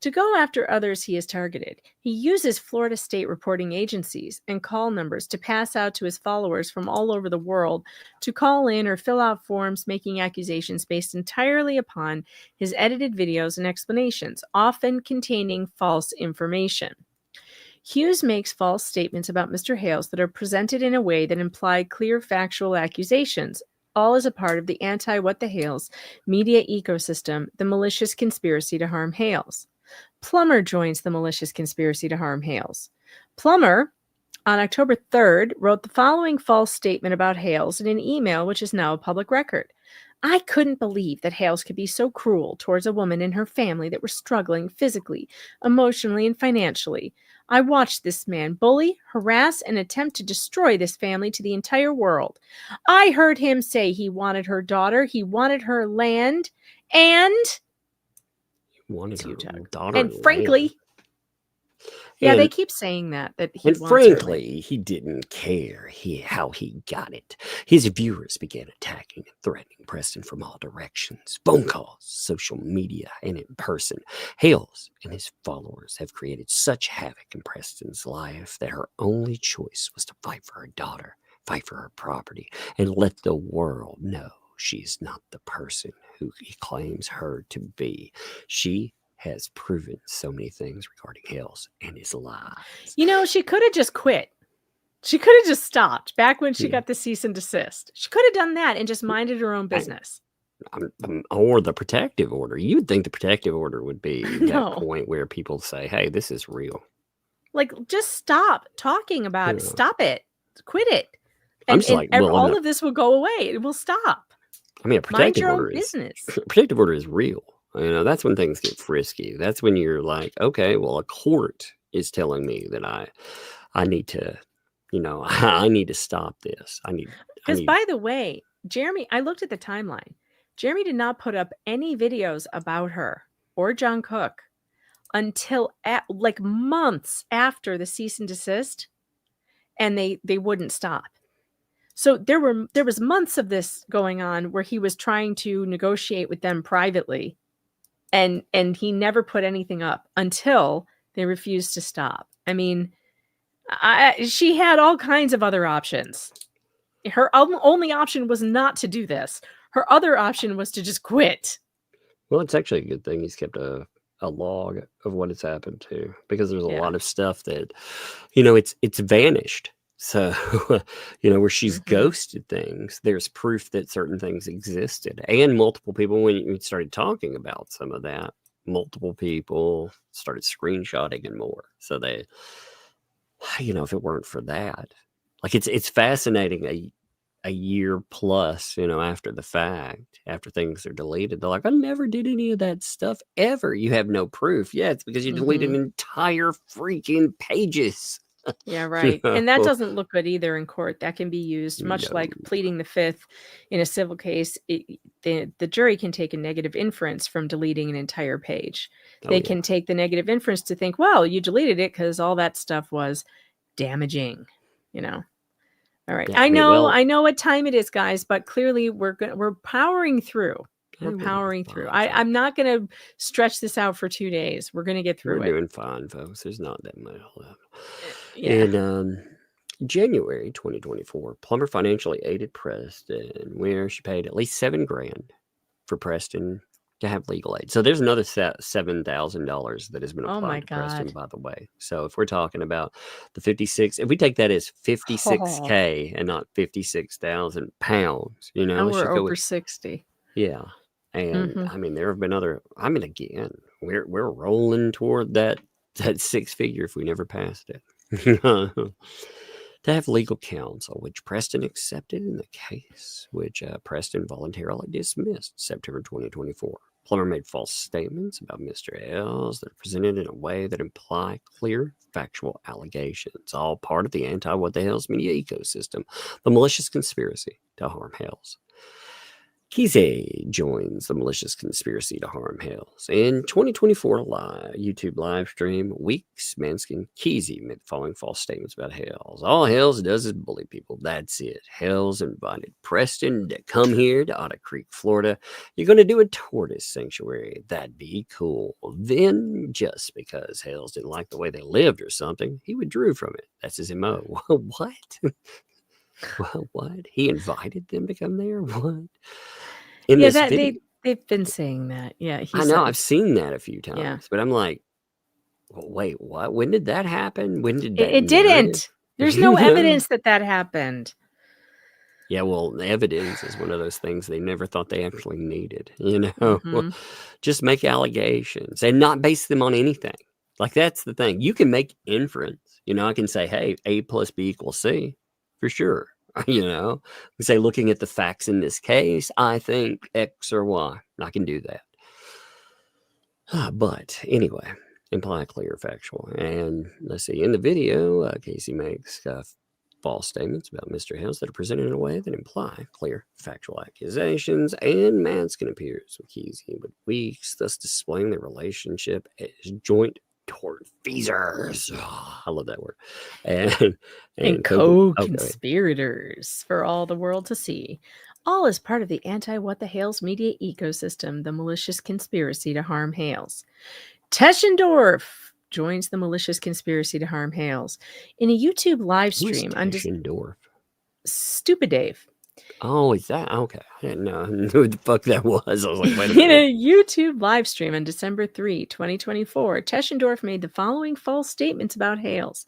B: To go after others he has targeted, he uses Florida state reporting agencies and call numbers to pass out to his followers from all over the world to call in or fill out forms making accusations based entirely upon his edited videos and explanations, often containing false information. Hughes makes false statements about Mr. Hales that are presented in a way that imply clear factual accusations, all as a part of the anti-What the Hales media ecosystem, the malicious conspiracy to harm Hales. Plummer joins the malicious conspiracy to harm Hales. Plummer, on October 3rd, wrote the following false statement about Hales in an email which is now a public record. I couldn't believe that Hales could be so cruel towards a woman and her family that were struggling physically, emotionally, and financially. I watched this man bully, harass, and attempt to destroy this family to the entire world. I heard him say he wanted her daughter, he wanted her land, and
C: Wanted her
B: Doug.
C: daughter
B: And frankly,
C: land.
B: yeah,
C: And-
B: they keep saying that he
C: And
B: wants her
C: frankly, he didn't care how he got it. His viewers began attacking and threatening Preston from all directions. Phone calls, social media, and in person. Hales and his followers have created such havoc in Preston's life that her only choice was to fight for her daughter, fight for her property, and let the world know she's not the person who he claims her to be. She has proven so many things regarding Hales and his lies.
B: You know, she could have just quit. She could have just stopped back when she got the cease and desist. She could have done that and just minded her own business.
C: Or the protective order. You'd think the protective order would be
B: No.
C: that point where people say, hey, this is real.
B: Like, just stop talking about it.
C: Yeah.
B: Stop it. Quit it.
C: I'm
B: And,
C: just like, well,
B: all of this will go away. It will stop.
C: I mean, a
B: Mind
C: protective
B: your own
C: order is
B: business.
C: protective order is real. You know, that's when things get frisky. That's when you're like, okay, well, a court is telling me that I need to, you know, I need to stop this.
B: Because by the way, Jeremy, I looked at the timeline. Jeremy did not put up any videos about her or John Cook until like months after the cease and desist, and they wouldn't stop. So there was months of this going on where he was trying to negotiate with them privately, and he never put anything up until they refused to stop. I mean, she had all kinds of other options. Her only option was not to do this. Her other option was to just quit.
C: Well, it's actually a good thing he's kept a log of what has happened to, because there's a lot of stuff that, you know, it's vanished. So, you know, where she's ghosted things, there's proof that certain things existed. And multiple people, when you started talking about some of that, multiple people started screenshotting and more. So they, you know, if it weren't for that, like it's fascinating a year plus, you know, after the fact, after things are deleted, they're like, I never did any of that stuff ever. You have no proof. Yeah, it's because you deleted entire freaking pages.
B: Yeah, right. And that doesn't look good either in court. That can be used much like pleading the fifth in a civil case. The jury can take a negative inference from deleting an entire page. They can take the negative inference to think, well, you deleted it because all that stuff was damaging, you know. All right.
C: Yeah,
B: I know what time it is, guys, but clearly we're powering through. We're powering through. I'm not going to stretch this out for 2 days. We're going to get through it.
C: We're doing fine, folks. There's not that much left.
B: Yeah.
C: In January 2024, Plummer financially aided Preston, where she paid at least $7,000 for Preston to have legal aid. So there's another $7,000 that has been applied to Preston, by the way. So if we're talking about the 56, if we take that as 56K and not 56,000 pounds, you know,
B: and we're over 60.
C: Yeah. And I mean, there have been other, I mean, again, we're rolling toward that six figure if we never passed it. To have legal counsel, which Preston accepted in the case, which Preston voluntarily dismissed September 2024. Plummer made false statements about Mr. Hales that are presented in a way that imply clear factual allegations, all part of the anti-What the Hales media ecosystem, the malicious conspiracy to harm Hales. Kesey joins the malicious conspiracy to harm Hales. In 2024 YouTube live stream, Weeks, Manskin, Kesey made the following false statements about Hales. All Hales does is bully people. That's it. Hales invited Preston to come here to Otter Creek, Florida. You're going to do a tortoise sanctuary. That'd be cool. Then, just because Hales didn't like the way they lived or something, he withdrew from it. That's his MO. What? Well, what? He invited them to come there? What? In
B: Yeah,
C: this
B: that
C: video,
B: they've been saying that. Yeah,
C: I know I've seen that a few times,
B: Yeah.
C: but I'm like, well, wait, what? When did that happen? When did that?
B: it didn't. There's no
C: Yeah.
B: evidence that happened.
C: Yeah, well, the evidence is one of those things they never thought they actually needed. You know,
B: Mhm.
C: just make allegations and not base them on anything. Like that's the thing. You can make inference. You know, I can say, hey, A plus B equals C, for sure. You know, we say looking at the facts in this case, I think X or Y. I can do that. But anyway, imply clear factual. And let's see, in the video, Casey makes false statements about Mr. Hales that are presented in a way that imply clear factual accusations. And Manskin appears with Kesey with Weeks, thus displaying their relationship as joint tortfeasors. Oh, I love that word. And
B: co-conspirators for all the world to see. All is part of the anti-What the Hales media ecosystem, the malicious conspiracy to harm Hales. Teschendorf joins the malicious conspiracy to harm Hales in a YouTube live stream on
C: Teschendorf?
B: Stupid Dave.
C: Oh, is that okay? I didn't know who the fuck that was. I was like, wait a
B: In
C: minute.
B: a YouTube live stream on December 3, 2024, Teschendorf made the following false statements about Hales.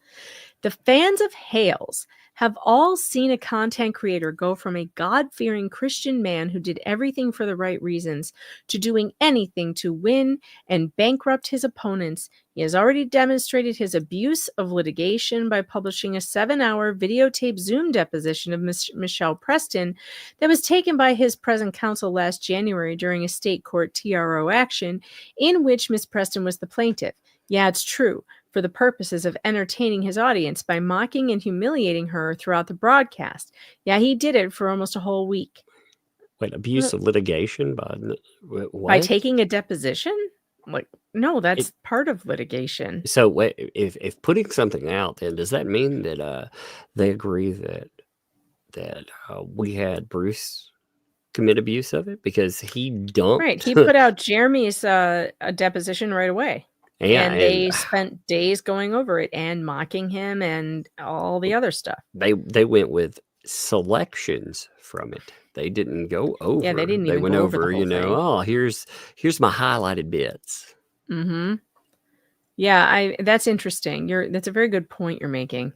B: The fans of Hales have all seen a content creator go from a God-fearing Christian man who did everything for the right reasons to doing anything to win and bankrupt his opponents. He has already demonstrated his abuse of litigation by publishing a 7-hour videotape Zoom deposition of Michelle Preston that was taken by his present counsel last January during a state court TRO action in which Ms. Preston was the plaintiff. Yeah, it's true, for the purposes of entertaining his audience by mocking and humiliating her throughout the broadcast. Yeah, he did it for almost a whole week.
C: Wait, abuse of litigation by what?
B: By taking a deposition? Like, no, that's part of litigation.
C: So wait, if putting something out, then does that mean that they agree that we had Bruce commit abuse of it because he dumped?
B: Right, he put out Jeremy's a deposition right away.
C: Yeah,
B: and they spent days going over it and mocking him and all the other stuff.
C: They went with selections from it. They didn't go over.
B: Yeah, they didn't.
C: They
B: even
C: went
B: go
C: over. You know, oh, here's my highlighted bits.
B: Mm-hmm. Yeah, that's interesting. That's a very good point you're making.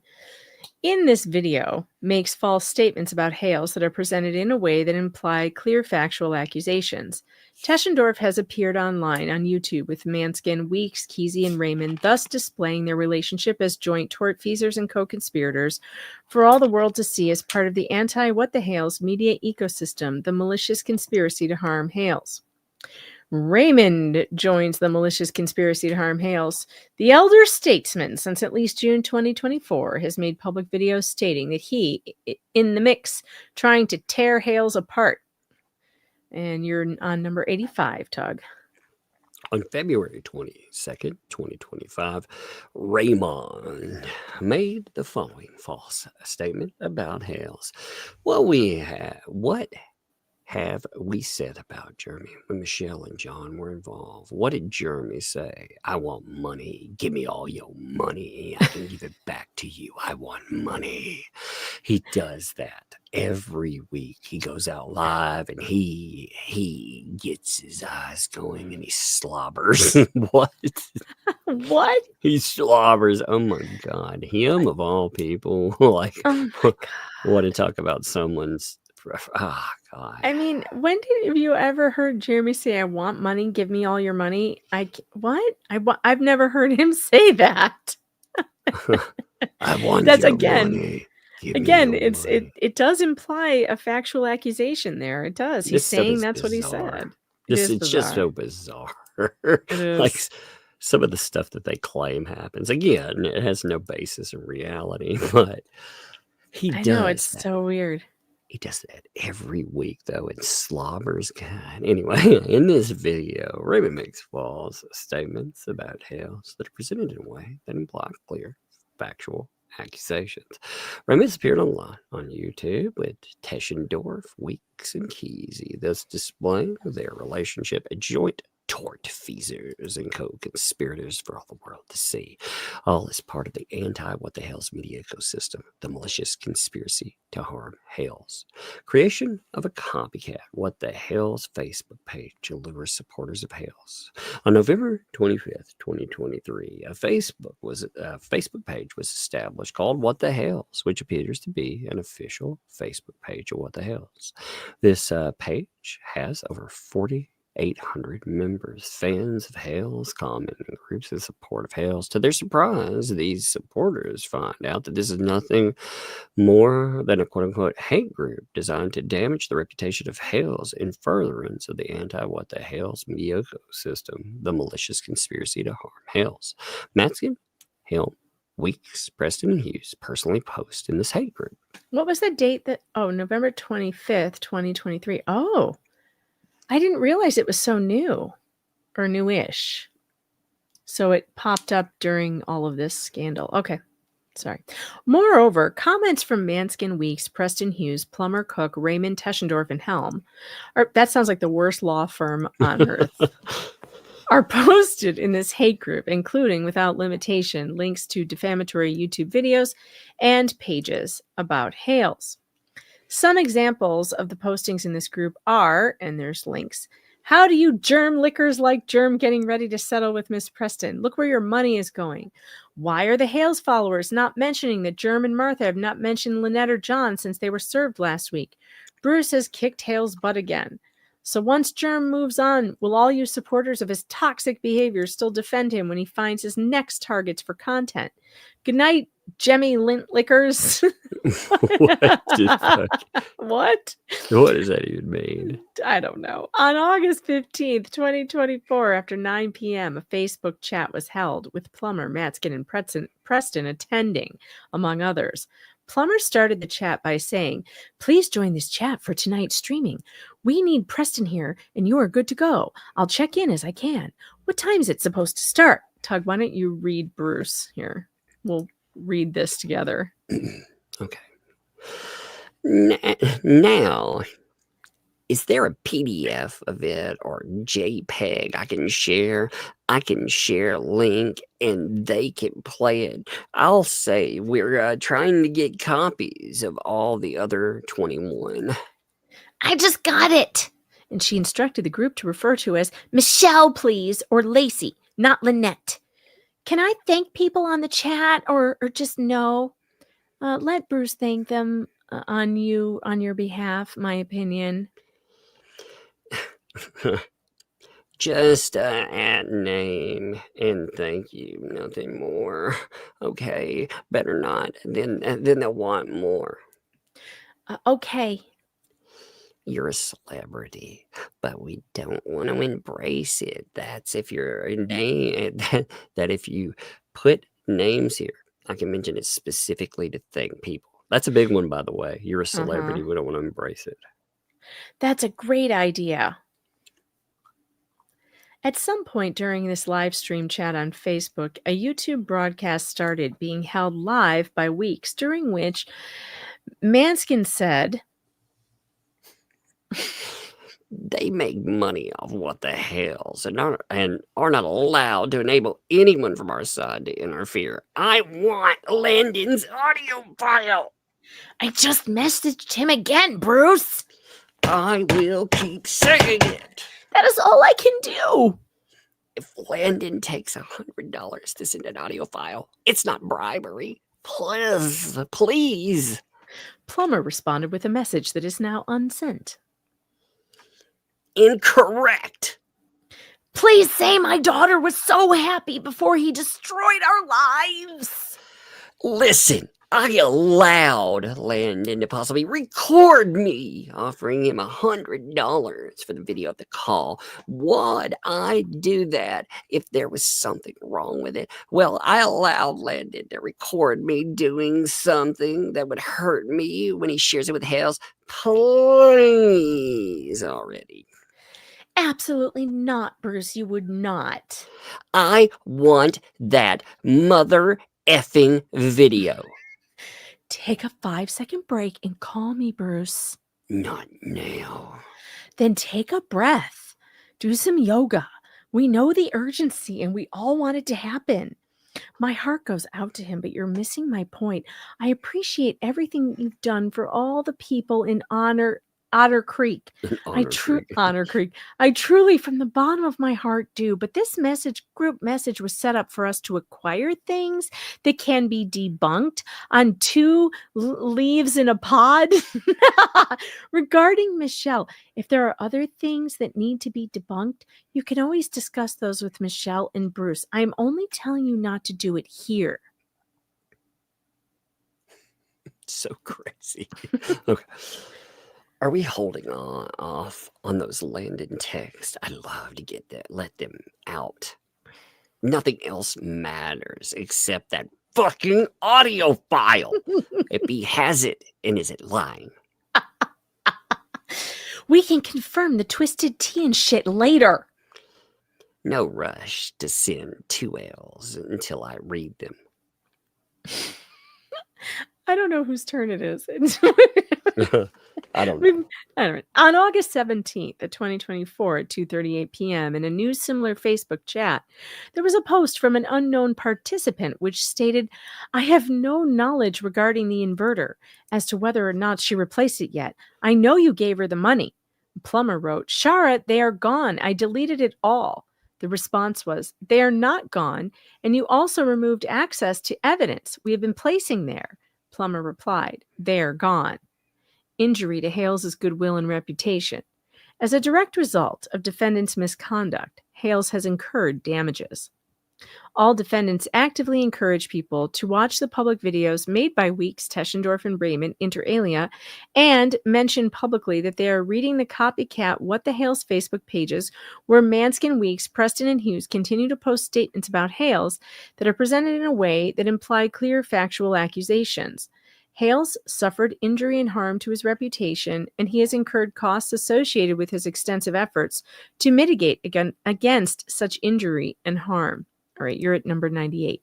B: In this video, makes false statements about Hales that are presented in a way that imply clear factual accusations. Teschendorf has appeared online on YouTube with Manskin, Weeks, Kesey, and Raymond, thus displaying their relationship as joint tortfeasors and co-conspirators for all the world to see as part of the anti-What the Hales media ecosystem, the malicious conspiracy to harm Hales. Raymond joins the malicious conspiracy to harm Hales. The elder statesman, since at least June 2024, has made public videos stating that he, in the mix, trying to tear Hales apart. And you're on number 85, Tug.
C: On February 22nd, 2025, Raymond made the following false statement about Hales. What have we said about Jeremy when Michelle and John were involved? What did Jeremy say? I want money. Give me all your money. I can give it back to you. I want money. He does that every week. He goes out live and he gets his eyes going and he slobbers. What?
B: What?
C: He slobbers. Oh my God. Him of all people. Like,
B: oh my God.
C: Want to talk about someone's. Oh, God.
B: I mean, when have you ever heard Jeremy say, I want money, give me all your money? I've never heard him say that.
C: I want
B: That's
C: your
B: money. Again, it does imply a factual accusation there. It does. He's saying that's what he said.
C: It's just so bizarre.
B: It is.
C: Like some of the stuff that they claim happens. Again, it has no basis in reality, but he does.
B: I know, it's so weird.
C: He does that every week, though, and slobbers. God. Anyway, in this video, Raymond makes false statements about Hales that are presented in a way that imply clear, factual accusations. Raymond has appeared online on YouTube with Teschendorf, Weeks, and Kesey, thus displaying their relationship a joint tortfeasors and co-conspirators for all the world to see. All is part of the anti-What the Hales media ecosystem, the malicious conspiracy to harm Hales. Creation of a copycat What the Hales Facebook page allures supporters of Hales. On November 25th, 2023, a Facebook page was established called What the Hales, which appears to be an official Facebook page of What the Hales. This page has over 4,800 members, fans of Hales, commenting in groups in support of Hales. To their surprise, these supporters find out that this is nothing more than a quote-unquote hate group designed to damage the reputation of Hales in furtherance of the anti-What the Hales media ecosystem, the malicious conspiracy to harm Hales. Matskin, Hale, Weeks, Preston, and Hughes personally post in this hate group.
B: What was the date that? Oh, November 25th, 2023. Oh, I didn't realize it was so new or newish. So it popped up during all of this scandal. Okay. Sorry. Moreover, comments from Manskin, Weeks, Preston Hughes, Plumber Cook, Raymond, Teschendorf, and Helm, that sounds like the worst law firm on earth, are posted in this hate group, including, without limitation, links to defamatory YouTube videos and pages about Hales. Some examples of the postings in this group are, and there's links, how do you germ lickers like Germ getting ready to settle with Miss Preston? Look where your money is going. Why are the Hales followers not mentioning that Germ and Martha have not mentioned Lynette or John since they were served last week? Bruce has kicked Hales' butt again. So once Germ moves on, will all you supporters of his toxic behavior still defend him when he finds his next targets for content? Good night, Jemmy Lint Lickers. What?
C: What does that even mean?
B: I don't know. On August 15th, 2024, after 9 p.m., a Facebook chat was held with Plumber, Matskin, and Preston attending, among others. Plumber started the chat by saying, "Please join this chat for tonight's streaming. We need Preston here, and you are good to go. I'll check in as I can. What time is it supposed to start?" Tug, why don't you read Bruce here? We'll read this together.
C: Okay. Now, is there a PDF of it or JPEG I can share? I can share a link and they can play it. I'll say we're trying to get copies of all the other 21.
B: I just got it. And she instructed the group to refer to as Michelle, please, or Lacey, not Lynette. Can I thank people on the chat or just no? Let Bruce thank them on your behalf, my opinion.
C: Just at name and thank you, nothing more. Okay, better not. Then they'll want more.
B: Okay.
C: You're a celebrity, but we don't want to embrace it. That's if you're a name, that if you put names here, I can mention it specifically to thank people. That's a big one, by the way. You're a celebrity. We don't want to embrace it.
B: That's a great idea. At some point during this live stream chat on Facebook, a YouTube broadcast started being held live by Weeks, during which Manskin said,
C: "They make money off What the Hales and are not allowed to enable anyone from our side to interfere. I want Landon's audio file."
B: I just messaged him again, Bruce.
C: I will keep saying it.
B: That is all I can do.
C: If Landon takes $100 to send an audio file, it's not bribery. Please.
B: Plumber responded with a message that is now unsent.
C: Incorrect.
B: Please say my daughter was so happy before he destroyed our lives.
C: Listen, I allowed Landon to possibly record me, offering him $100 for the video of the call. Would I do that if there was something wrong with it? Well, I allowed Landon to record me doing something that would hurt me when he shares it with Hales. Please already.
B: Absolutely not, Bruce. You would not.
C: I want that mother effing video.
B: Take a 5-second break and call me, Bruce.
C: Not now.
B: Then take a breath. Do some yoga. We know the urgency and we all want it to happen. My heart goes out to him, but you're missing my point. I appreciate everything you've done for all the people in Otter Creek. Honor Creek. I truly, from the bottom of my heart, do. But this group message was set up for us to acquire things that can be debunked on two leaves in a pod. Regarding Michelle, if there are other things that need to be debunked, you can always discuss those with Michelle and Bruce. I am only telling you not to do it here.
C: So crazy. Okay. Are we holding off on those Landon texts? I'd love to get that. Let them out. Nothing else matters except that fucking audio file. If he has it, and is it lying?
B: We can confirm the twisted tea and shit later.
C: No rush to send 2 L's until I read them.
B: I don't know whose turn it is.
C: I don't know.
B: On August 17th, 2024 at 2:38 p.m. in a new similar Facebook chat, there was a post from an unknown participant which stated, I have no knowledge regarding the inverter as to whether or not she replaced it yet. I know you gave her the money. Plumber wrote, Shara, they are gone. I deleted it all. The response was, they are not gone, and you also removed access to evidence we have been placing there. Plummer replied, they are gone. Injury to Hales' goodwill and reputation. As a direct result of defendant's misconduct, Hales has incurred damages. All defendants actively encourage people to watch the public videos made by Weeks, Teschendorf, and Raymond, inter alia, and mention publicly that they are reading the Copycat What the Hales Facebook pages, where Manskin, Weeks, Preston, and Hughes continue to post statements about Hales that are presented in a way that imply clear factual accusations. Hales suffered injury and harm to his reputation, and he has incurred costs associated with his extensive efforts to mitigate against such injury and harm. All right, you're at number 98.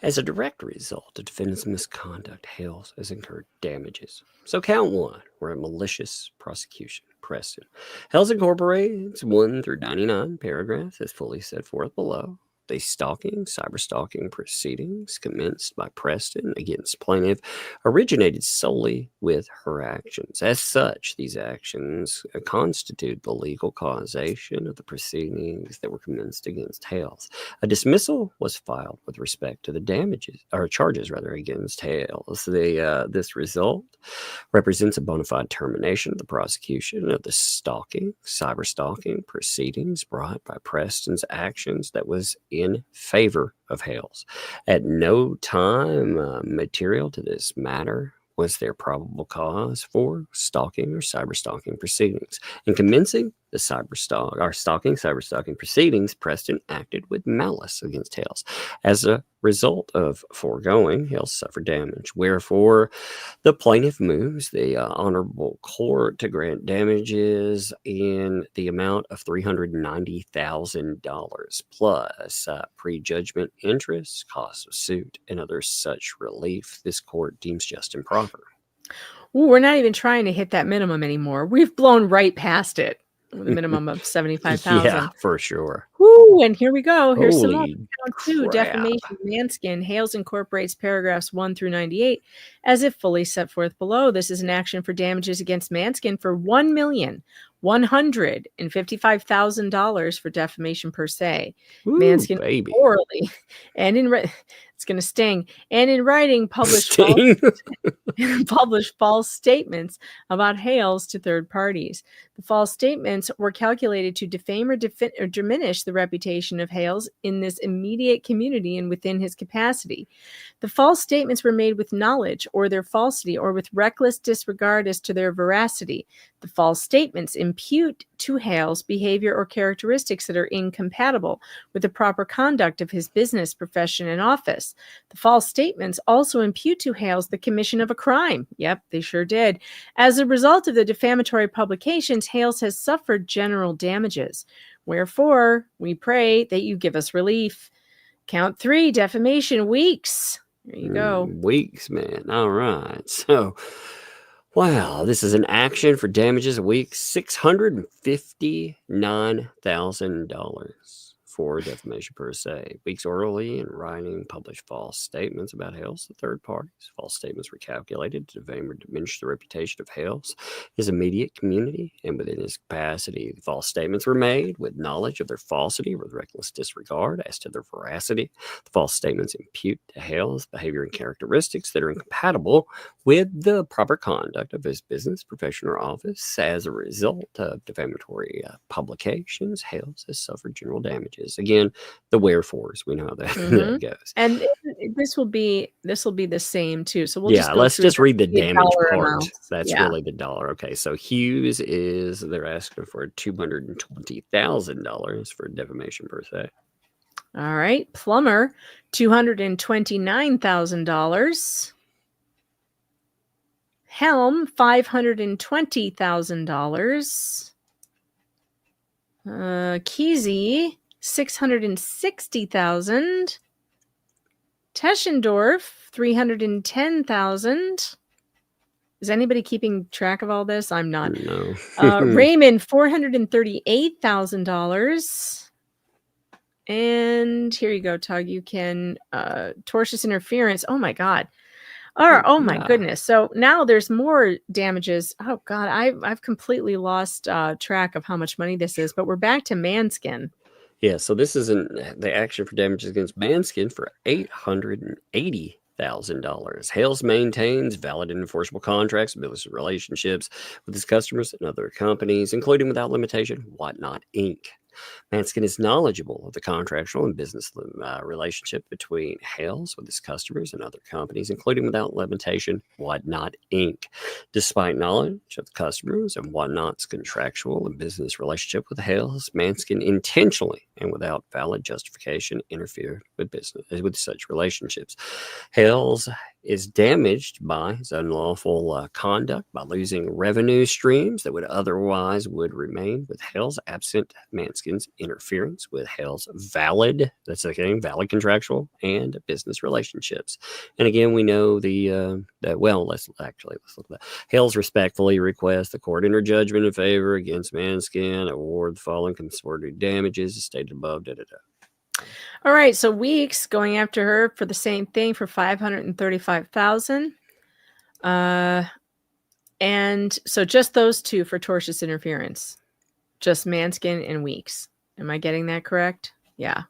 C: As a direct result of defendant's misconduct, Hales has incurred damages. So count 1, we're a malicious prosecution. Preston. Hales incorporates 1 through 99 paragraphs as fully set forth below. The stalking, cyber-stalking proceedings commenced by Preston against plaintiff originated solely with her actions. As such, these actions constitute the legal causation of the proceedings that were commenced against Hales. A dismissal was filed with respect to the charges against Hales. This result represents a bona fide termination of the prosecution of the stalking, cyber-stalking proceedings brought by Preston's actions that was in favor of Hales. At no time material to this matter was there probable cause for stalking or cyber-stalking proceedings. In commencing the stalking, cyber-stalking proceedings, Preston acted with malice against Hales. As a result of foregoing, Hales suffered damage. Wherefore, the plaintiff moves the honorable court to grant damages in the amount of $390,000 plus prejudgment interest, costs of suit, and other such relief this court deems just and proper.
B: Ooh, we're not even trying to hit that minimum anymore. We've blown right past it. With a minimum of $75,000.
C: Yeah, for sure.
B: Woo, and here we go. Here's some more.
C: Holy
B: Count 2,
C: crap.
B: defamation, Manskin. Hales incorporates paragraphs 1 through 98 as if fully set forth below. This is an action for damages against Manskin for $1,155,000 for defamation per se.
C: Ooh,
B: Manskin
C: baby.
B: orally and in It's going to sting. And in writing, publish false statements about Hales to third parties. The false statements were calculated to defame or diminish the reputation of Hales in this immediate community and within his capacity. The false statements were made with knowledge or their falsity or with reckless disregard as to their veracity. The false statements impute to Hales behavior or characteristics that are incompatible with the proper conduct of his business, profession, and office. The false statements also impute to Hales the commission of a crime. Yep, they sure did. As a result of the defamatory publications, Hales has suffered general damages. Wherefore, we pray that you give us relief. Count 3, defamation, weeks. There you go.
C: Weeks, man. All right. So, wow, this is an action for damages a week, $659,000 for defamation per se. Weeks orally and writing published false statements about Hales to third parties. False statements were calculated to defame or diminish the reputation of Hales, his immediate community, and within his capacity. The false statements were made with knowledge of their falsity or with reckless disregard as to their veracity. The false statements impute to Hales behavior and characteristics that are incompatible with the proper conduct of his business, profession, or office. As a result of defamatory publications, Hales has suffered general damages. Again, the wherefores, we know how that, that goes.
B: And this will be the same too. So we'll
C: let's just read the damage part.
B: Amounts.
C: That's really the dollar. Okay, so Hughes they're asking for $220,000 for defamation per se.
B: All right, Plumber, $229,000. Helm, $520,000. Kesey, $660,000. Teschendorf, $310,000. Is anybody keeping track of all this? I'm not.
C: No.
B: Raymond, $438,000. And here you go, Tug. You can tortious interference. Oh my God. Oh my goodness. So now there's more damages. Oh God, I've completely lost track of how much money this is, but we're back to Manskin.
C: Yeah, so this is the action for damages against Manskin for $880,000. Hales maintains valid and enforceable contracts and business relationships with his customers and other companies, including without limitation, Whatnot Inc. Manskin is knowledgeable of the contractual and business relationship between Hales with his customers and other companies, including without limitation, Whatnot Inc. Despite knowledge of the customers and Whatnot's contractual and business relationship with Hales, Manskin intentionally and without valid justification interfered with such relationships. Hales is damaged by his unlawful conduct by losing revenue streams that would otherwise remain with Hales absent Manskin's interference with Hales valid contractual and business relationships. And again, we know let's look at that. Hales respectfully requests the court enter judgment in favor against Manskin, award the following consorted damages as stated above.
B: All right, so Weeks going after her for the same thing for $535,000. And so just those two for tortious interference. Just Manskin and Weeks. Am I getting that correct? Yeah.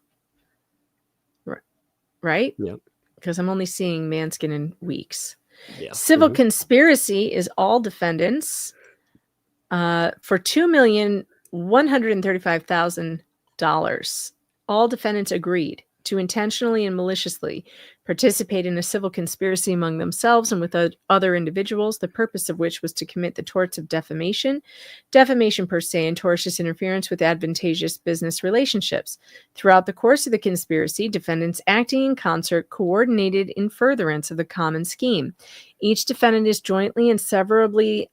B: Right?
C: Yep.
B: Because I'm only seeing Manskin and Weeks.
C: Yeah.
B: Civil conspiracy is all defendants for $2,135,000. All defendants agreed to intentionally and maliciously participate in a civil conspiracy among themselves and with other individuals, the purpose of which was to commit the torts of defamation per se, and tortious interference with advantageous business relationships. Throughout the course of the conspiracy, defendants acting in concert coordinated in furtherance of the common scheme. Each defendant is jointly and severally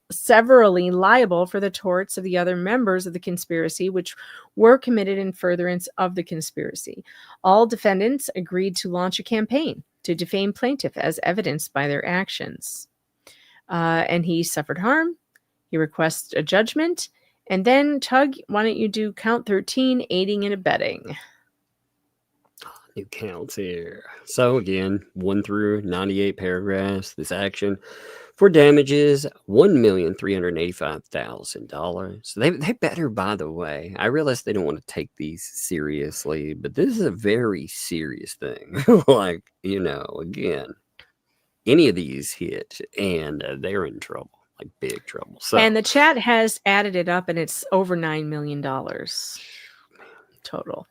B: liable for the torts of the other members of the conspiracy which were committed in furtherance of the conspiracy. All defendants agreed to launch a campaign to defame plaintiff as evidenced by their actions. And he suffered harm. He requests a judgment. And then, Tug, why don't you do count 13, aiding and abetting?
C: New counts here. So again, 1 through 98 paragraphs. This action for damages $1,385,000. They better, by the way. I realize they don't want to take these seriously, but this is a very serious thing. Like, again, any of these hit and they're in trouble, like big trouble. So,
B: and the chat has added it up, and it's over $9 million total.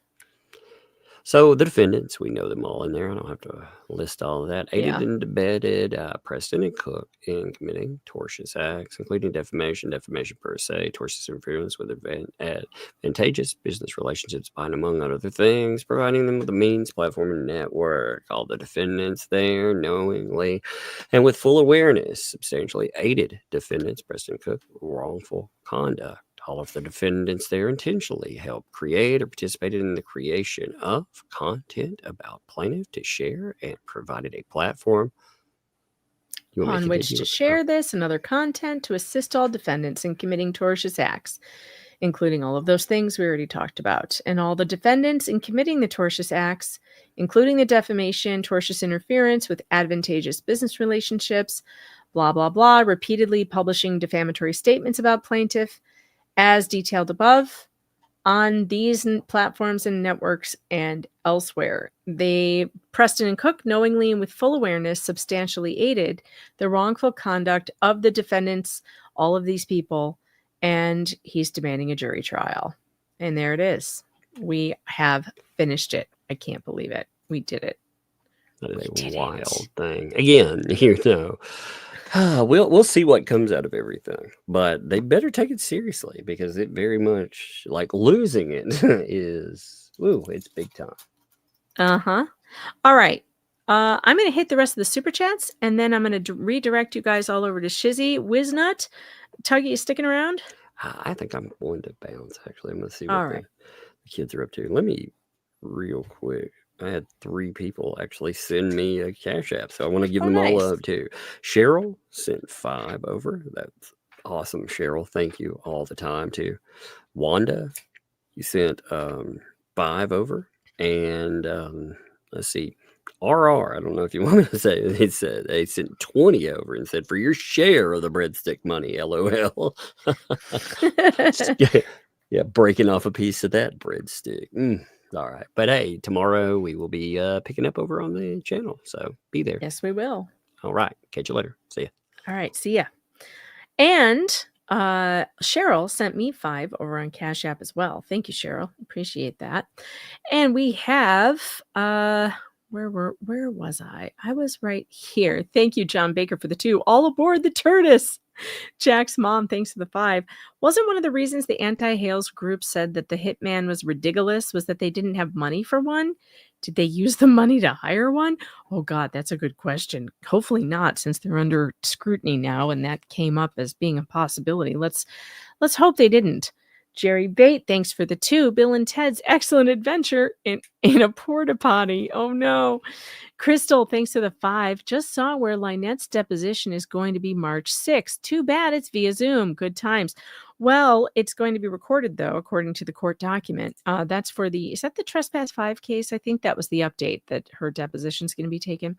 C: So the defendants, we know them all in there. I don't have to list all of that. Aided
B: Yeah.
C: and abetted Preston and Cook in committing tortious acts, including defamation per se, tortious interference with advantageous business relationships behind, among other things, providing them with a means, platform, and network. All the defendants there knowingly and with full awareness substantially aided defendants, Preston and Cook, wrongful conduct. All of the defendants there intentionally helped create or participated in the creation of content about plaintiff to share and provided a platform
B: on which to share this and other content to assist all defendants in committing tortious acts, including all of those things we already talked about. And all the defendants in committing the tortious acts, including the defamation, tortious interference with advantageous business relationships, blah, blah, blah, repeatedly publishing defamatory statements about plaintiff, as detailed above, on these platforms and networks and elsewhere. Preston and Cook, knowingly and with full awareness, substantially aided the wrongful conduct of the defendants, all of these people, and he's demanding a jury trial. And there it is. We have finished it. I can't believe it. We did it.
C: That is a wild thing. Again, we'll see what comes out of everything, but they better take it seriously because it very much, like, losing it is, it's big time.
B: All right. I'm going to hit the rest of the super chats, and then I'm going to redirect you guys all over to Shizzy. Wiznut, Tuggy, you sticking around?
C: I think I'm going to bounce, actually. I'm going to see what the kids are up to. Let me, real quick. I had 3 people actually send me a Cash App, so I want to give them all up too. Cheryl sent 5 over. That's awesome, Cheryl. Thank you all the time too. Wanda, you sent 5 over, and let's see, RR. I don't know if you want me to say it. They sent 20 over and said for your share of the breadstick money. LOL. Yeah, breaking off a piece of that breadstick. All right. But hey, tomorrow we will be picking up over on the channel. So be there.
B: Yes, we will.
C: All right. Catch you later. See ya.
B: All right. See ya. And Cheryl sent me 5 over on Cash App as well. Thank you, Cheryl. Appreciate that. And we have where was I? I was right here. Thank you, John Baker, for the 2. All aboard the Turtis. Jack's mom, thanks for the 5. Wasn't one of the reasons the anti-Hales group said that the hitman was ridiculous was that they didn't have money for one? Did they use the money to hire one? Oh God, that's a good question. Hopefully not, since they're under scrutiny now, and that came up as being a possibility. Let's hope they didn't. Jerry Bate, thanks for the 2. Bill and Ted's excellent adventure in a porta potty. Oh no. Crystal, thanks for the 5. Just saw where Lynette's deposition is going to be March 6th. Too bad it's via Zoom. Good times. Well, it's going to be recorded, though, according to the court document. That's for is that the Trespass 5 case? I think that was the update that her deposition is going to be taken.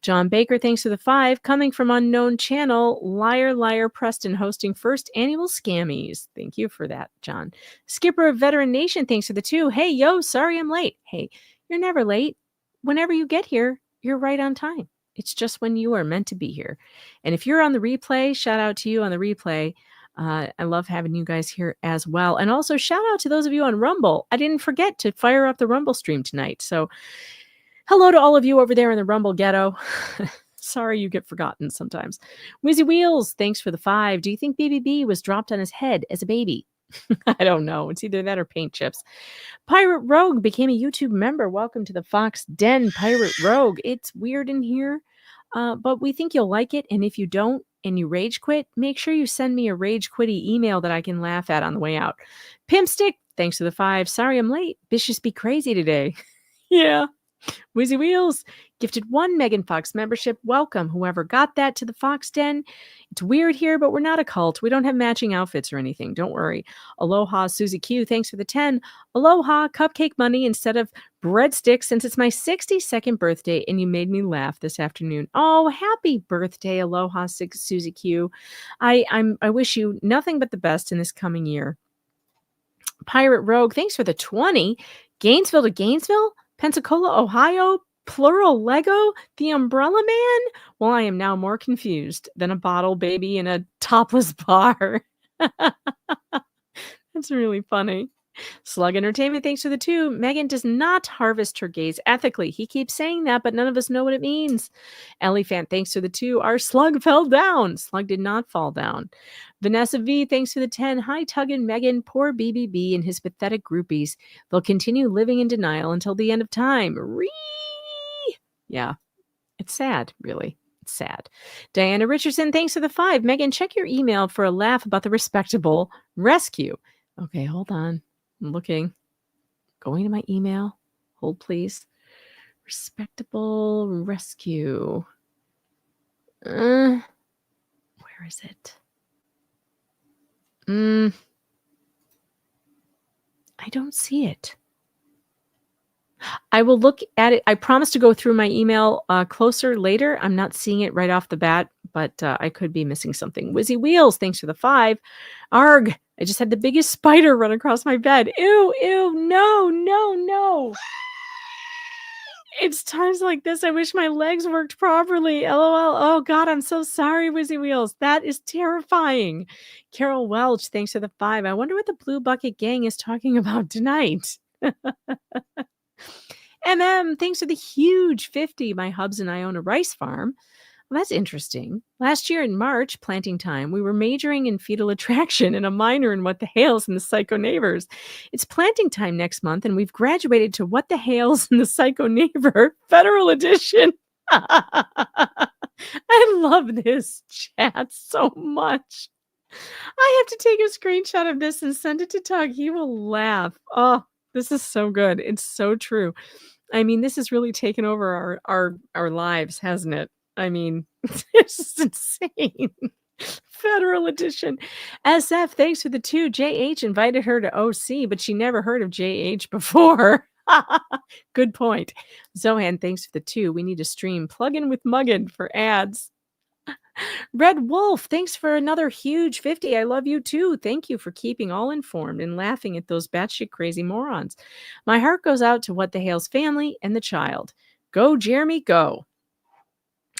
B: John Baker, thanks for the 5. Coming from unknown channel, Liar Preston hosting first annual Scammies. Thank you for that, John. Skipper of Veteran Nation, thanks for the 2. Hey, yo, sorry I'm late. Hey, you're never late. Whenever you get here, you're right on time. It's just when you are meant to be here. And if you're on the replay, shout out to you on the replay. I love having you guys here as well. And also shout out to those of you on Rumble. I didn't forget to fire up the Rumble stream tonight. So hello to all of you over there in the Rumble ghetto. Sorry you get forgotten sometimes. Wizzy Wheels, thanks for the 5. Do you think BBB was dropped on his head as a baby? I don't know. It's either that or paint chips. Pirate Rogue became a YouTube member. Welcome to the Fox Den, Pirate Rogue. It's weird in here, but we think you'll like it. And if you don't and you rage quit, make sure you send me a rage quitty email that I can laugh at on the way out. Pimpstick, thanks for the 5. Sorry I'm late. Bitches be crazy today. Yeah. Wizzy Wheels gifted 1 Megan Fox membership. Welcome, whoever got that, to the Fox Den. It's weird here, but we're not a cult. We don't have matching outfits or anything. Don't worry. Aloha, Susie Q. Thanks for the 10. Aloha, cupcake money instead of Breadstick, since it's my 62nd birthday and you made me laugh this afternoon. Oh, happy birthday, aloha, Susie Q. I wish you nothing but the best in this coming year. Pirate Rogue, thanks for the 20. Gainesville to Gainesville, Pensacola, Ohio, plural Lego, the Umbrella Man. Well, I am now more confused than a bottle baby in a topless bar. That's really funny. Slug Entertainment, thanks for the 2. Megan does not harvest her gays ethically. He keeps saying that, but none of us know what it means. Elephant, thanks for the 2. Our slug fell down. Slug did not fall down. Vanessa V, thanks for the 10. Hi, Tug and Megan. Poor BBB and his pathetic groupies. They'll continue living in denial until the end of time. Yeah, it's sad, really. It's sad. Diana Richardson, thanks for the 5. Megan, check your email for a laugh about the respectable rescue. Okay, hold on. I'm looking. Going to my email. Hold, please. Respectable rescue. Where is it? I don't see it. I will look at it. I promise to go through my email closer later. I'm not seeing it right off the bat, but I could be missing something. Wizzy Wheels, thanks for the 5. Arg, I just had the biggest spider run across my bed. Ew, no. It's times like this I wish my legs worked properly. LOL. Oh, God, I'm so sorry, Wizzy Wheels. That is terrifying. Carol Welch, thanks for the 5. I wonder what the Blue Bucket Gang is talking about tonight. Thanks for the huge 50. My hubs and I own a rice farm. Well, that's interesting. Last year in March, planting time, we were majoring in fetal attraction and a minor in What the Hales and the Psycho Neighbors. It's planting time next month, and we've graduated to What the Hales and the Psycho Neighbor Federal Edition. I love this chat so much. I have to take a screenshot of this and send it to Tug. He will laugh. Oh, this is so good. It's so true. I mean, this has really taken over our lives, hasn't it? I mean, it's just insane. Federal Edition. SF, thanks for the 2. JH invited her to OC, but she never heard of JH before. Good point. Zohan, thanks for the 2. We need to stream Plugin with Muggin for ads. Red Wolf, thanks for another huge 50. I love you too. Thank you for keeping all informed and laughing at those batshit crazy morons. My heart goes out to What the Hales family and the child. Go, Jeremy, go.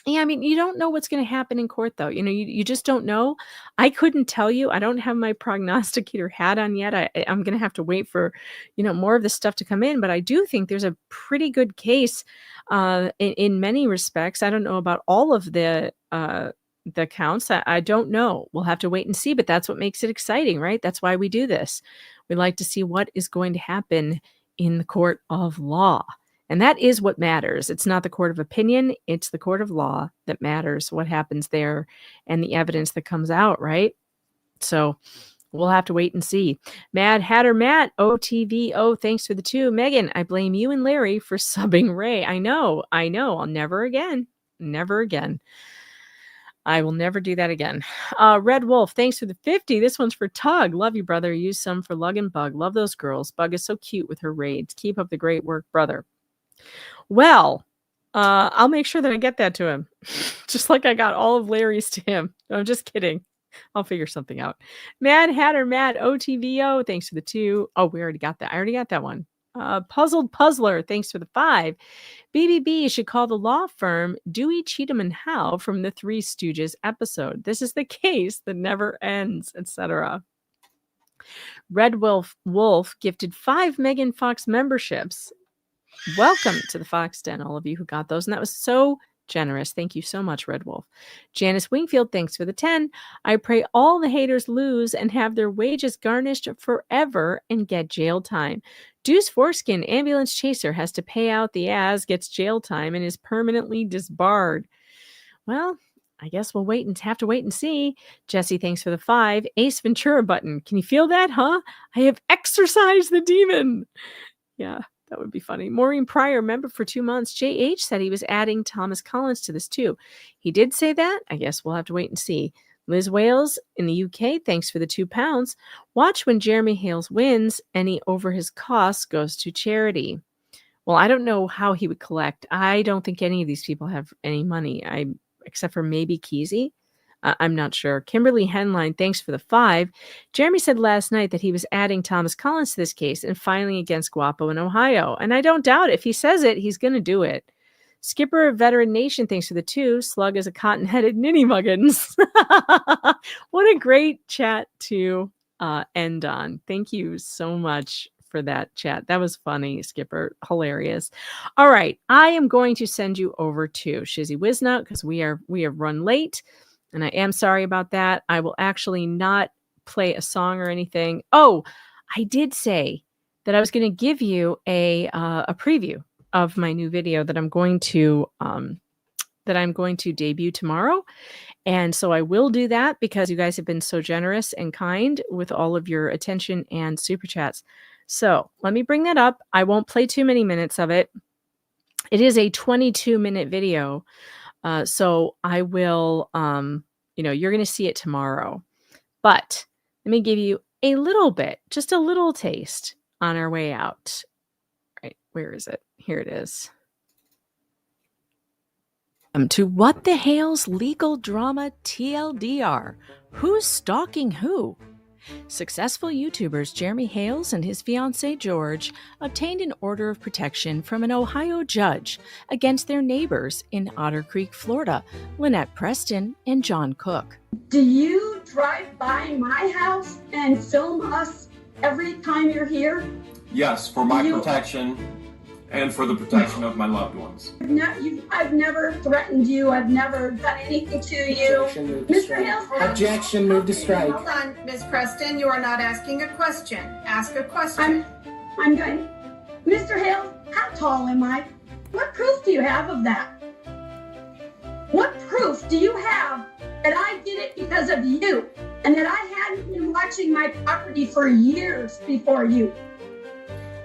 B: Yeah, I mean, you don't know what's going to happen in court, though. You know, you just don't know. I couldn't tell you. I don't have my prognosticator hat on yet. I'm going to have to wait for, more of this stuff to come in. But I do think there's a pretty good case in many respects. I don't know about all of the counts. I don't know. We'll have to wait and see. But that's what makes it exciting, right? That's why we do this. We like to see what is going to happen in the court of law. And that is what matters. It's not the court of opinion. It's the court of law that matters, what happens there and the evidence that comes out, right? So we'll have to wait and see. Mad Hatter Matt, OTVO, thanks for the 2. Megan, I blame you and Larry for subbing Ray. I know. I'll never again. I will never do that again. Red Wolf, thanks for the 50. This one's for Tug. Love you, brother. Use some for Lug and Bug. Love those girls. Bug is so cute with her raids. Keep up the great work, brother. Well, I'll make sure that I get that to him. Just like I got all of Larry's to him. No, I'm just kidding. I'll figure something out. Mad Hatter Matt, OTVO, thanks for the 2. Oh, we already got that. I already got that one. Puzzled Puzzler, thanks for the 5. BBB should call the law firm Dewey, Cheatham, and Howe from the Three Stooges episode. This is the case that never ends, etc. Red Wolf gifted 5 Megan Fox memberships. Welcome to the Fox Den, all of you who got those. And that was so generous. Thank you so much, Red Wolf. Janice Wingfield, thanks for the 10. I pray all the haters lose and have their wages garnished forever and get jail time. Deuce Foreskin, ambulance chaser, has to pay out the ass, gets jail time, and is permanently disbarred. Well, I guess we'll have to wait and see. Jesse, thanks for the 5. Ace Ventura button. Can you feel that, huh? I have exorcised the demon. Yeah. That would be funny. Maureen Pryor, member for 2 months. JH said he was adding Thomas Collins to this too. He did say that. I guess we'll have to wait and see. Liz Wales in the UK, thanks for the £2. Watch when Jeremy Hales wins. Any over his costs goes to charity. Well, I don't know how he would collect. I don't think any of these people have any money, except for maybe Keezy. I'm not sure. Kimberly Henline, thanks for the 5. Jeremy said last night that he was adding Thomas Collins to this case and filing against Guapo in Ohio. And I don't doubt it. If he says it, he's going to do it. Skipper of Veteran Nation, thanks for the 2. Slug is a cotton-headed ninny muggins. What a great chat to end on. Thank you so much for that chat. That was funny, Skipper. Hilarious. All right. I am going to send you over to Shizzy Wiznout because we have run late. And I am sorry about that. I will actually not play a song or anything. Oh, I did say that I was going to give you a preview of my new video that I'm going to debut tomorrow. And so I will do that because you guys have been so generous and kind with all of your attention and super chats. So let me bring that up. I won't play too many minutes of it. It is a 22-minute video. So I will, you're going to see it tomorrow. But let me give you a little bit, just a little taste on our way out. Right, where is it? Here it is. To What the Hales legal drama TLDR. Who's stalking who? Successful YouTubers Jeremy Hales and his fiancée George obtained an order of protection from an Ohio judge against their neighbors in Otter Creek, Florida, Lynette Preston and John Cook.
E: Do you drive by my house and film us every time you're here?
F: Yes, for my protection and for the protection of my loved ones.
E: I've never threatened you. I've never done anything to you. Mr. Hales.
G: Objection, move to strike.
H: Hold on, Ms. Preston, you are not asking a question. Ask a question.
E: I'm going. Mr. Hales, how tall am I? What proof do you have of that? What proof do you have that I did it because of you and that I hadn't been watching my property for years before you?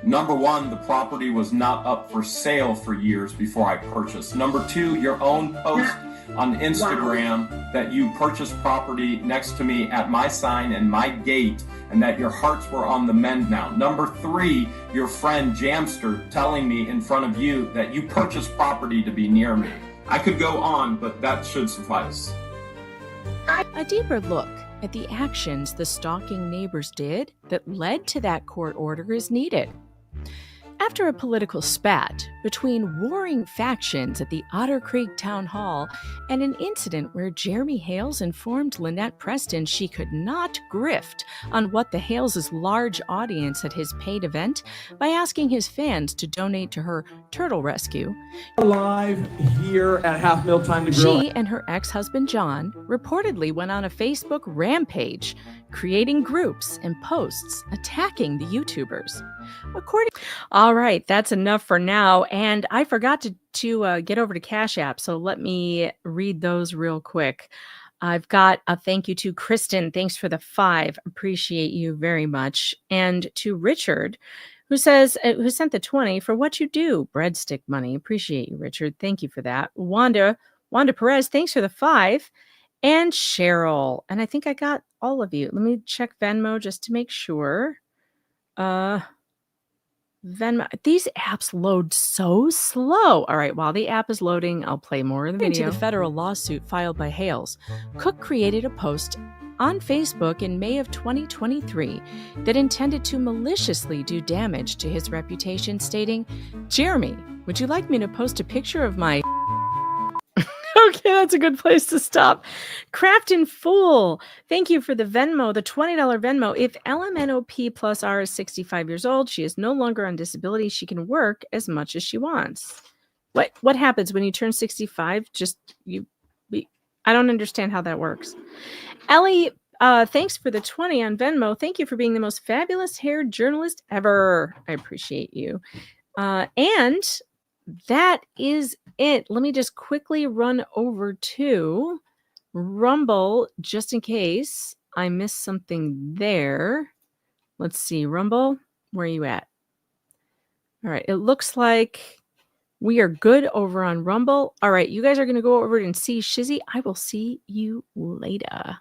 F: Number 1, the property was not up for sale for years before I purchased. Number 2, your own post on Instagram that you purchased property next to me at my sign and my gate and that your hearts were on the mend now. Number 3, your friend Jamster telling me in front of you that you purchased property to be near me. I could go on, but that should suffice.
B: A deeper look at the actions the stalking neighbors did that led to that court order is needed. After a political spat between warring factions at the Otter Creek Town Hall and an incident where Jeremy Hales informed Lynette Preston she could not grift on What the Hales' large audience at his paid event by asking his fans to donate to her turtle rescue,
I: live here at Half Mil Time to Grow.
B: She and her ex-husband John reportedly went on a Facebook rampage, creating groups and posts attacking the YouTubers. All right, that's enough for now. And I forgot to get over to Cash App, so let me read those real quick. I've got a thank you to Kristen. Thanks for the 5. Appreciate you very much. And to Richard, who says, who sent the 20 for what you do. Breadstick money. Appreciate you, Richard. Thank you for that. Wanda Perez, thanks for the 5. And Cheryl. And I think I got all of you. Let me check Venmo just to make sure. Venmo. These apps load so slow. All right, while the app is loading, I'll play more of the video. Into the federal lawsuit filed by Hales, Cook created a post on Facebook in May of 2023 that intended to maliciously do damage to his reputation, stating, "Jeremy, would you like me to post a picture of my..." Okay, that's a good place to stop. Craft in Fool, thank you for the Venmo, the $20 Venmo. If LMNOP plus R is 65 years old, she is no longer on disability. She can work as much as she wants. What happens when you turn 65? I don't understand how that works. Ellie, thanks for the 20 on Venmo. Thank you for being the most fabulous hair journalist ever. I appreciate you. And that is it. Let me just quickly run over to Rumble just in case I missed something there. Let's see, Rumble, where are you at? All right, it looks like we are good over on Rumble. All right, you guys are going to go over and see Shizzy. I will see you later.